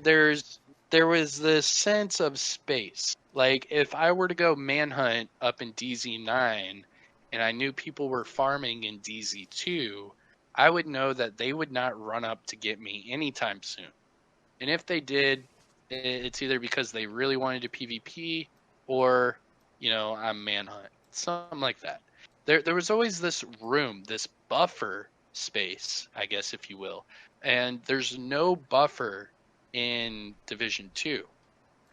there was this sense of space. Like if I were to go manhunt up in DZ9, and I knew people were farming in DZ2, I would know that they would not run up to get me anytime soon. And if they did, it's either because they really wanted to PvP, or, I'm manhunt. Something like that. there was always this room, this buffer space, I guess, if you will. And there's no buffer in Division 2,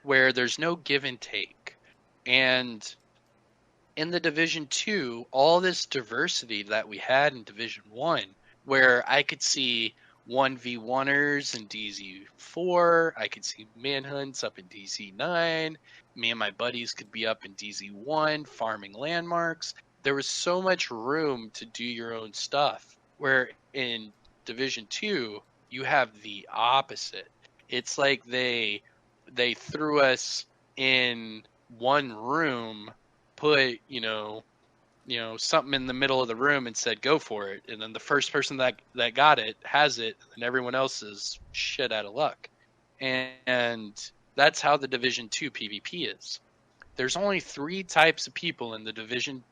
where there's no give and take. And in the Division 2, all this diversity that we had in Division 1, where I could see 1v1ers in DZ4, I could see manhunts up in DZ9, me and my buddies could be up in DZ1 farming landmarks. There was so much room to do your own stuff, where in Division 2, you have the opposite. It's like they threw us in one room, put something in the middle of the room and said go for it, and then the first person that got it has it, and everyone else is shit out of luck. And that's how the Division 2 PvP is. There's only 3 types of people in the Division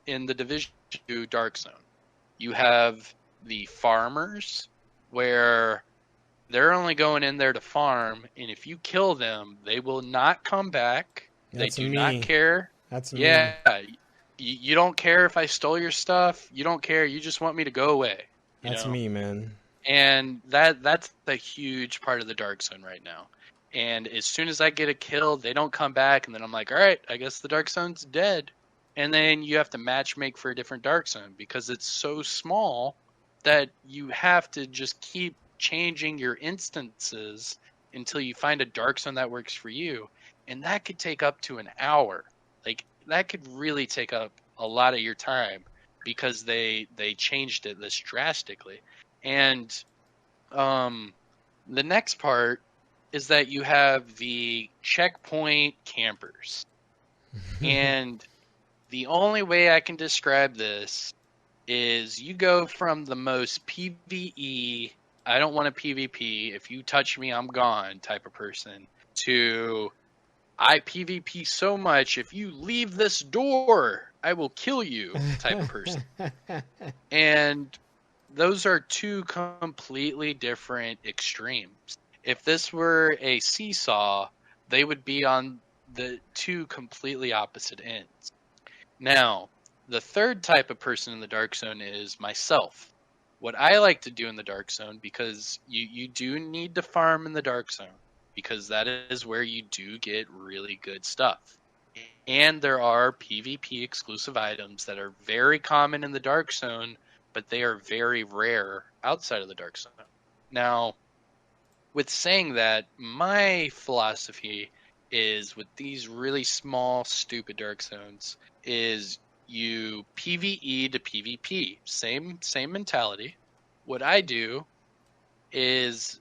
2 Dark Zone. You have the farmers, where they're only going in there to farm, and if you kill them, they will not come back. That's they do me. not care. That's Yeah, me. you don't care if I stole your stuff. You don't care. You just want me to go away. That's me, man. And that's the huge part of the Dark Zone right now. And as soon as I get a kill, they don't come back, and then I'm like, all right, I guess the Dark Zone's dead. And then you have to match make for a different Dark Zone, because it's so small that you have to just keep changing your instances until you find a Dark Zone that works for you. And that could take up to an hour. Like, that could really take up a lot of your time, because they changed it this drastically. And the next part is that you have the checkpoint campers. And the only way I can describe this is you go from the most PvE, I don't want to PvP, if you touch me, I'm gone type of person, to I PvP so much, if you leave this door, I will kill you type of person. And those are 2 completely different extremes. If this were a seesaw, they would be on the 2 completely opposite ends. Now, the third type of person in the Dark Zone is myself. What I like to do in the Dark Zone, because you do need to farm in the Dark Zone, because that is where you do get really good stuff. And there are PvP exclusive items that are very common in the Dark Zone, but they are very rare outside of the Dark Zone. Now, with saying that, my philosophy is, with these really small, stupid Dark Zones, is you PvE to PvP. Same mentality. What I do is,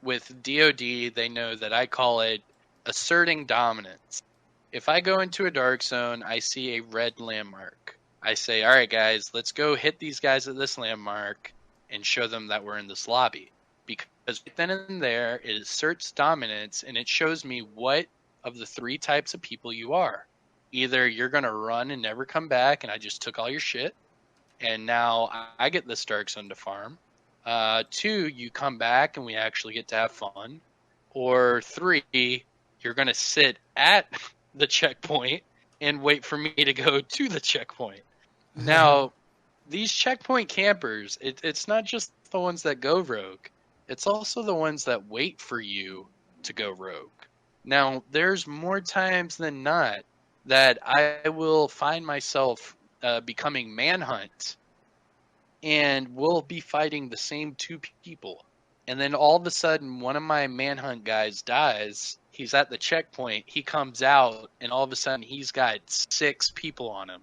with DoD, they know that I call it asserting dominance. If I go into a Dark Zone, I see a red landmark. I say, all right, guys, let's go hit these guys at this landmark and show them that we're in this lobby. Because then and there, it asserts dominance, and it shows me what of the 3 types of people you are. Either you're going to run and never come back, and I just took all your shit, and now I get this Dark Zone to farm. 2, you come back and we actually get to have fun. Or 3, you're going to sit at the checkpoint and wait for me to go to the checkpoint. Now, these checkpoint campers, it's not just the ones that go rogue. It's also the ones that wait for you to go rogue. Now, there's more times than not that I will find myself becoming manhunt, and we'll be fighting the same 2 people. And then all of a sudden, one of my manhunt guys dies. He's at the checkpoint. He comes out, and all of a sudden, he's got 6 people on him.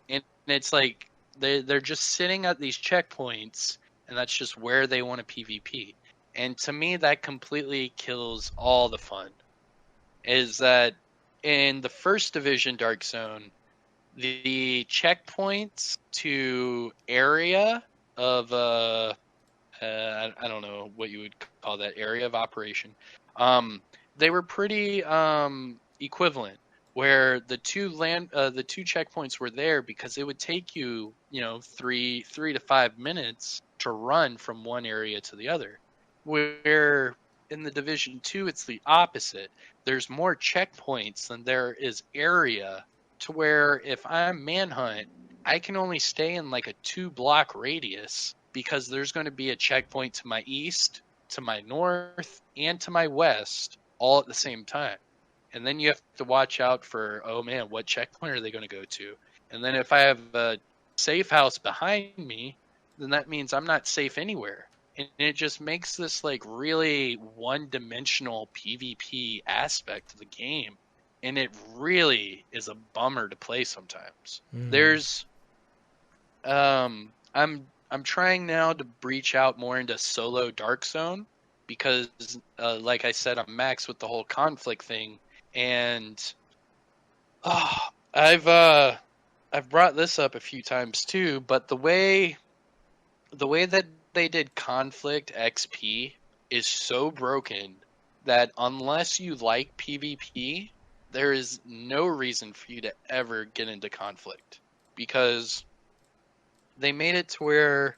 And it's like, they're just sitting at these checkpoints, and that's just where they want to PvP. And to me, that completely kills all the fun. Is that in the first Division Dark Zone, the checkpoints to area of I don't know what you would call that, area of operation, they were pretty equivalent, where the 2 checkpoints were there because it would take you 3 to 5 minutes to run from one area to the other, where in the Division 2 it's the opposite. There's more checkpoints than there is area to where if I'm manhunt, I can only stay in like a 2-block radius because there's going to be a checkpoint to my east, to my north, and to my west all at the same time. And then you have to watch out for, oh man, what checkpoint are they going to go to? And then if I have a safe house behind me, then that means I'm not safe anywhere. And it just makes this like really one-dimensional PvP aspect of the game. And it really is a bummer to play sometimes. There's I'm trying now to breach out more into solo Dark Zone because like I said, I'm max with the whole conflict thing, and I've brought this up a few times too, but the way that they did conflict XP is so broken that unless you like PvP, there is no reason for you to ever get into conflict, because they made it to where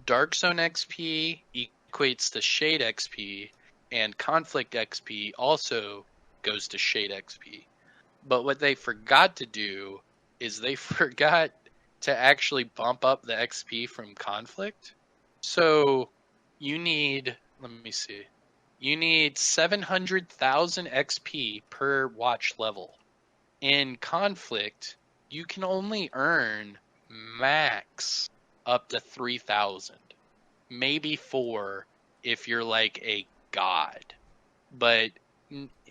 Dark Zone XP equates to Shade XP, and Conflict XP also goes to Shade XP. But what they forgot to do is they forgot to actually bump up the XP from Conflict. So you need, let me see, you need 700,000 XP per watch level. In Conflict, you can only earn max up to 3,000, maybe 4 if you're like a god, but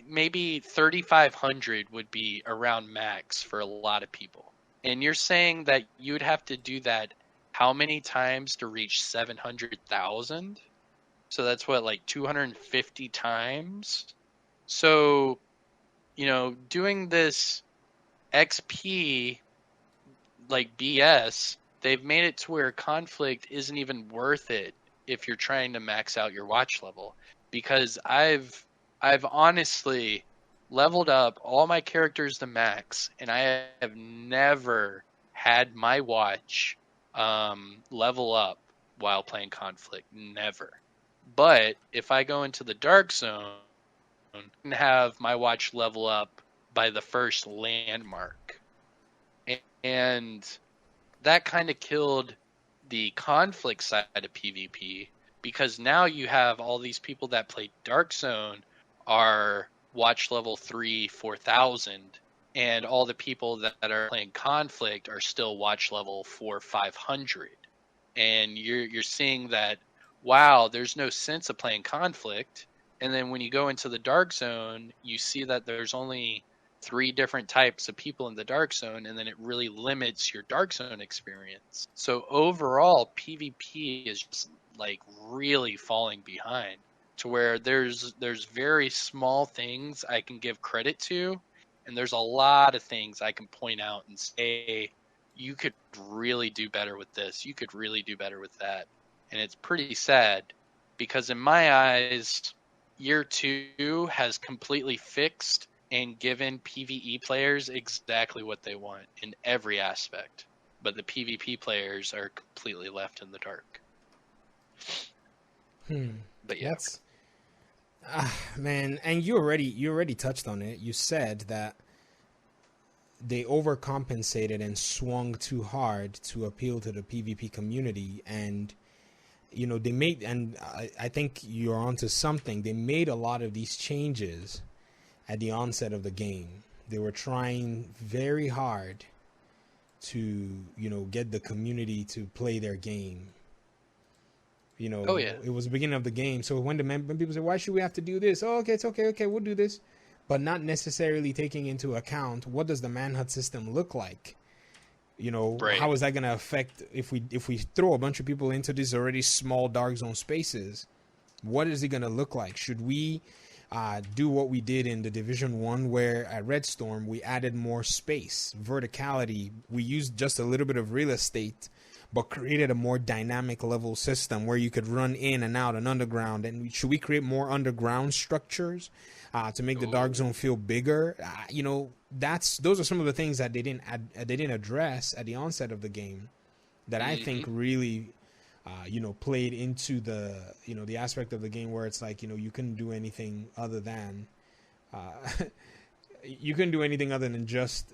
maybe 3,500 would be around max for a lot of people. And you're saying that you would have to do that how many times to reach 700,000? So that's what, like 250 times? So, doing this XP like BS, they've made it to where conflict isn't even worth it if you're trying to max out your watch level, because I've honestly leveled up all my characters to max, and I have never had my watch level up while playing conflict. Never. But if I go into the Dark Zone and have my watch level up by the first landmark, and that kind of killed the conflict side of PvP, because now you have all these people that play Dark Zone are watch level 4,000, and all the people that are playing conflict are still watch level 500. And you're seeing that, wow, there's no sense of playing conflict. And then when you go into the Dark Zone, you see that there's only 3 different types of people in the Dark Zone, and then it really limits your Dark Zone experience. So overall, PvP is just like really falling behind, to where there's very small things I can give credit to, and there's a lot of things I can point out and say, you could really do better with this, you could really do better with that. And it's pretty sad, because in my eyes, Year 2 has completely fixed and given PvE players exactly what they want in every aspect, but the PvP players are completely left in the dark. But yeah, That's man, and you already touched on it. You said that they overcompensated and swung too hard to appeal to the PvP community, and they made, and I think you're onto something. They made a lot of these changes at the onset of the game. They were trying very hard to, get the community to play their game. Oh yeah. It was the beginning of the game. So when people say, why should we have to do this? Oh, okay, it's okay, we'll do this. But not necessarily taking into account, what does the manhunt system look like? Right. How is that going to affect if we throw a bunch of people into these already small Dark Zone spaces? What is it going to look like? Should we do what we did in the Division 1, where at Red Storm we added more space, verticality? We used just a little bit of real estate, but created a more dynamic level system where you could run in and out and underground. And should we create more underground structures to make the Dark Zone feel bigger? Those are some of the things that they didn't address at the onset of the game, that I think really played into the the aspect of the game where it's like, you couldn't do anything other than just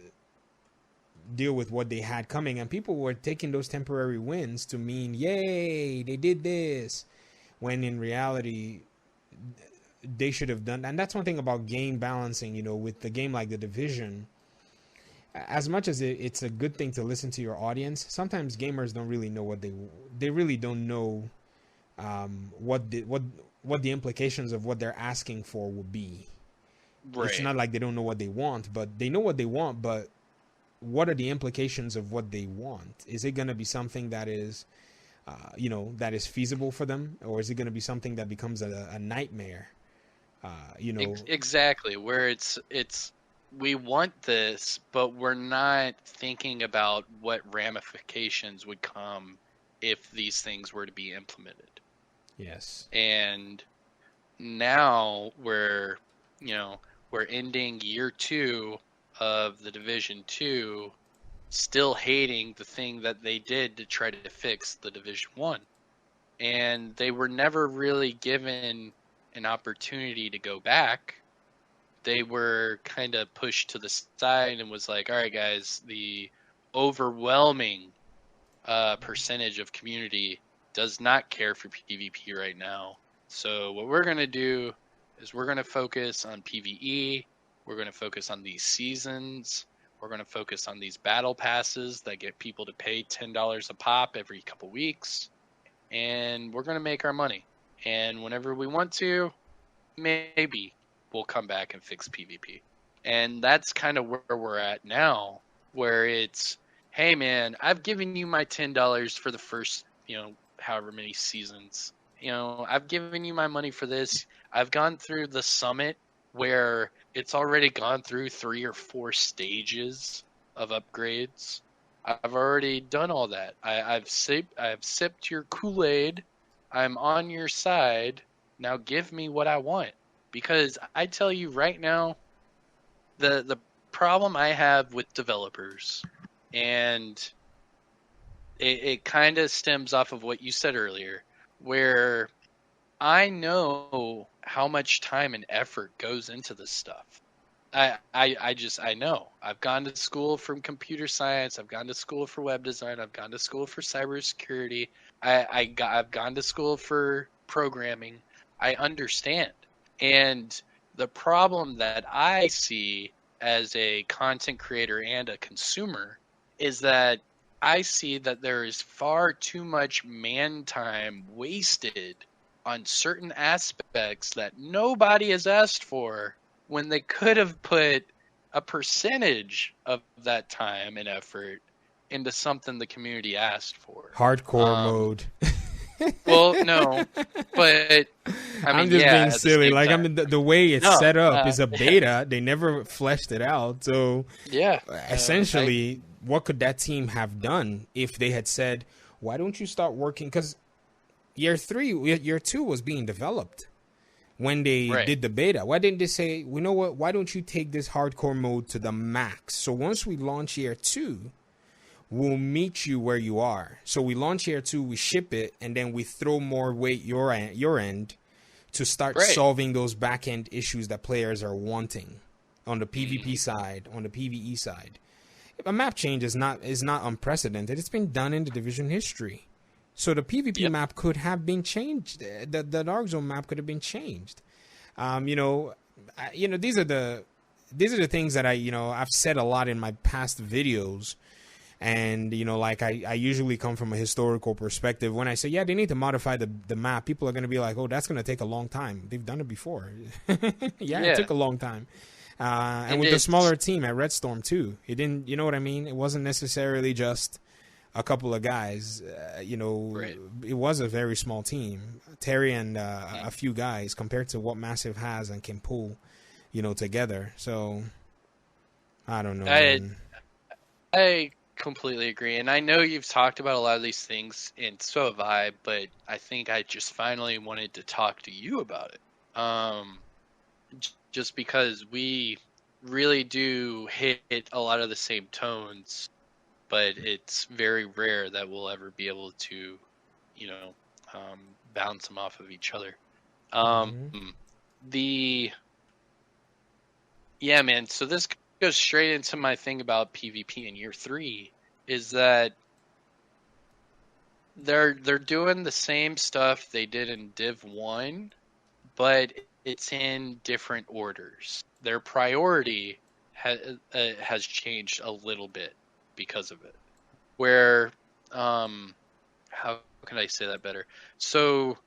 deal with what they had coming, and people were taking those temporary wins to mean, yay, they did this, when in reality they should have done. And that's one thing about game balancing, with the game like The Division. As much as it's a good thing to listen to your audience, sometimes gamers don't really know what they really don't know what the implications of what they're asking for will be. Right. It's not like they don't know what they want, but they know what they want, but what are the implications of what they want? Is it going to be something that is that is feasible for them, or is it going to be something that becomes a nightmare? Exactly, where it's we want this, but we're not thinking about what ramifications would come if these things were to be implemented. Yes. And now we're ending year 2 of the Division 2, still hating the thing that they did to try to fix the Division 1. And they were never really given an opportunity to go back. They were kind of pushed to the side and was like, all right, guys, the overwhelming percentage of community does not care for PvP right now. So what we're going to do is we're going to focus on PvE. We're going to focus on these seasons. We're going to focus on these battle passes that get people to pay $10 a pop every couple weeks. And we're going to make our money. And whenever we want to, maybe we'll come back and fix PvP. And that's kind of where we're at now, where it's, hey man, I've given you my $10 for the first, however many seasons. I've given you my money for this. I've gone through the summit where it's already gone through 3 or 4 stages of upgrades. I've already done all that. I've sipped your Kool-Aid. I'm on your side. Now give me what I want. Because I tell you right now, the problem I have with developers, and it kind of stems off of what you said earlier, where I know how much time and effort goes into this stuff. I know. I've gone to school from computer science. I've gone to school for web design. I've gone to school for cybersecurity. I've gone to school for programming. I understand. And the problem that I see as a content creator and a consumer is that I see that there is far too much man time wasted on certain aspects that nobody has asked for, when they could have put a percentage of that time and effort into something the community asked for. Hardcore mode. Well, no, but I'm just being silly. Like, the way it's set up is a beta. They never fleshed it out. So yeah, essentially, what could that team have done if they had said, "Why don't you start working?" Because year 2 was being developed when they did the beta. Why didn't they say, "You know what? Why don't you take this hardcore mode to the max? So once we launch year 2." We'll meet you where you are. So we launch year 2, we ship it, and then we throw more weight your end to start solving those back end issues that players are wanting on the PvP side, on the PvE side. A map change is not unprecedented. It's been done in the Division history. So the PvP map could have been changed. The Dark Zone map could have been changed. These are the things that I've said a lot in my past videos. And, I usually come from a historical perspective. When I say, yeah, they need to modify the map, people are going to be like, oh, that's going to take a long time. They've done it before. It took a long time. And with the smaller team at Red Storm, too. It didn't, you know what I mean? It wasn't necessarily just a couple of guys. It was a very small team. Terry and a few guys compared to what Massive has and can pull, together. So, I don't know. I completely agree, and I know you've talked about a lot of these things, and so have I, but I think I just finally wanted to talk to you about it. Just because we really do hit a lot of the same tones, but it's very rare that we'll ever be able to, bounce them off of each other. Yeah, man, so this go straight into my thing about PvP in year 3 is that they're doing the same stuff they did in Div 1, but it's in different orders. Their priority has changed a little bit because of it. Where, how can I say that better? So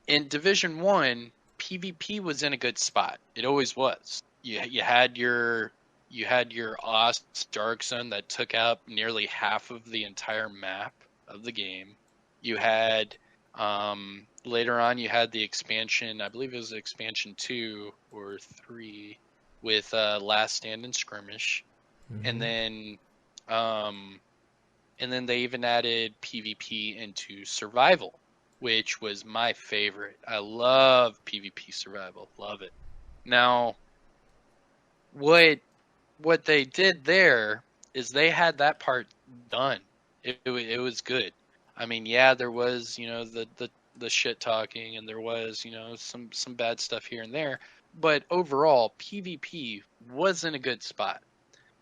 in Division 1, PvP was in a good spot. It always was. You had your Oz Dark Zone that took out nearly half of the entire map of the game. You had later on you had the expansion, I believe it was expansion 2 or 3 with Last Stand and Skirmish. And then they even added PvP into Survival, which was my favorite. I love PvP Survival. Love it. Now, what they did there is they had that part done. It was good. I mean, yeah, there was, the shit talking, and there was, some bad stuff here and there, but overall PvP was in a good spot.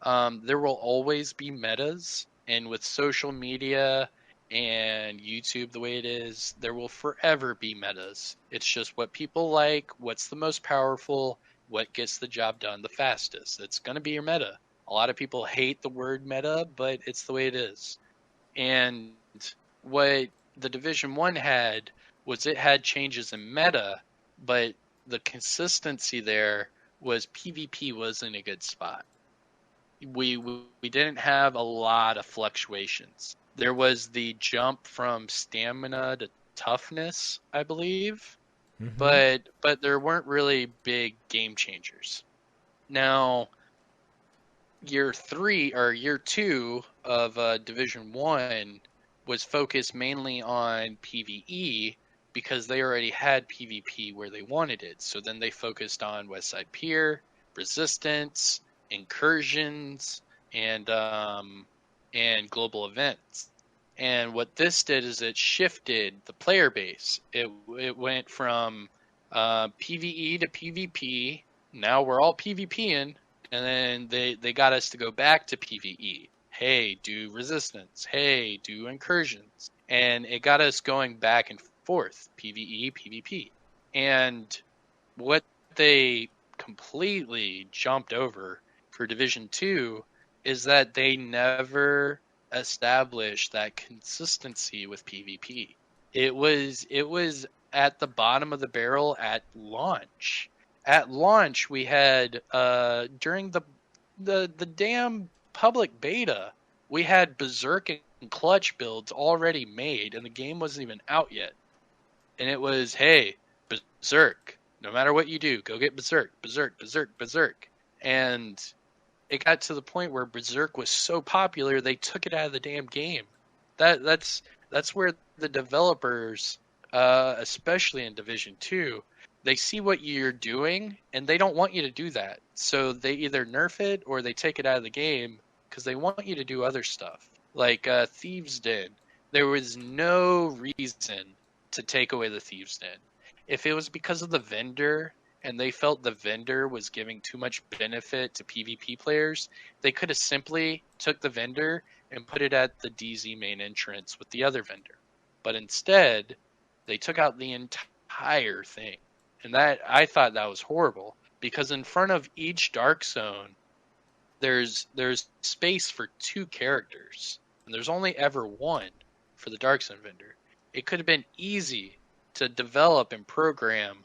There will always be metas, and with social media and YouTube the way it is, there will forever be metas. It's just what people like, what's the most powerful, what gets the job done the fastest. It's going to be your meta. A lot of people hate the word meta, but it's the way it is. And what the Division 1 had was it had changes in meta, but the consistency there was PvP was in a good spot. We didn't have a lot of fluctuations. There was the jump from stamina to toughness, I believe, but there weren't really big game changers. Now, year 2 of Division 1 was focused mainly on PvE because they already had PvP where they wanted it. So then they focused on Westside Pier, Resistance, incursions, and global events. And what this did is it shifted the player base. It went from PvE to PvP. Now we're all PvPing, and then they got us to go back to PvE. Hey, do resistance. Hey, do incursions. And it got us going back and forth, PvE, PvP. And what they completely jumped over for Division 2 is that they never established that consistency with PvP. It was at the bottom of the barrel at launch. At launch, we had during the damn public beta, we had Berserk and Clutch builds already made, and the game wasn't even out yet. And it was, hey, Berserk, no matter what you do, go get Berserk, Berserk, Berserk, Berserk. And it got to the point where Berserk was so popular, they took it out of the damn game. That's where the developers, especially in Division 2, they see what you're doing, and they don't want you to do that. So they either nerf it or they take it out of the game because they want you to do other stuff. Like Thieves' Den. There was no reason to take away the Thieves' Den. If it was because of the vendor and they felt the vendor was giving too much benefit to PvP players, they could have simply took the vendor and put it at the DZ main entrance with the other vendor. But instead, they took out the entire thing. And that I thought that was horrible, because in front of each Dark Zone, there's space for 2 characters, and there's only ever one for the Dark Zone vendor. It could have been easy to develop and program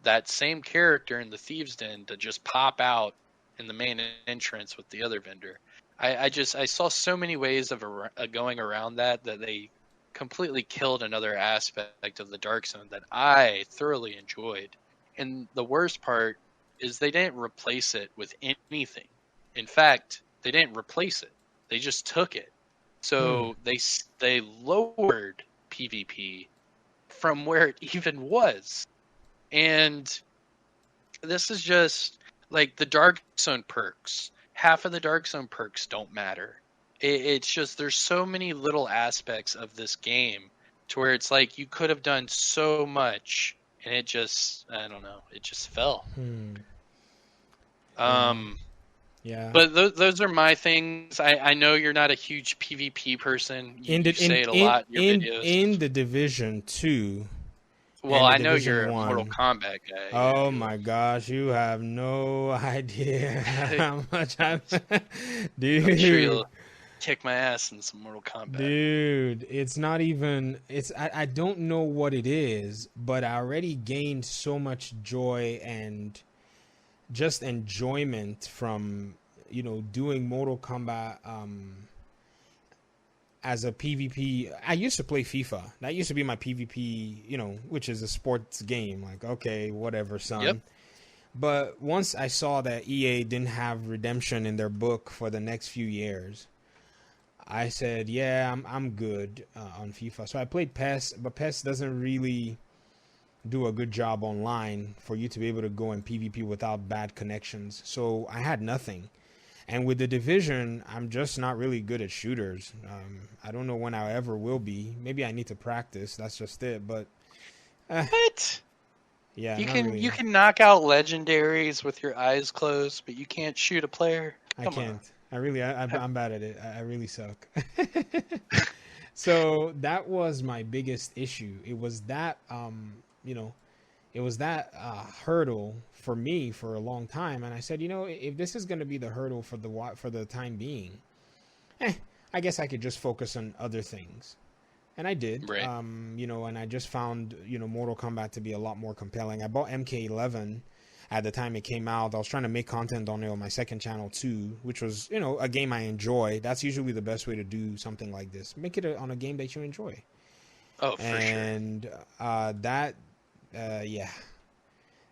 that same character in the Thieves' Den to just pop out in the main entrance with the other vendor. I saw so many ways of going around that they completely killed another aspect of the Dark Zone that I thoroughly enjoyed. And the worst part is they didn't replace it with anything. In fact, they didn't replace it. They just took it. So they lowered PvP from where it even was. And this is just like the Dark Zone perks. Half of the Dark Zone perks don't matter. It's just there's so many little aspects of this game to where it's like you could have done so much, and it just, I don't know, it just fell. Yeah. But those are my things. I know you're not a huge PvP person. In the You say it a lot in your videos. in the Division 2 Well, and the I know you're Division a Mortal 1. Kombat guy. Yeah, Oh my gosh, you have no idea how much I've I'm sure dude. you'll kick my ass in some Mortal Kombat. Dude, it's not even I don't know what it is, but I already gained so much joy and just enjoyment from, doing Mortal Kombat as a PvP. I used to play FIFA. That used to be my PvP, which is a sports game. Like, okay, whatever, Yep. son. But once I saw that EA didn't have redemption in their book for the next few years, I said, yeah, I'm good on FIFA. So I played PES, but PES doesn't really do a good job online for you to be able to go in PvP without bad connections. So I had nothing. And with the Division, I'm just not really good at shooters. I don't know when I ever will be. Maybe I need to practice. That's just it. But What? yeah, You not can really. you can knock out legendaries with your eyes closed, but you can't shoot a player. I Come on. can't. I'm bad at it. I really suck. So that was my biggest issue. It was that, it was that hurdle for me for a long time. And I said, if this is going to be the hurdle for the time being, I guess I could just focus on other things. And I did, Right. And I just found, Mortal Kombat to be a lot more compelling. I bought MK11 at the time it came out. I was trying to make content on it on my second channel too, which was, a game I enjoy. That's usually the best way to do something like this. Make it on a game that you enjoy. Oh, for sure. And yeah.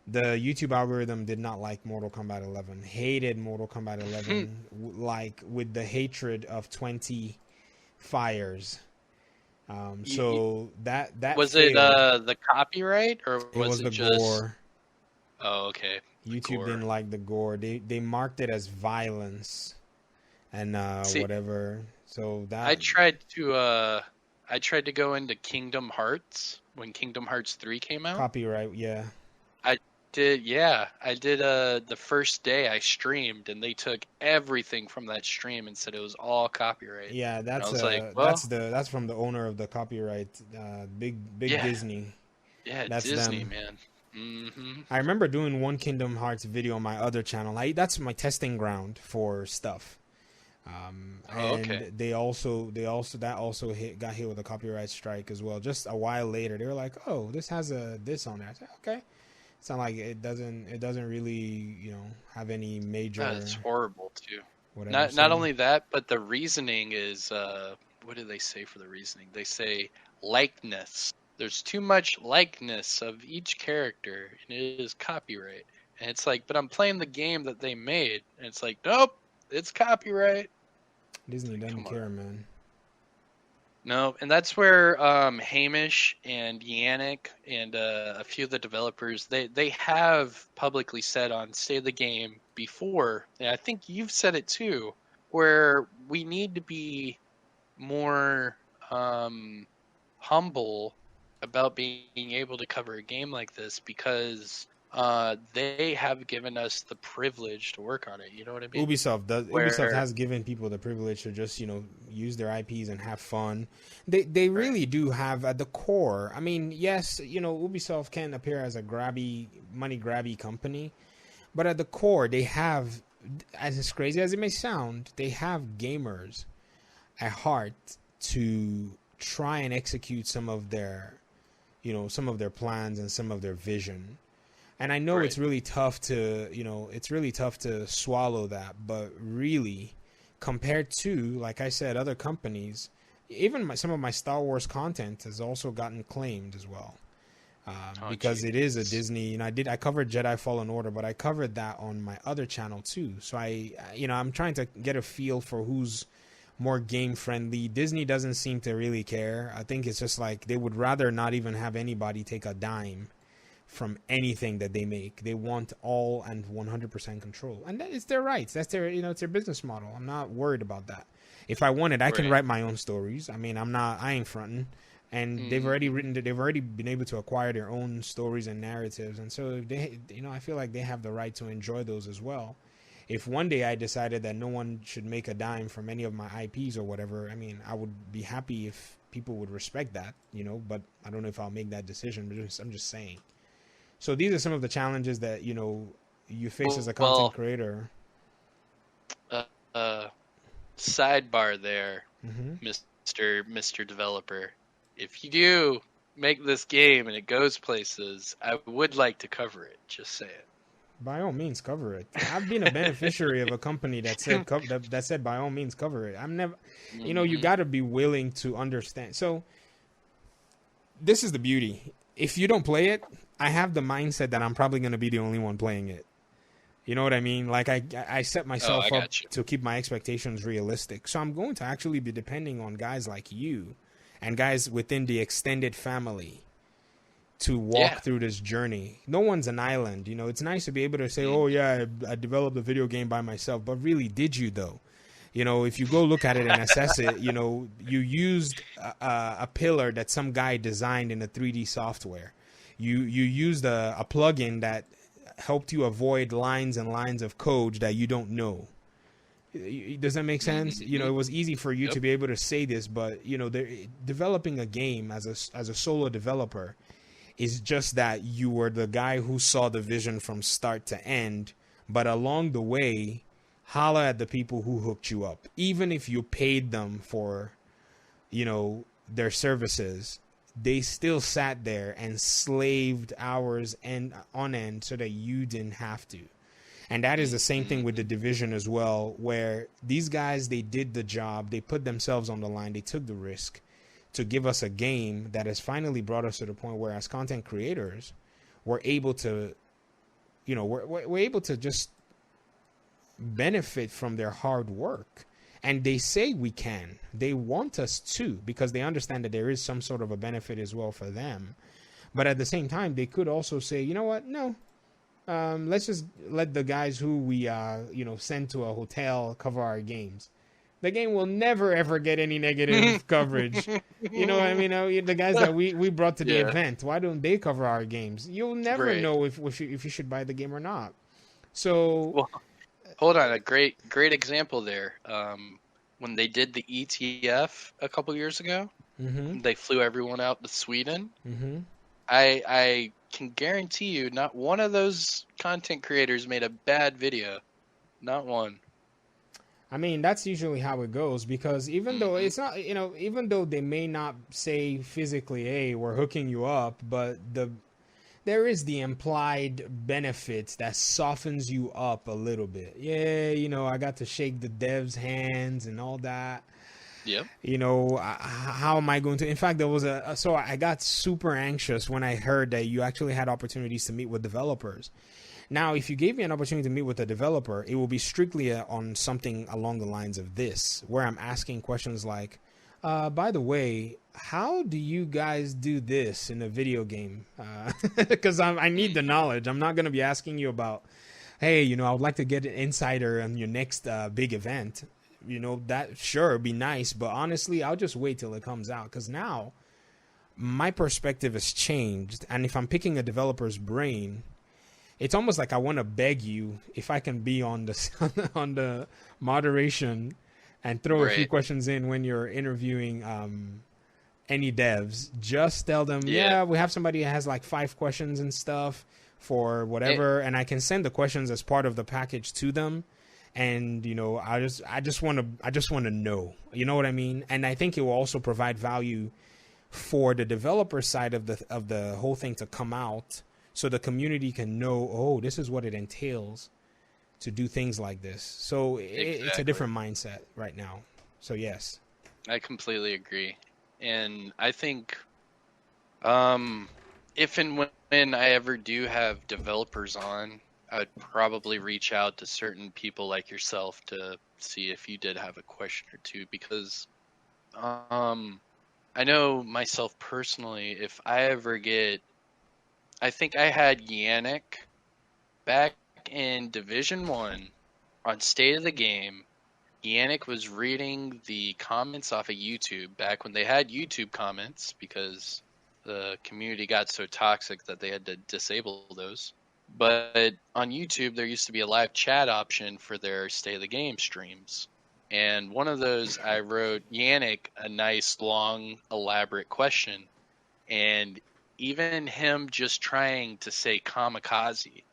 The YouTube algorithm did not like Mortal Kombat 11. Hated Mortal Kombat 11 like with the hatred of 20 fires. So that was failed. it the copyright or It was the just gore. Oh, okay. YouTube Gore. didn't like the gore. They marked it as violence and See, whatever. So that I tried to go into Kingdom Hearts when Kingdom Hearts 3 came out. copyright, yeah. I did the first day I streamed and they took everything from that stream and said it was all copyright. Yeah, And I that's was like, well, that's from the owner of the copyright, big yeah, Disney. yeah, That's Disney, them. man. Mm-hmm. I remember doing one Kingdom Hearts video on my other channel. That's my testing ground for stuff. Okay. They also got hit with a copyright strike as well. Just a while later, they were like, "Oh, this has this on there." I said, "Okay." It's not like it doesn't really have any major. It's horrible too. Whatever. Not only that, but the reasoning is what do they say for the reasoning? They say likeness. There's too much likeness of each character, and it is copyright. And it's like, but I'm playing the game that they made, and it's like, nope, it's copyright. Disney doesn't Come on. care, man. No, and that's where Hamish and Yannick and a few of the developers they have publicly said on State of the Game before, and I think you've said it too, where we need to be more humble about being able to cover a game like this because they have given us the privilege to work on it. You know what I mean? Ubisoft has given people the privilege to just use their IPs and have fun. They really do have at the core. I mean, yes, Ubisoft can appear as a money grabby company, but at the core they have, as crazy as it may sound, they have gamers at heart to try and execute some of their plans and some of their vision. And I know it's really tough to, swallow that, but really, compared to, like I said, other companies, even some of my Star Wars content has also gotten claimed as well, because it is a Disney. I covered Jedi Fallen Order, but I covered that on my other channel too. So I'm trying to get a feel for who's more game friendly. Disney doesn't seem to really care. I think it's just like they would rather not even have anybody take a dime from anything that they make. They want all and 100% control, and it's their rights. That's their, it's their business model. I'm not worried about that. If I wanted, I can write my own stories. I mean, I ain't fronting. And they've already been able to acquire their own stories and narratives, and so they, I feel like they have the right to enjoy those as well. if one day I decided that no one should make a dime from any of my IPs or whatever, I mean, I would be happy if people would respect that, but I don't know if I'll make that decision, but I'm just saying. So these are some of the challenges that, you face as a content creator. Uh, sidebar there, Mm-hmm. Mr. Developer. If you do make this game and it goes places, I would like to cover it. Just saying. By all means, cover it. I've been a beneficiary of a company that said that said by all means cover it. I'm never, you got to be willing to understand. So this is the beauty. If you don't play it, I have the mindset that I'm probably going to be the only one playing it. You know what I mean? Like I set myself up to keep my expectations realistic. So I'm going to actually be depending on guys like you and guys within the extended family to walk through this journey. No one's an island. It's nice to be able to say, oh yeah, I developed a video game by myself, but really, did you though? If you go look at it and assess it, you used a pillar that some guy designed in a 3D software. You used a plugin that helped you avoid lines and lines of code that you don't know. Does that make sense? It was easy for you to be able to say this, but developing a game as a solo developer is just that you were the guy who saw the vision from start to end, but along the way, holler at the people who hooked you up. Even if you paid them for, their services, they still sat there and slaved hours on end so that you didn't have to. And that is the same thing with The Division as well, where these guys, they did the job, they put themselves on the line, they took the risk to give us a game that has finally brought us to the point where, as content creators, we're able to, we're able to just benefit from their hard work. And they say we can. They want us to, because they understand that there is some sort of a benefit as well for them. But at the same time, they could also say, you know what? No. Let's just let the guys who we, send to a hotel cover our games. The game will never, ever get any negative coverage. You know what I mean? The guys that we brought to the event, why don't they cover our games? You'll never know if you should buy the game or not. So... Well, hold on, a great example there. When they did the ETF a couple years ago, they flew everyone out to Sweden. I can guarantee you not one of those content creators made a bad video. Not one. I mean, that's usually how it goes, because even though it's not, even though they may not say physically, hey, we're hooking you up, but there is the implied benefit that softens you up a little bit. Yeah, I got to shake the devs' hands and all that. Yep. How am I going to... In fact, there was so I got super anxious when I heard that you actually had opportunities to meet with developers. Now, if you gave me an opportunity to meet with a developer, it will be strictly on something along the lines of this, where I'm asking questions like, by the way, how do you guys do this in a video game? Because I need the knowledge. I'm not going to be asking you about, hey, I would like to get an insider on your next big event. That sure be nice, but honestly, I'll just wait till it comes out, because now my perspective has changed. And if I'm picking a developer's brain, it's almost like I want to beg you if I can be on the moderation and throw a few questions in when you're interviewing any devs. Just tell them, we have somebody that has like 5 questions and stuff for whatever, and I can send the questions as part of the package to them. And I just want to know, you know what I mean? And I think it will also provide value for the developer side of the whole thing to come out, so the community can know, oh, this is what it entails to do things like this. So it's a different mindset right now. So yes, I completely agree. And I think if and when I ever do have developers on, I would probably reach out to certain people like yourself to see if you did have a question or two, because I know myself personally, if I ever get... I think I had Yannick back in Division 1 on State of the Game. Yannick was reading the comments off of YouTube back when they had YouTube comments, because the community got so toxic that they had to disable those. But on YouTube, there used to be a live chat option for their Stay the Game streams. And one of those, I wrote Yannick a nice, long, elaborate question. And even him just trying to say kamikaze,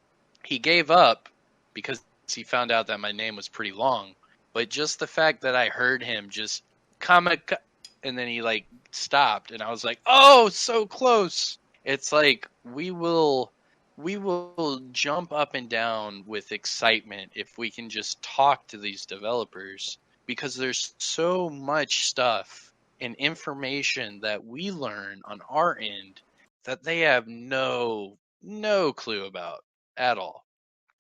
he gave up because he found out that my name was pretty long. But just the fact that I heard him just kamikaze, and then he like stopped, and I was like, "Oh, so close!" It's like we will jump up and down with excitement if we can just talk to these developers, because there's so much stuff and information that we learn on our end that they have no clue about at all.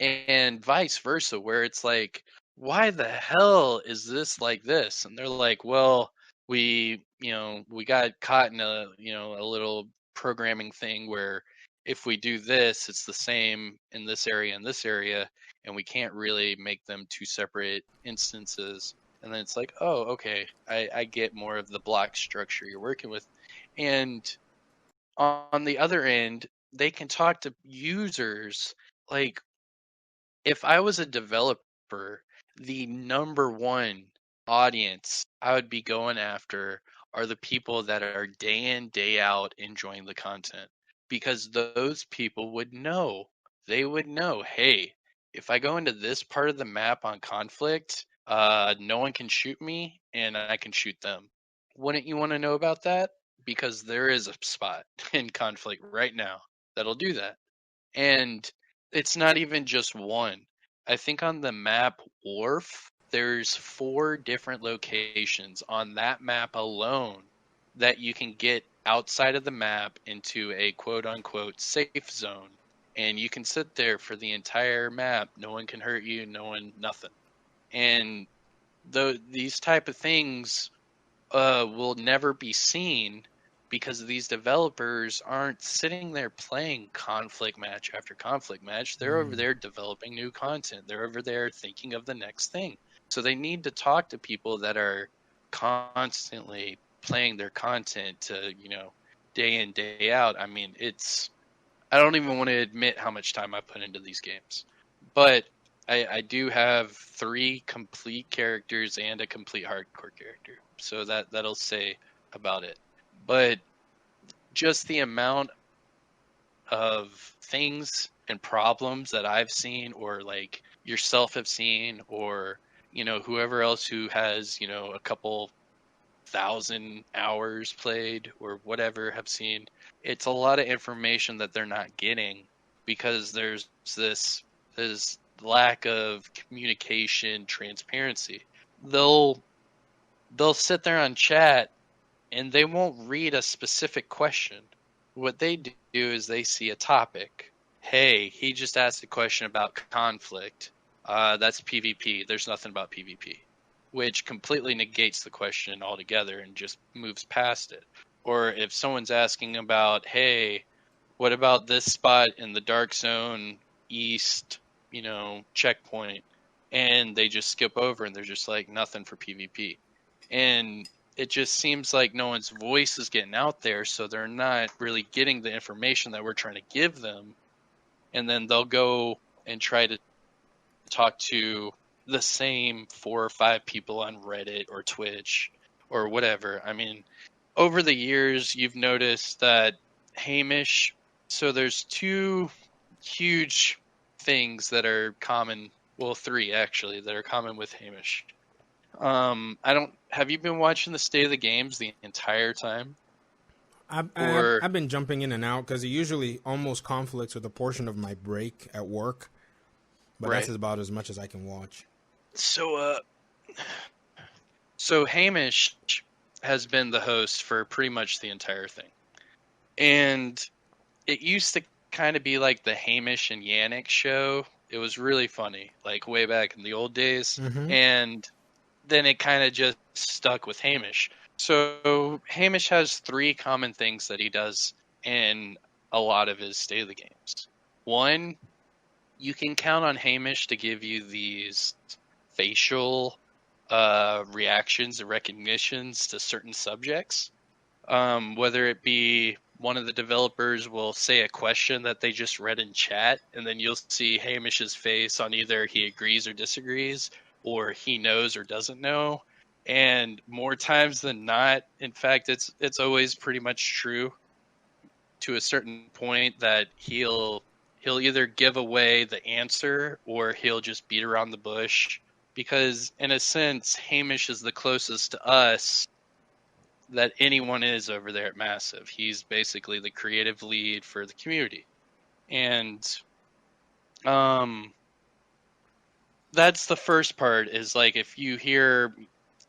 And vice versa, where it's like, why the hell is this like this? And they're like, well, we got caught in a little programming thing where if we do this, it's the same in this area and this area, and we can't really make them two separate instances. And then it's like, oh, okay, I get more of the block structure you're working with. And on the other end, they can talk to users. Like, if I was a developer, the number one audience I would be going after are the people that are day in, day out enjoying the content. Because those people would know. They would know, hey, if I go into this part of the map on conflict, no one can shoot me and I can shoot them. Wouldn't you want to know about that? Because there is a spot in conflict right now that'll do that. And it's not even just one. I think on the map Wharf, there's 4 different locations on that map alone that you can get outside of the map into a quote unquote safe zone. And you can sit there for the entire map. No one can hurt you, nothing. And these type of things will never be seen because these developers aren't sitting there playing conflict match after conflict match. They're over there developing new content. They're over there thinking of the next thing. So they need to talk to people that are constantly playing their content to, day in, day out. I mean, I don't even want to admit how much time I put into these games. But I do have 3 complete characters and a complete hardcore character. So that'll say about it. But just the amount of things and problems that I've seen, or like yourself have seen, or whoever else who has a couple thousand hours played or whatever have seen, it's a lot of information that they're not getting because there's this lack of communication, transparency. They'll sit there on chat and they won't read a specific question. What they do is they see a topic. Hey, he just asked a question about conflict. That's PvP. There's nothing about PvP, which completely negates the question altogether and just moves past it. Or if someone's asking about, hey, what about this spot in the dark zone east, checkpoint, and they just skip over and they're just like, nothing for PvP. And it just seems like no one's voice is getting out there, so they're not really getting the information that we're trying to give them. And then they'll go and try to talk to the same 4 or 5 people on Reddit or Twitch or whatever. I mean, over the years, you've noticed that Hamish, so there's 2 huge things that are common, well, 3 actually, that are common with Hamish. Have you been watching the State of the Games the entire time? I've been jumping in and out because it usually almost conflicts with a portion of my break at work, but Right. that's about as much as I can watch. So Hamish has been the host for pretty much the entire thing. And it used to kind of be like the Hamish and Yannick show. It was really funny, like way back in the old days. Mm-hmm. And then it kind of just stuck with Hamish. So Hamish has 3 common things that he does in a lot of his State of the Games. 1, you can count on Hamish to give you these facial reactions and recognitions to certain subjects, whether it be one of the developers will say a question that they just read in chat, and then you'll see Hamish's face on either he agrees or disagrees, or he knows or doesn't know. And more times than not, in fact, it's always pretty much true to a certain point that he'll either give away the answer or he'll just beat around the bush, because in a sense Hamish is the closest to us that anyone is over there at Massive. He's basically the creative lead for the community. And that's the first part, is like if you hear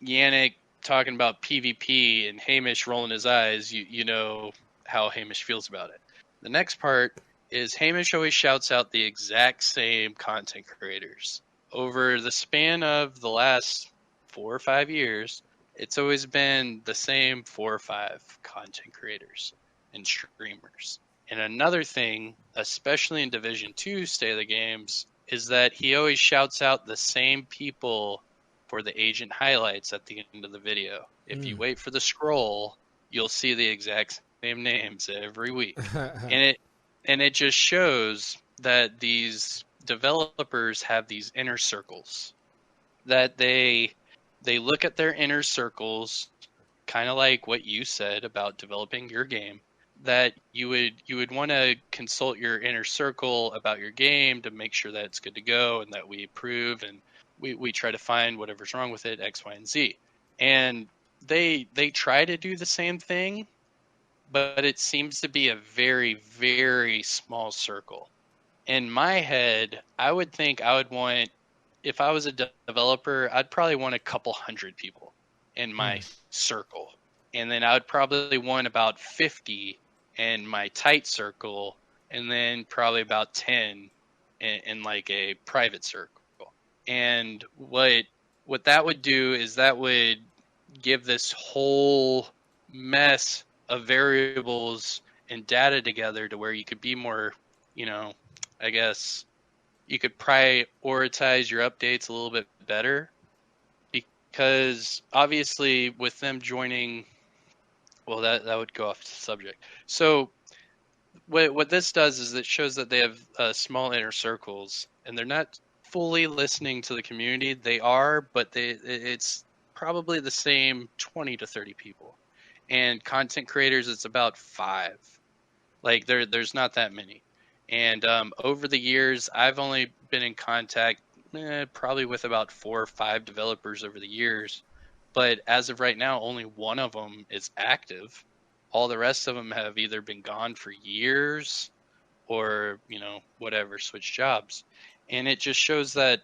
Yannick talking about PvP and Hamish rolling his eyes, you know how Hamish feels about it. The next part is Hamish always shouts out the exact same content creators. Over the span of the last 4 or 5 years, it's always been the same 4 or 5 content creators and streamers. And another thing, especially in Division 2 State of the Games, is that he always shouts out the same people for the agent highlights at the end of the video. If you wait for the scroll, you'll see the exact same names every week. and it just shows that these developers have these inner circles, that they look at their inner circles, kind of like what you said about developing your game, that you would want to consult your inner circle about your game to make sure that it's good to go and that we approve, and we try to find whatever's wrong with it, X, Y, and Z. And they try to do the same thing, but it seems to be a very, very small circle. In my head, I would think I would want, if I was a developer, I'd probably want a couple hundred people in my circle. And then I would probably want about 50 in my tight circle, and then probably about 10 in like a private circle. And what that would do is that would give this whole mess of variables and data together to where you could be more, I guess you could prioritize your updates a little bit better, because obviously with them joining, well, that would go off the subject. So what this does is it shows that they have small inner circles, and they're not fully listening to the community. They are, but it's probably the same 20 to 30 people. And content creators, it's about 5. Like there's not that many. And over the years, I've only been in contact probably with about 4 or 5 developers over the years. But as of right now, only one of them is active. All the rest of them have either been gone for years or, whatever, switched jobs. And it just shows that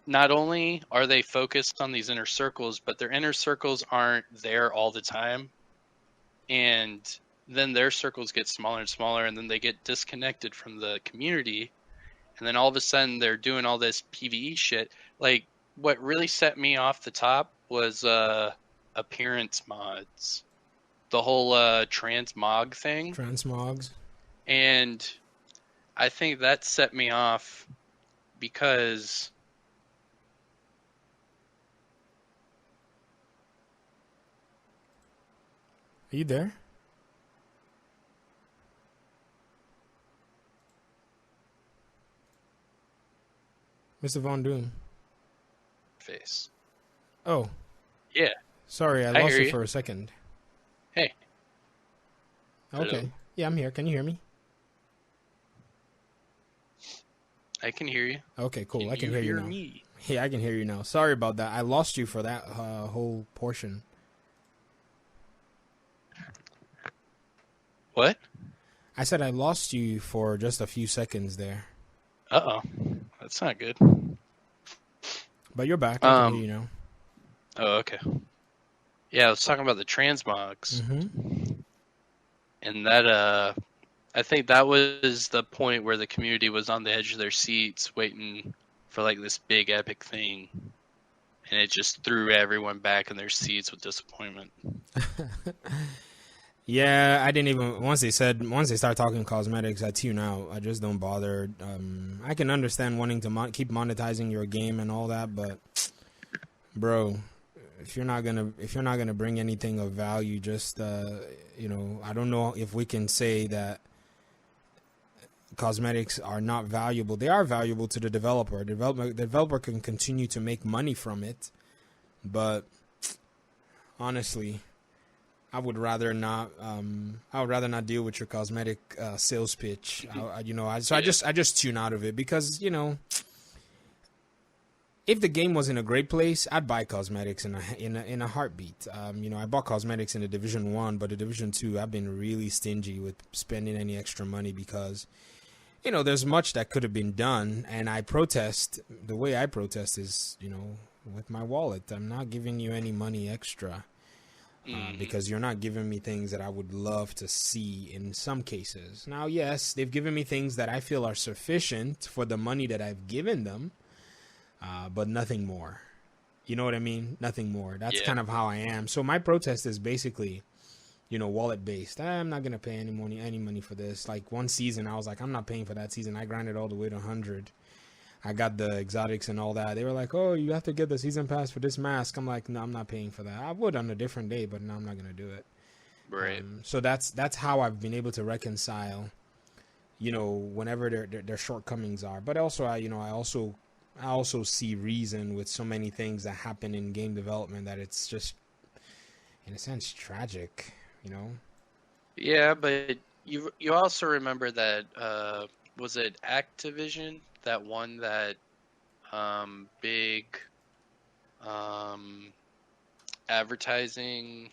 not only are they focused on these inner circles, but their inner circles aren't there all the time. And then their circles get smaller and smaller, and then they get disconnected from the community. And then all of a sudden they're doing all this PvE shit. Like, what really set me off the top was appearance mods. The whole transmog thing. Transmogs. And I think that set me off because Are you there? Mr. Von Doom. face. Oh. Yeah. Sorry, I lost you for a second. Hey. Okay. Hello. Yeah, I'm here. Can you hear me? I can hear you. Okay, cool. I can you hear you hear now. me? Yeah, I can hear you now. Sorry about that. I lost you for that whole portion. What? I said I lost you for just a few seconds there. Uh-oh. That's not good. But you're back. I can hear you now. Oh, okay. Yeah, I was talking about the transmogs. Mm-hmm. And that, I think that was the point where the community was on the edge of their seats waiting for, like, this big epic thing. And it just threw everyone back in their seats with disappointment. Yeah, I didn't even, once they start talking cosmetics, I tune out. I just don't bother. I can understand wanting to keep monetizing your game and all that, but, bro, if you're not gonna bring anything of value, just I don't know if we can say that cosmetics are not valuable. They are valuable to the developer. The developer can continue to make money from it, but honestly, I would rather not. I would rather not deal with your cosmetic sales pitch. I just tune out of it because if the game was in a great place, I'd buy cosmetics in a heartbeat. I bought cosmetics in the Division 1, but the Division 2, I've been really stingy with spending any extra money because, there's much that could have been done, and I protest. The way I protest is, with my wallet. I'm not giving you any money extra because you're not giving me things that I would love to see in some cases. Now, yes, they've given me things that I feel are sufficient for the money that I've given them. But nothing more. You know what I mean? Nothing more. That's kind of how I am. So my protest is basically, wallet based. I'm not gonna pay any money for this. Like one season, I was like, I'm not paying for that season. I grinded all the way to 100. I got the exotics and all that. They were like, oh, you have to get the season pass for this mask. I'm like, no, I'm not paying for that. I would on a different day, but no, I'm not gonna do it. Right. So that's how I've been able to reconcile, whenever their shortcomings are. But also, I also see reason with so many things that happen in game development that it's just, in a sense, tragic, Yeah, but you also remember that was it Activision that won that big advertising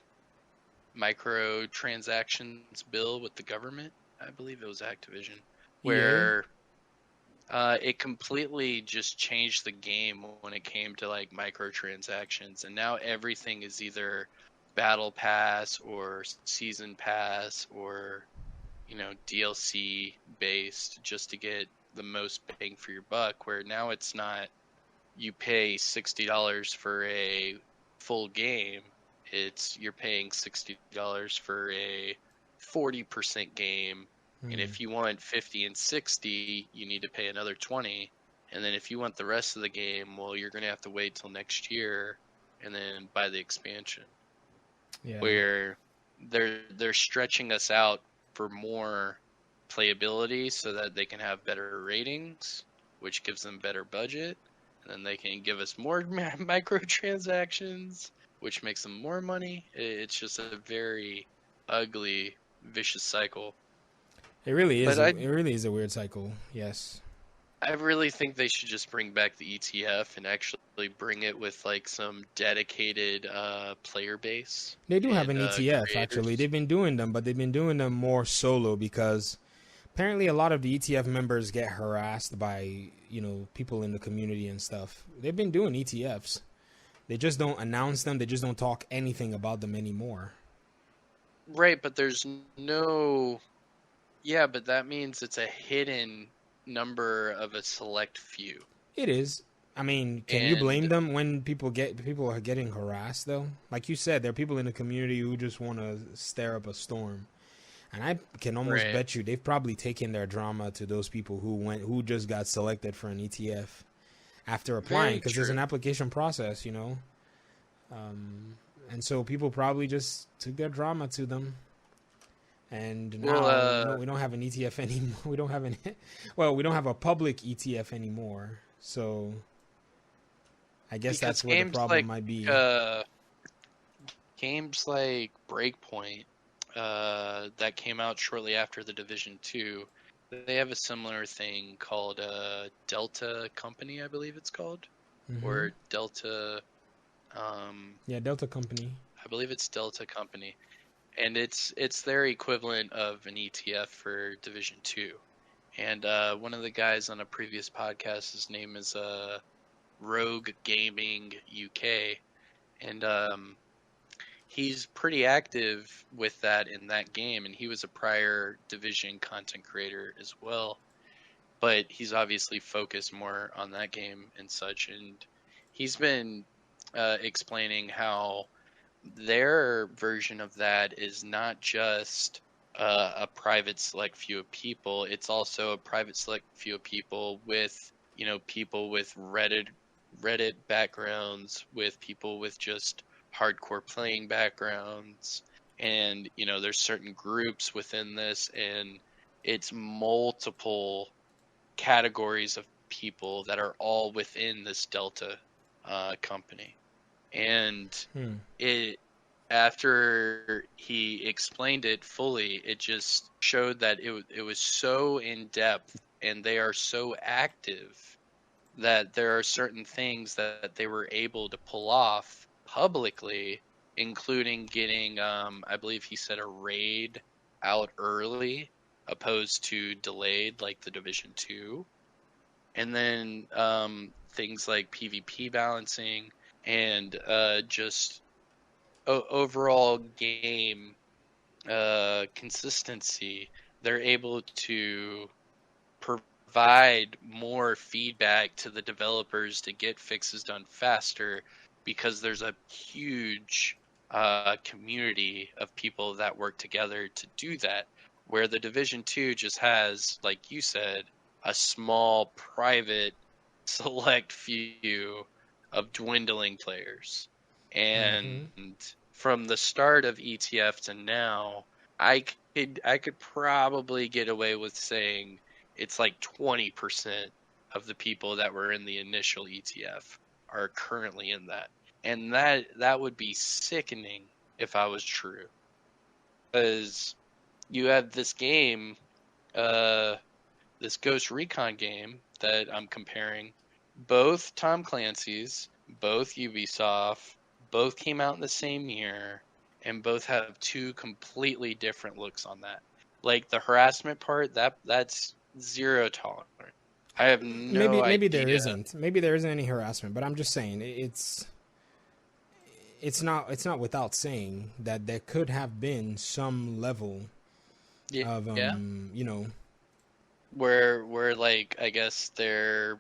microtransactions bill with the government? I believe it was Activision, where it completely just changed the game when it came to like microtransactions, and now everything is either battle pass or season pass or DLC based just to get the most bang for your buck, where now it's not you pay $60 for a full game, it's you're paying $60 for a 40% game. And if you want 50 and 60, you need to pay another 20. And then if you want the rest of the game, well, you're going to have to wait till next year and then buy the expansion. Yeah. Where they're stretching us out for more playability so that they can have better ratings, which gives them better budget. And then they can give us more microtransactions, which makes them more money. It's just a very ugly, vicious cycle. It really is. It really is a weird cycle. Yes. I really think they should just bring back the ETF and actually bring it with like some dedicated player base. They do have an ETF creators. actually. They've been doing them, but they've been doing them more solo because apparently a lot of the ETF members get harassed by people in the community and stuff. They've been doing ETFs. They just don't announce them. They just don't talk anything about them anymore. Right, but there's no. Yeah, but that means it's a hidden number of a select few. It is. I mean, can you blame them when people are getting harassed though? Like you said, there are people in the community who just want to stir up a storm, and I can almost bet you they've probably taken their drama to those people who just got selected for an ETF after applying because there's an application process, and so people probably just took their drama to them. And now we don't have an ETF anymore. We don't have we don't have a public ETF anymore. So I guess that's where the problem might be. Games like Breakpoint that came out shortly after the Division 2, they have a similar thing called Delta Company, I believe it's called. Or Delta... Delta Company. I believe it's Delta Company. And it's their equivalent of an ETF for Division 2. And one of the guys on a previous podcast, his name is Rogue Gaming UK. And he's pretty active with that in that game. And he was a prior Division content creator as well. But he's obviously focused more on that game and such. And he's been explaining how their version of that is not just a private select few of people. It's also a private select few of people with, people with Reddit backgrounds, with people with just hardcore playing backgrounds, and there's certain groups within this, and it's multiple categories of people that are all within this Delta company. And it after he explained it fully, it just showed that it was so in depth, and they are so active that there are certain things that they were able to pull off publicly, including getting, I believe he said, a raid out early opposed to delayed, like the Division 2. And then things like PvP balancing and just overall game consistency. They're able to provide more feedback to the developers to get fixes done faster, because there's a huge community of people that work together to do that, where the Division 2 just has, like you said, a small private select few of dwindling players. And from the start of ETF to now, I could probably get away with saying it's like 20% of the people that were in the initial ETF are currently in that. And that would be sickening if I was true. Because you have this game, this Ghost Recon game that I'm comparing, both Tom Clancy's, both Ubisoft, both came out in the same year, and both have two completely different looks on that. Like the harassment part, that's zero tolerance. I have no maybe idea. there isn't. Maybe there isn't any harassment, but I'm just saying it's not without saying that there could have been some level of where like, I guess their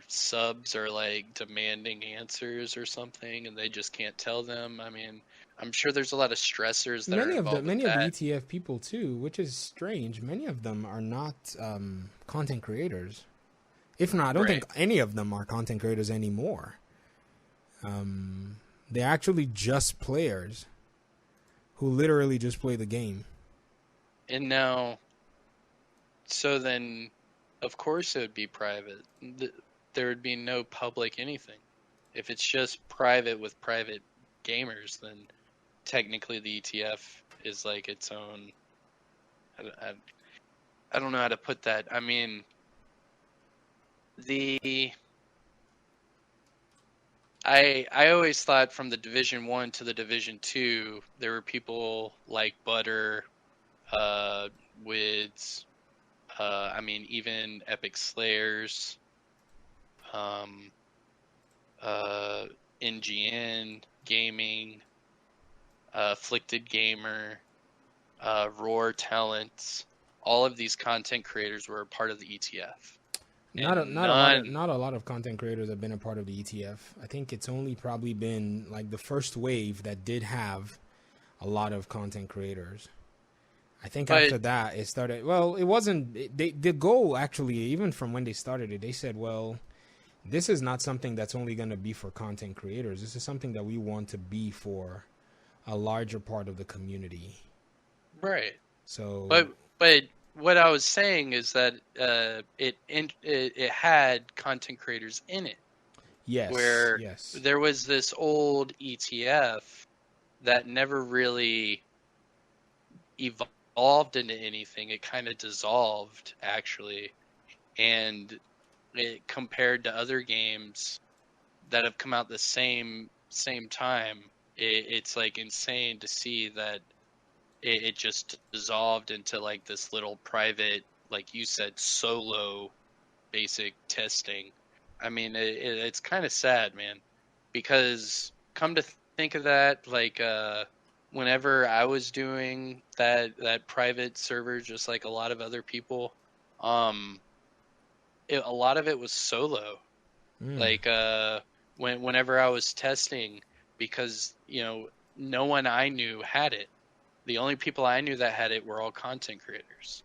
subs are like demanding answers or something, and they just can't tell them. I mean, I'm sure there's a lot of stressors that are involved with of the that. ETF people too, which is strange. Many of them are not content creators. If not, I don't think any of them are content creators anymore. They're actually just players who literally just play the game. And now, so then, of course it would be private. There would be no public anything. If it's just private with private gamers, then technically the ETF is like its own. I don't know how to put that. I mean, I always thought from the Division 1 to the Division 2, there were people like Butter, Wids, I mean, even Epic Slayers, NGN Gaming, Afflicted Gamer, Roar Talents. All of these content creators were a part of the ETF. Not a lot of content creators have been a part of the ETF. I think it's only probably been like the first wave that did have a lot of content creators. I think after that it started. Well, it wasn't. The goal actually, even from when they started it, they said, "Well, this is not something that's only going to be for content creators. This is something that we want to be for a larger part of the community." Right. So, but what I was saying is that it had content creators in it. Yes. Where yes. There was this old ETF that never really evolved into anything. It kind of dissolved, actually, and it, compared to other games that have come out the same time, it's like insane to see that it just dissolved into like this little private, like you said, solo basic testing. I mean, it's kind of sad, man, because come to think of that, like whenever I was doing that private server, just like a lot of other people, a lot of it was solo. Like whenever I was testing, because no one I knew had it. The only people I knew that had it were all content creators.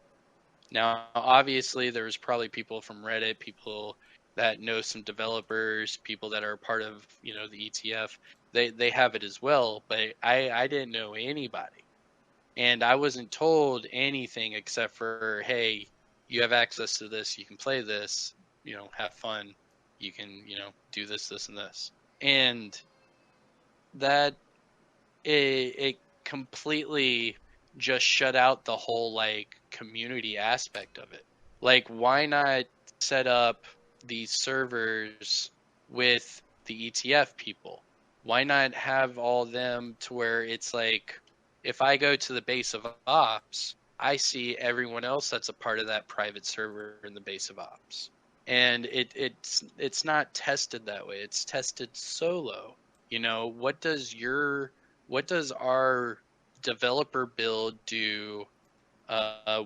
Now, obviously, there's probably people from Reddit, people that know some developers, people that are part of the ETF. they have it as well, but I didn't know anybody. And I wasn't told anything except for, hey, you have access to this, you can play this, have fun, you can, do this, this, and this. And that it completely just shut out the whole like community aspect of it. Like, why not set up these servers with the ETF people? Why not have all them to where it's like, if I go to the base of ops, I see everyone else that's a part of that private server in the base of ops. And it's not tested that way. It's tested solo. What does our developer build do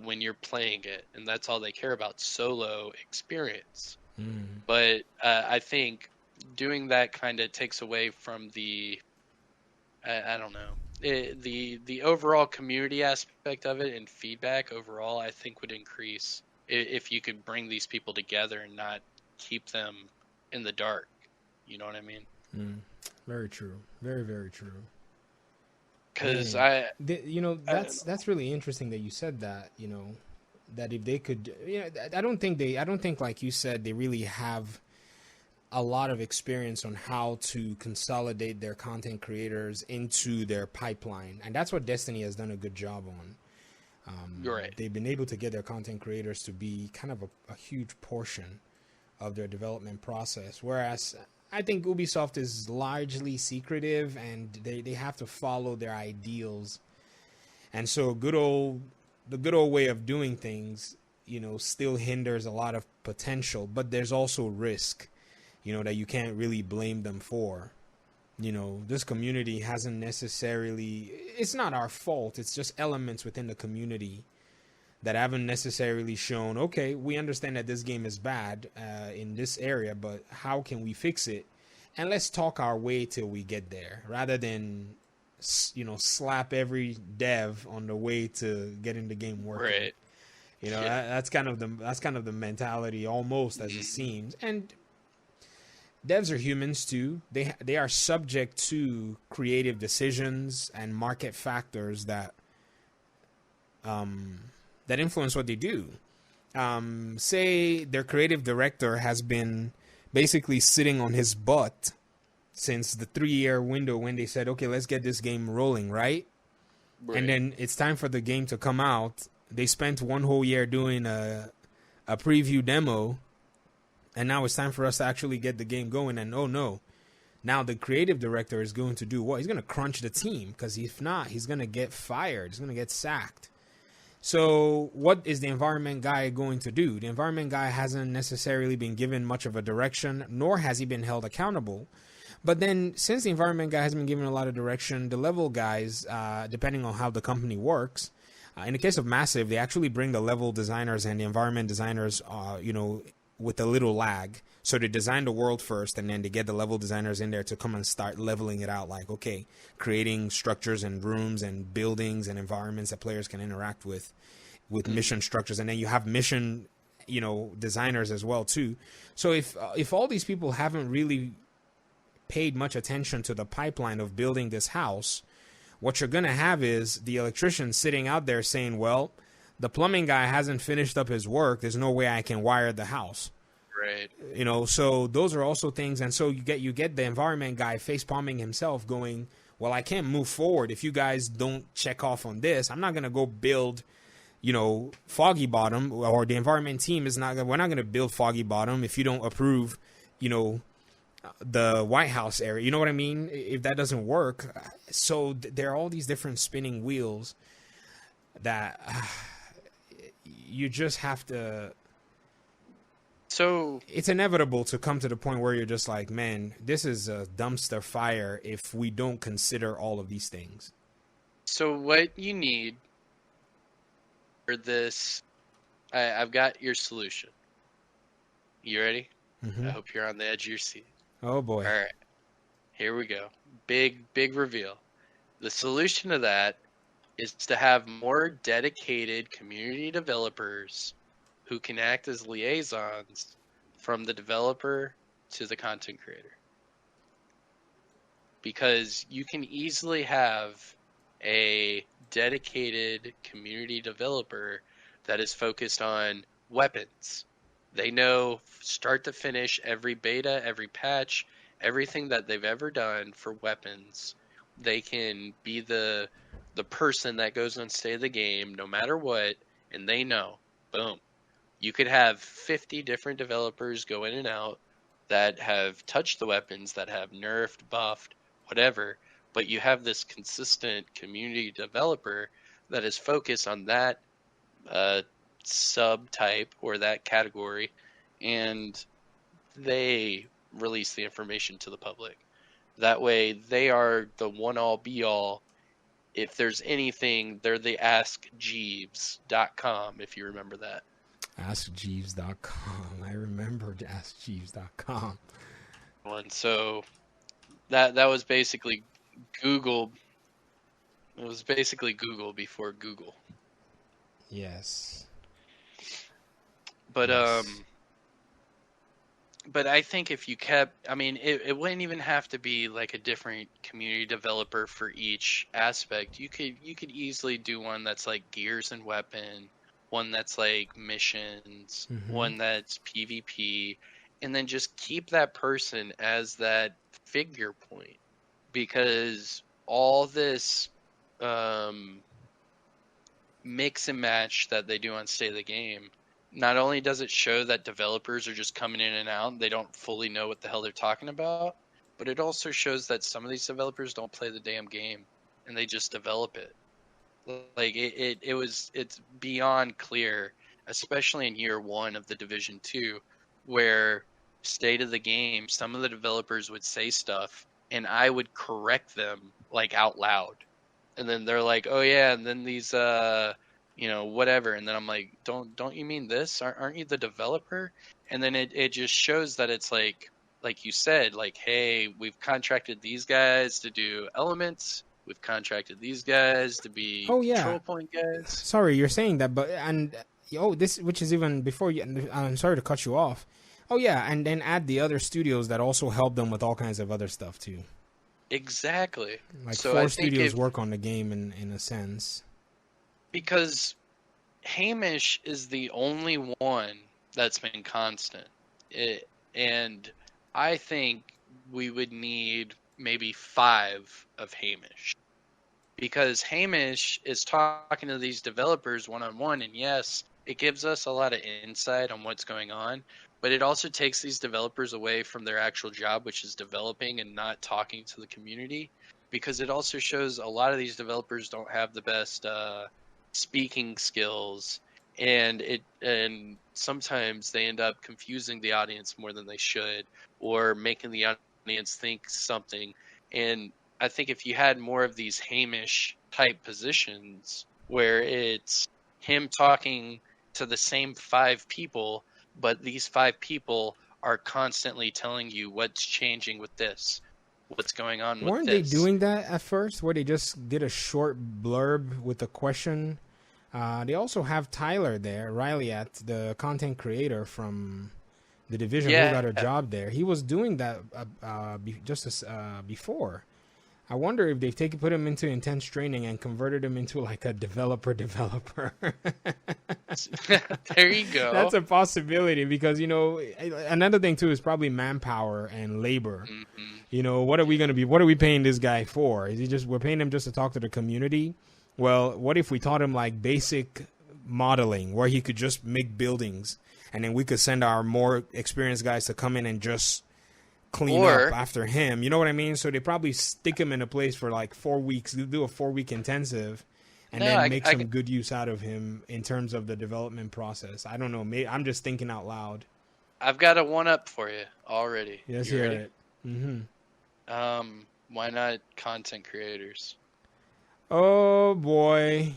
when you're playing it? And that's all they care about, solo experience. Mm. But I think doing that kind of takes away from I don't know, the overall community aspect of it, and feedback overall, I think would increase if you could bring these people together and not keep them in the dark. You know what I mean? Mm. Very true. Very, very true. Because that's really interesting that you said that. That if they could, I don't think like you said they really have a lot of experience on how to consolidate their content creators into their pipeline, and that's what Destiny has done a good job on. Right. They've been able to get their content creators to be kind of a huge portion of their development process, whereas I think Ubisoft is largely secretive, and they have to follow their ideals, and so the good old way of doing things, still hinders a lot of potential, but there's also risk, that you can't really blame them for. This community hasn't necessarily, it's not our fault, it's just elements within the community that haven't necessarily shown, okay, we understand that this game is bad in this area, but how can we fix it? And let's talk our way till we get there, rather than, slap every dev on the way to getting the game working. Right. That's kind of the mentality almost, as it seems. And devs are humans too. They are subject to creative decisions and market factors that influence what they do. Say their creative director has been basically sitting on his butt since the 3-year window when they said, okay, let's get this game rolling, right? And then it's time for the game to come out. They spent 1 whole year doing a preview demo, and now it's time for us to actually get the game going. And oh no, now the creative director is going to do what? He's going to crunch the team, because if not, he's going to get fired. He's going to get sacked. So what is the environment guy going to do? The environment guy hasn't necessarily been given much of a direction, nor has he been held accountable. But then, since the environment guy has been given a lot of direction, the level guys, depending on how the company works, in the case of Massive, they actually bring the level designers and the environment designers, with a little lag. So they design the world first, and then they get the level designers in there to come and start leveling it out. Like, okay, creating structures and rooms and buildings and environments that players can interact with mission structures. And then you have mission, designers as well too. So if all these people haven't really paid much attention to the pipeline of building this house, what you're going to have is the electrician sitting out there saying, well, the plumbing guy hasn't finished up his work. There's no way I can wire the house. Right. So those are also things. And so you get the environment guy face palming himself going, well, I can't move forward if you guys don't check off on this. I'm not going to go build, Foggy Bottom, or the environment team we're not going to build Foggy Bottom if you don't approve, the White House area. You know what I mean? If that doesn't work. So there are all these different spinning wheels that you just have to. So it's inevitable to come to the point where you're just like, man, this is a dumpster fire if we don't consider all of these things. So what you need for this, I've got your solution. You ready? Mm-hmm. I hope you're on the edge of your seat. Oh boy. All right. Here we go. Big reveal. The solution to that is to have more dedicated community developers who can act as liaisons from the developer to the content creator. because you can easily have a dedicated community developer that is focused on weapons. They know start to finish every beta, every patch, everything that they've ever done for weapons. They can be the person that goes on State of the Game no matter what, and they know. Boom. You could have 50 different developers go in and out that have touched the weapons, that have nerfed, buffed, whatever, but you have this consistent community developer that is focused on that uh, subtype or that category, and they release the information to the public. That way, they are the one all be all. If there's anything, they're the AskJeeves.com, if you remember that. AskJeeves.com. I remember AskJeeves.com. So that was basically Google. It was basically Google before Google. Yes. But Yes. but I think if you kept, I mean, it wouldn't even have to be like a different community developer for each aspect. You could easily do one that's like gears and weapon, one that's like missions, Mm-hmm. one that's PvP, and then just keep that person as that figure point, because all this um, mix and match that they do on State of the Game, not only does it show that developers are just coming in and out, they don't fully know what the hell they're talking about, but it also shows that some of these developers don't play the damn game and they just develop it. Like it's beyond clear, especially in year one of the Division 2, where State of the Game, some of the developers would say stuff and I would correct them like out loud, and then they're like, "Oh yeah," and then these whatever, and then I'm like, "Don't you mean this? Aren't you the developer?" And then it just shows that it's like you said, like, "Hey, we've contracted these guys to do elements. We've contracted these guys to be Oh yeah. control point guys." Sorry, you're saying that, but this, which is even before you. I'm sorry to cut you off. Oh yeah, and then add the other studios that also help them with all kinds of other stuff too. Exactly. Like So I four think studios if work on the game in a sense. because Hamish is the only one that's been constant. And I think we would need maybe 5 of Hamish. Because Hamish is talking to these developers one on one, and yes, it gives us a lot of insight on what's going on, but it also takes these developers away from their actual job, which is developing and not talking to the community. Because it also shows a lot of these developers don't have the best speaking skills, and sometimes they end up confusing the audience more than they should, or making the audience think something. And I think if you had more of these Hamish type positions where it's him talking to the same 5 people, but these 5 people are constantly telling you what's changing with this, what's going on with Weren't they this. doing that at first, where they just did a short blurb with a question? They also have Tyler there, Riley, at the content creator from the division who Yeah, got a job there. He was doing that before. I wonder if they've put him into intense training and converted him into like a developer. there you That's go. a possibility because another thing too is probably manpower and labor. Hmm. What are we Yeah. going to be? What are we paying this guy for? Is he just we're paying him just to talk to the community? Well, what if we taught him like basic modeling where he could just make buildings, and then we could send our more experienced guys to come in and just clean up Or after him. You know what I mean? So they probably stick him in a place for like 4 weeks, do a 4 week intensive, and no, then make some good use out of him in terms of the development process. I don't know. Maybe I'm just thinking out loud. I've got a one up for you already. Let's You hear ready? it. Mm-hmm. Why not content creators? Oh boy,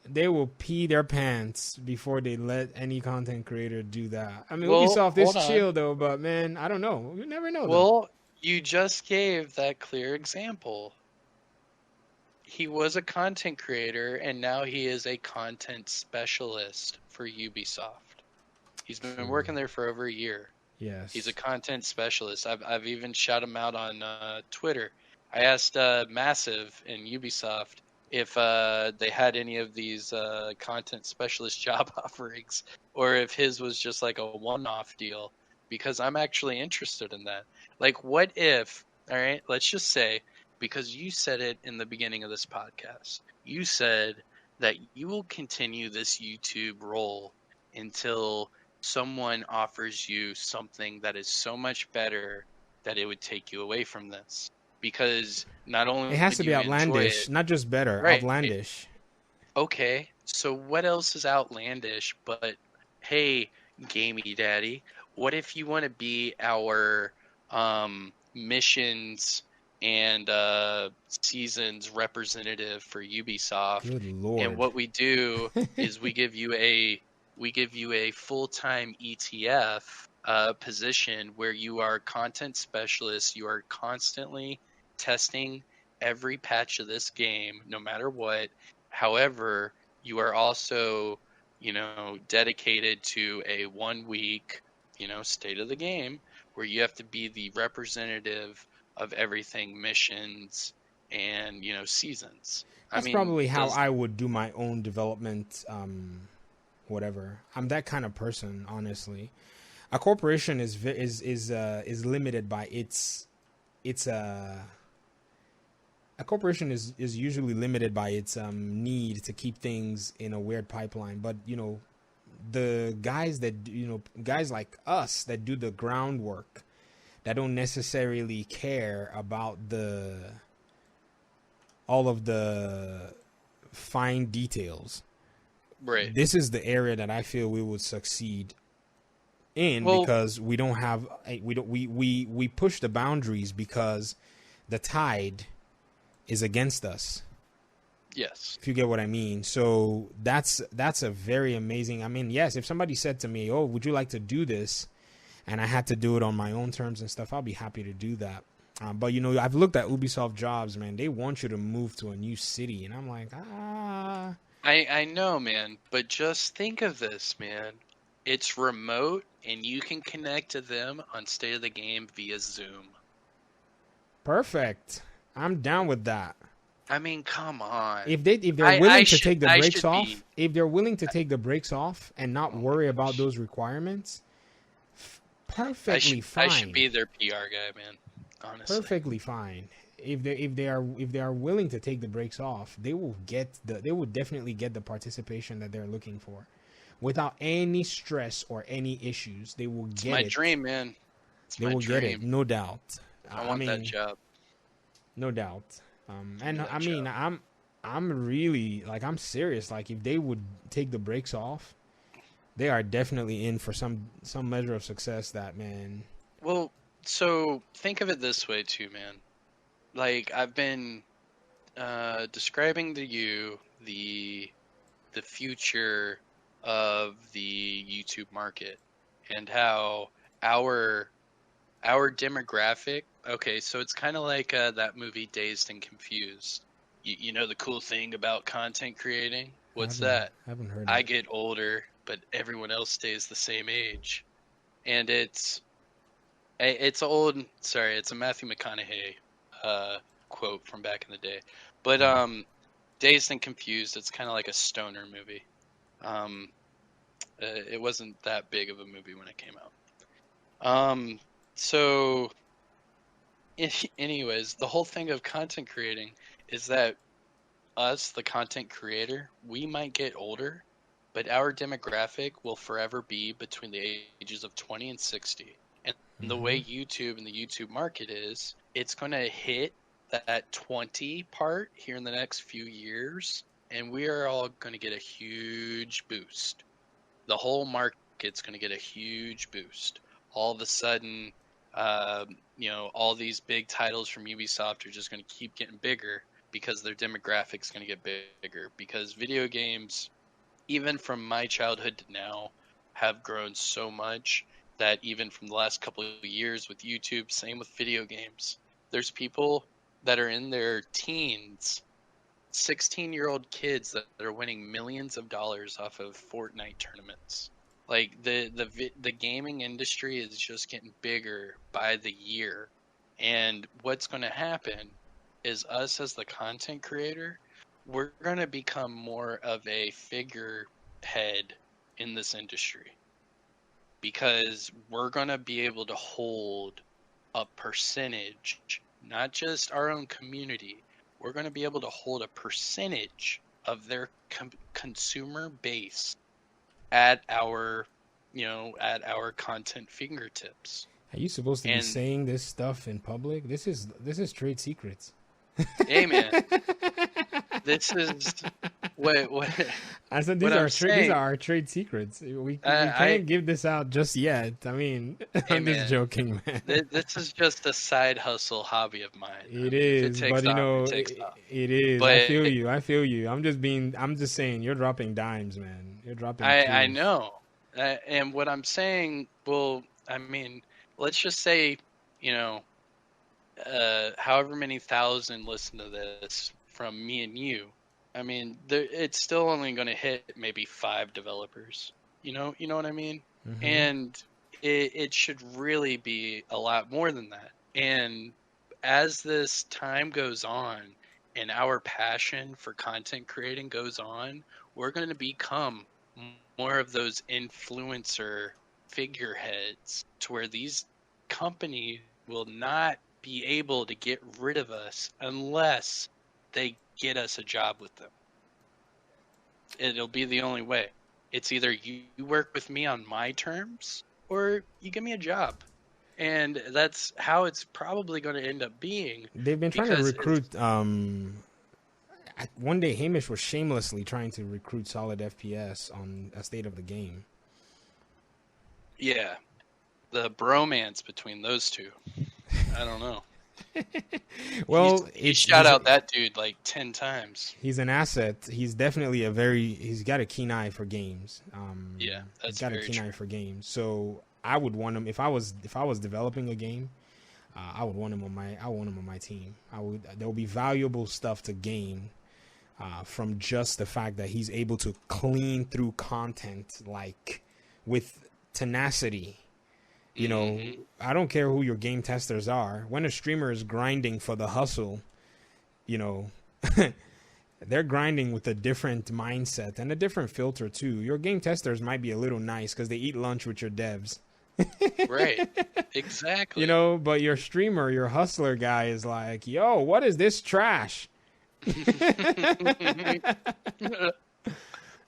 they will pee their pants before they let any content creator do that. I mean, Well, Ubisoft is hold on. chill though, but man, I don't know. You never know though. Well, you just gave that clear example. He was a content creator, and now he is a content specialist for Ubisoft. He's been True. working there for over a year. He's a Yes. content specialist. I've even shout him out on Twitter. I asked Massive and Ubisoft if they had any of these content specialist job offerings, or if his was just like a one-off deal, because I'm actually interested in that. Like, what if, all right, let's just say, because you said it in the beginning of this podcast, you said that you will continue this YouTube role until someone offers you something that is so much better that it would take you away from this, because not It only has to do be you enjoy outlandish, it, not just better, right? outlandish. Okay, so what else is outlandish but, hey, gamey daddy, what if you want to be our missions and seasons representative for Ubisoft, Good and lord. what we do is we give you a full-time ETF position where you are content specialist, you are constantly testing every patch of this game no matter what. However, you are also, dedicated to a 1 week, state of the game where you have to be the representative of everything missions and, seasons. I That's mean, probably how does I would do my own development. Whatever. I'm that kind of person, honestly. A corporation is limited by its a corporation is usually limited by its need to keep things in a weird pipeline. But the guys guys like us that do the groundwork, that don't necessarily care about the all of the fine details. right? This is the area that I feel we would succeed in, Well, because we don't have we don't we push the boundaries because the tide is against us, yes. if you get what I mean. So that's a very amazing. I mean, yes, if somebody said to me, "Oh, would you like to do this?" and I had to do it on my own terms and stuff, I'll be happy to do that. But I've looked at Ubisoft jobs, man. They want you to move to a new city, and I'm like, I know, man, but just think of this, man. It's remote and you can connect to them on State of the Game via Zoom. perfect. I'm down with that. I mean, come on. If they're I I willing to should take the I breaks should be. off, if they're willing to take the breaks off and not Oh my worry about gosh. those requirements, I should perfectly I should fine. be their PR guy, man. Honestly. Perfectly fine. If they are willing to take the breaks off, they will definitely get the participation that they're looking for, without any stress or any issues. They will It's get my it. dream, man. It's They my will get it, dream. no doubt. I I want that mean, job. no doubt. Give And me I that mean, job. I'm really, like, I'm serious. Like, if they would take the breaks off, they are definitely in for some measure of success. That, man. Well, so think of it this way too, man. Like I've been describing to you the future of the YouTube market and how our our demographic. Okay, so it's kind of like that movie Dazed and Confused. You know the cool thing about content creating? I What's haven't that? haven't heard I it. get older, but everyone else stays the same age. And it's old. Sorry, it's a Matthew McConaughey uh, quote from back in the day. But Oh. Dazed and Confused, it's kind of like a stoner movie. Um, it wasn't that big of a movie when it came out. So, anyways, the whole thing of content creating is that us, the content creator, we might get older, but our demographic will forever be between the ages of 20 and 60. And the Mm-hmm. way YouTube and the YouTube market is, it's going to hit that 20 part here in the next few years, and we are all going to get a huge boost. The whole market's going to get a huge boost. All of a sudden, all these big titles from Ubisoft are just going to keep getting bigger because their demographic's going to get bigger. Because video games, even from my childhood to now, have grown so much that even from the last couple of years with YouTube, same with video games, there's people that are in their teens, 16-year-old kids that are winning millions of dollars off of Fortnite tournaments. Like the gaming industry is just getting bigger by the year. And what's going to happen is us as the content creator, we're going to become more of a figurehead in this industry, because we're going to be able to hold a percentage, not just our own community. We're going to be able to hold a percentage of their consumer base at our, at our content fingertips. Are you supposed to be saying this stuff in public? This is trade secrets. Hey man, this is what I said what I'm saying. These are our trade secrets. We can't give this out just yet. I mean, hey, I'm just joking, man. This is just a side hustle hobby of mine. It is, but it is. But I feel you. I'm just saying, you're dropping dimes, man. You're dropping. I know, and what I'm saying, well, I mean, let's just say, however many thousand listen to this from me and you. I mean, it's still only going to hit maybe 5 developers. You know what I mean? Mm-hmm. And it should really be a lot more than that. And as this time goes on and our passion for content creating goes on, we're going to become more of those influencer figureheads, to where these companies will not be able to get rid of us unless they get us a job with them. It'll be the only way. It's either you work with me on my terms or you give me a job. And that's how it's probably going to end up being. They've been trying to recruit. One day, Hamish was shamelessly trying to recruit Solid FPS on a State of the Game. Yeah. The bromance between those two. I don't know. Well, he shot out that dude like 10 times. He's an asset. He's definitely he's got a keen eye for games. Yeah, that's he's got a keen eye for games. So I would want him if I was developing a game. I would want him on my team. There will be valuable stuff to gain from just the fact that he's able to clean through content like with tenacity. I don't care who your game testers are. When a streamer is grinding for the hustle, they're grinding with a different mindset and a different filter too. Your game testers might be a little nice because they eat lunch with your devs. Right. Exactly. But your streamer, your hustler guy is like, yo, what is this trash?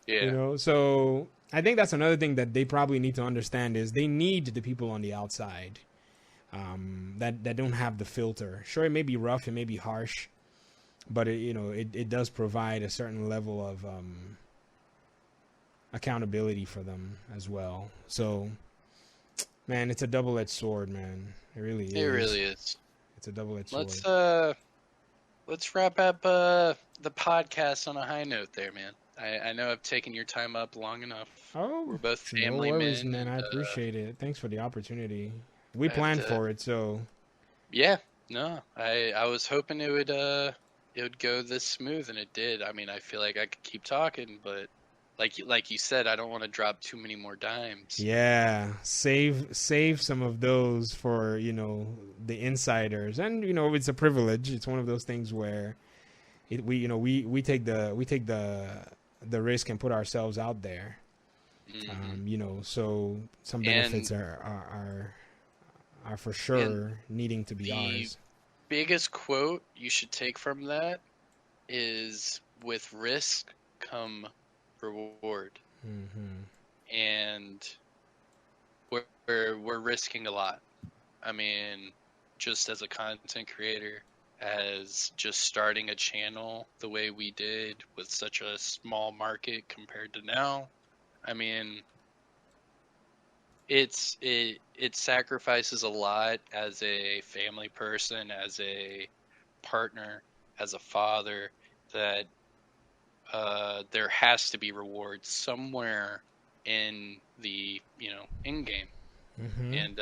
Yeah. So I think that's another thing that they probably need to understand is they need the people on the outside that don't have the filter. Sure, it may be rough, it may be harsh, but it does provide a certain level of accountability for them as well. So, man, it's a double-edged sword, man. It really is. It really is. It's a double-edged sword. Let's wrap up the podcast on a high note there, man. I know I've taken your time up long enough. Oh, we're both family no worries, men. Man, I appreciate it. Thanks for the opportunity. We planned for it, so. Yeah, no, I was hoping it would go this smooth, and it did. I mean, I feel like I could keep talking, but like you said, I don't want to drop too many more dimes. Yeah, save some of those for the insiders, and it's a privilege. It's one of those things where we take the risk and put ourselves out there. Mm-hmm. So some benefits are for sure needing to be ours. The biggest quote you should take from that is, with risk come reward. Mm-hmm. And we're risking a lot. I mean, just as a content creator, as just starting a channel the way we did with such a small market compared to now, I mean, it sacrifices a lot as a family person, as a partner, as a father, that there has to be rewards somewhere in the in game. Mm-hmm. And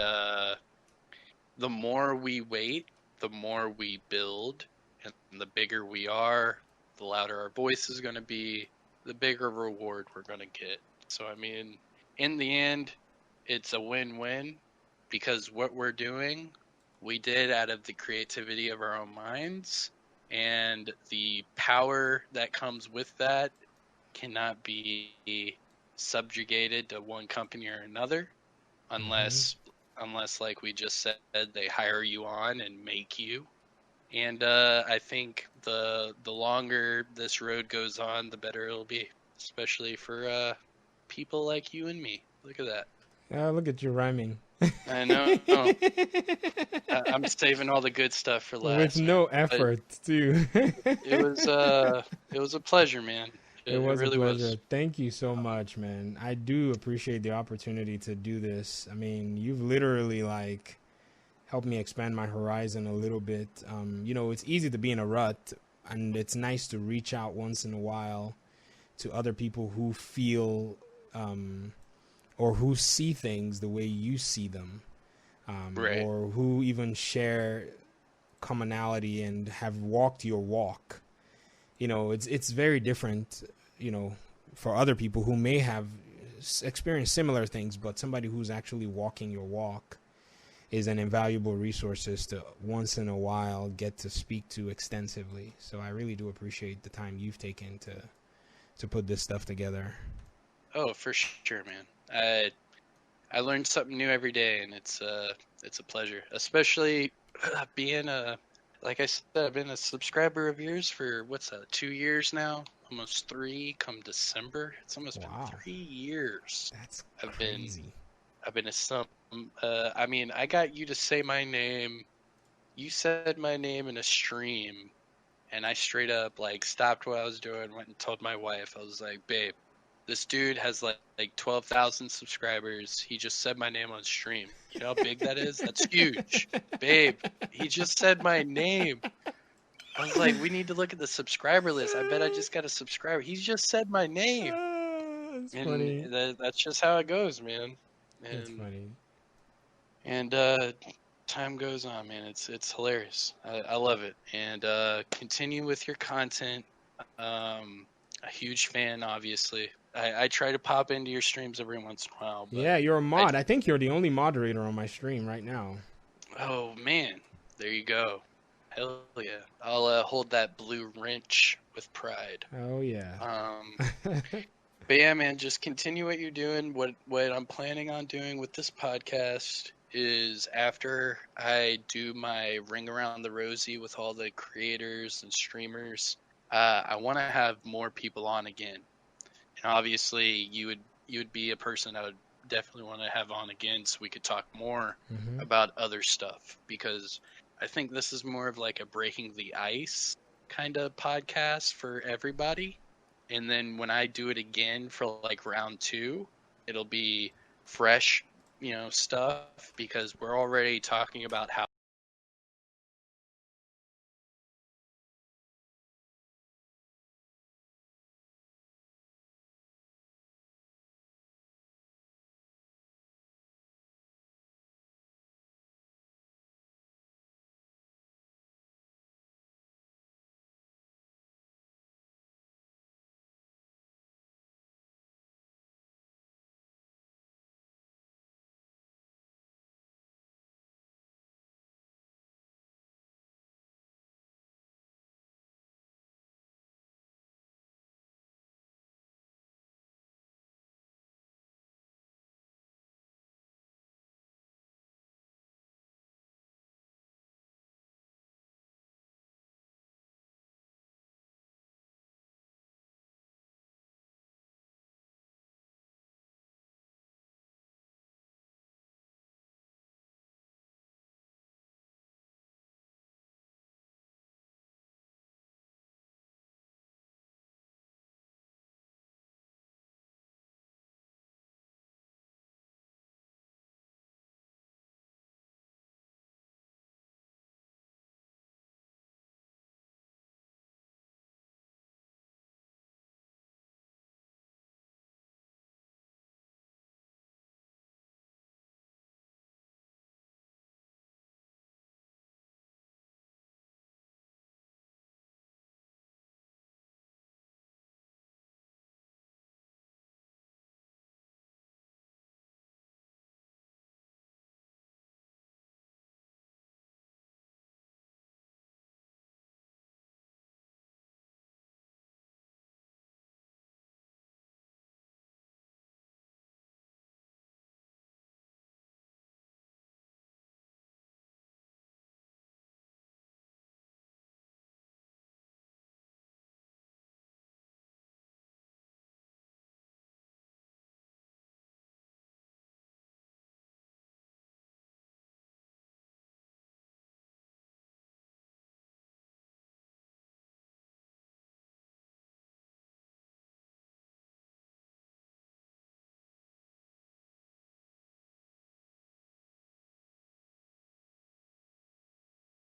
the more we wait, the more we build, and the bigger we are, the louder our voice is going to be, the bigger reward we're going to get. So, I mean, in the end, it's a win-win, because what we're doing, we did out of the creativity of our own minds, and the power that comes with that cannot be subjugated to one company or another, unless like we just said, they hire you on and make you. And I think the longer this road goes on, the better it'll be, especially for people like you and me. Look at that. Look at you rhyming. I know. I'm saving all the good stuff for last. With no man. effort, too. It was a pleasure, man. It It was a really pleasure. was. Thank you so much, man. I do appreciate the opportunity to do this. I mean, you've literally like helped me expand my horizon a little bit. It's easy to be in a rut, and it's nice to reach out once in a while to other people who feel or who see things the way you see them, Right. or who even share commonality and have walked your walk. It's very different, for other people who may have experienced similar things, but somebody who's actually walking your walk is an invaluable resource to once in a while get to speak to extensively. So I really do appreciate the time you've taken to put this stuff together. Oh, for sure, man. I learn something new every day, and it's a pleasure, especially being like I said, I've been a subscriber of yours for 2 years now, almost 3. Come December, it's almost been 3 years. That's I've crazy. been a stump. I mean, I got you to say my name. You said my name in a stream, and I straight up like stopped what I was doing, went and told my wife. I was like, babe, this dude has like 12,000 subscribers. He just said my name on stream. You know how big that is? That's huge. Babe, he just said my name. I was like, we need to look at the subscriber list. I bet I just got a subscriber. He just said my name. That's And funny. that's just how it goes, man. And, That's funny. And time goes on, man. It's hilarious. I love it. And continue with your content. A huge fan, obviously. I try to pop into your streams every once in a while. But Yeah, you're a mod. I think you're the only moderator on my stream right now. Oh, man. There you go. Hell yeah. I'll hold that blue wrench with pride. Oh, yeah. But yeah, man, just continue what you're doing. What I'm planning on doing with this podcast is after I do my ring around the rosy with all the creators and streamers, I want to have more people on again. And obviously, you would be a person I would definitely want to have on again, so we could talk more about other stuff, because I think this is more of like a breaking the ice kind of podcast for everybody. And then when I do it again for like round 2, it'll be fresh, stuff, because we're already talking about how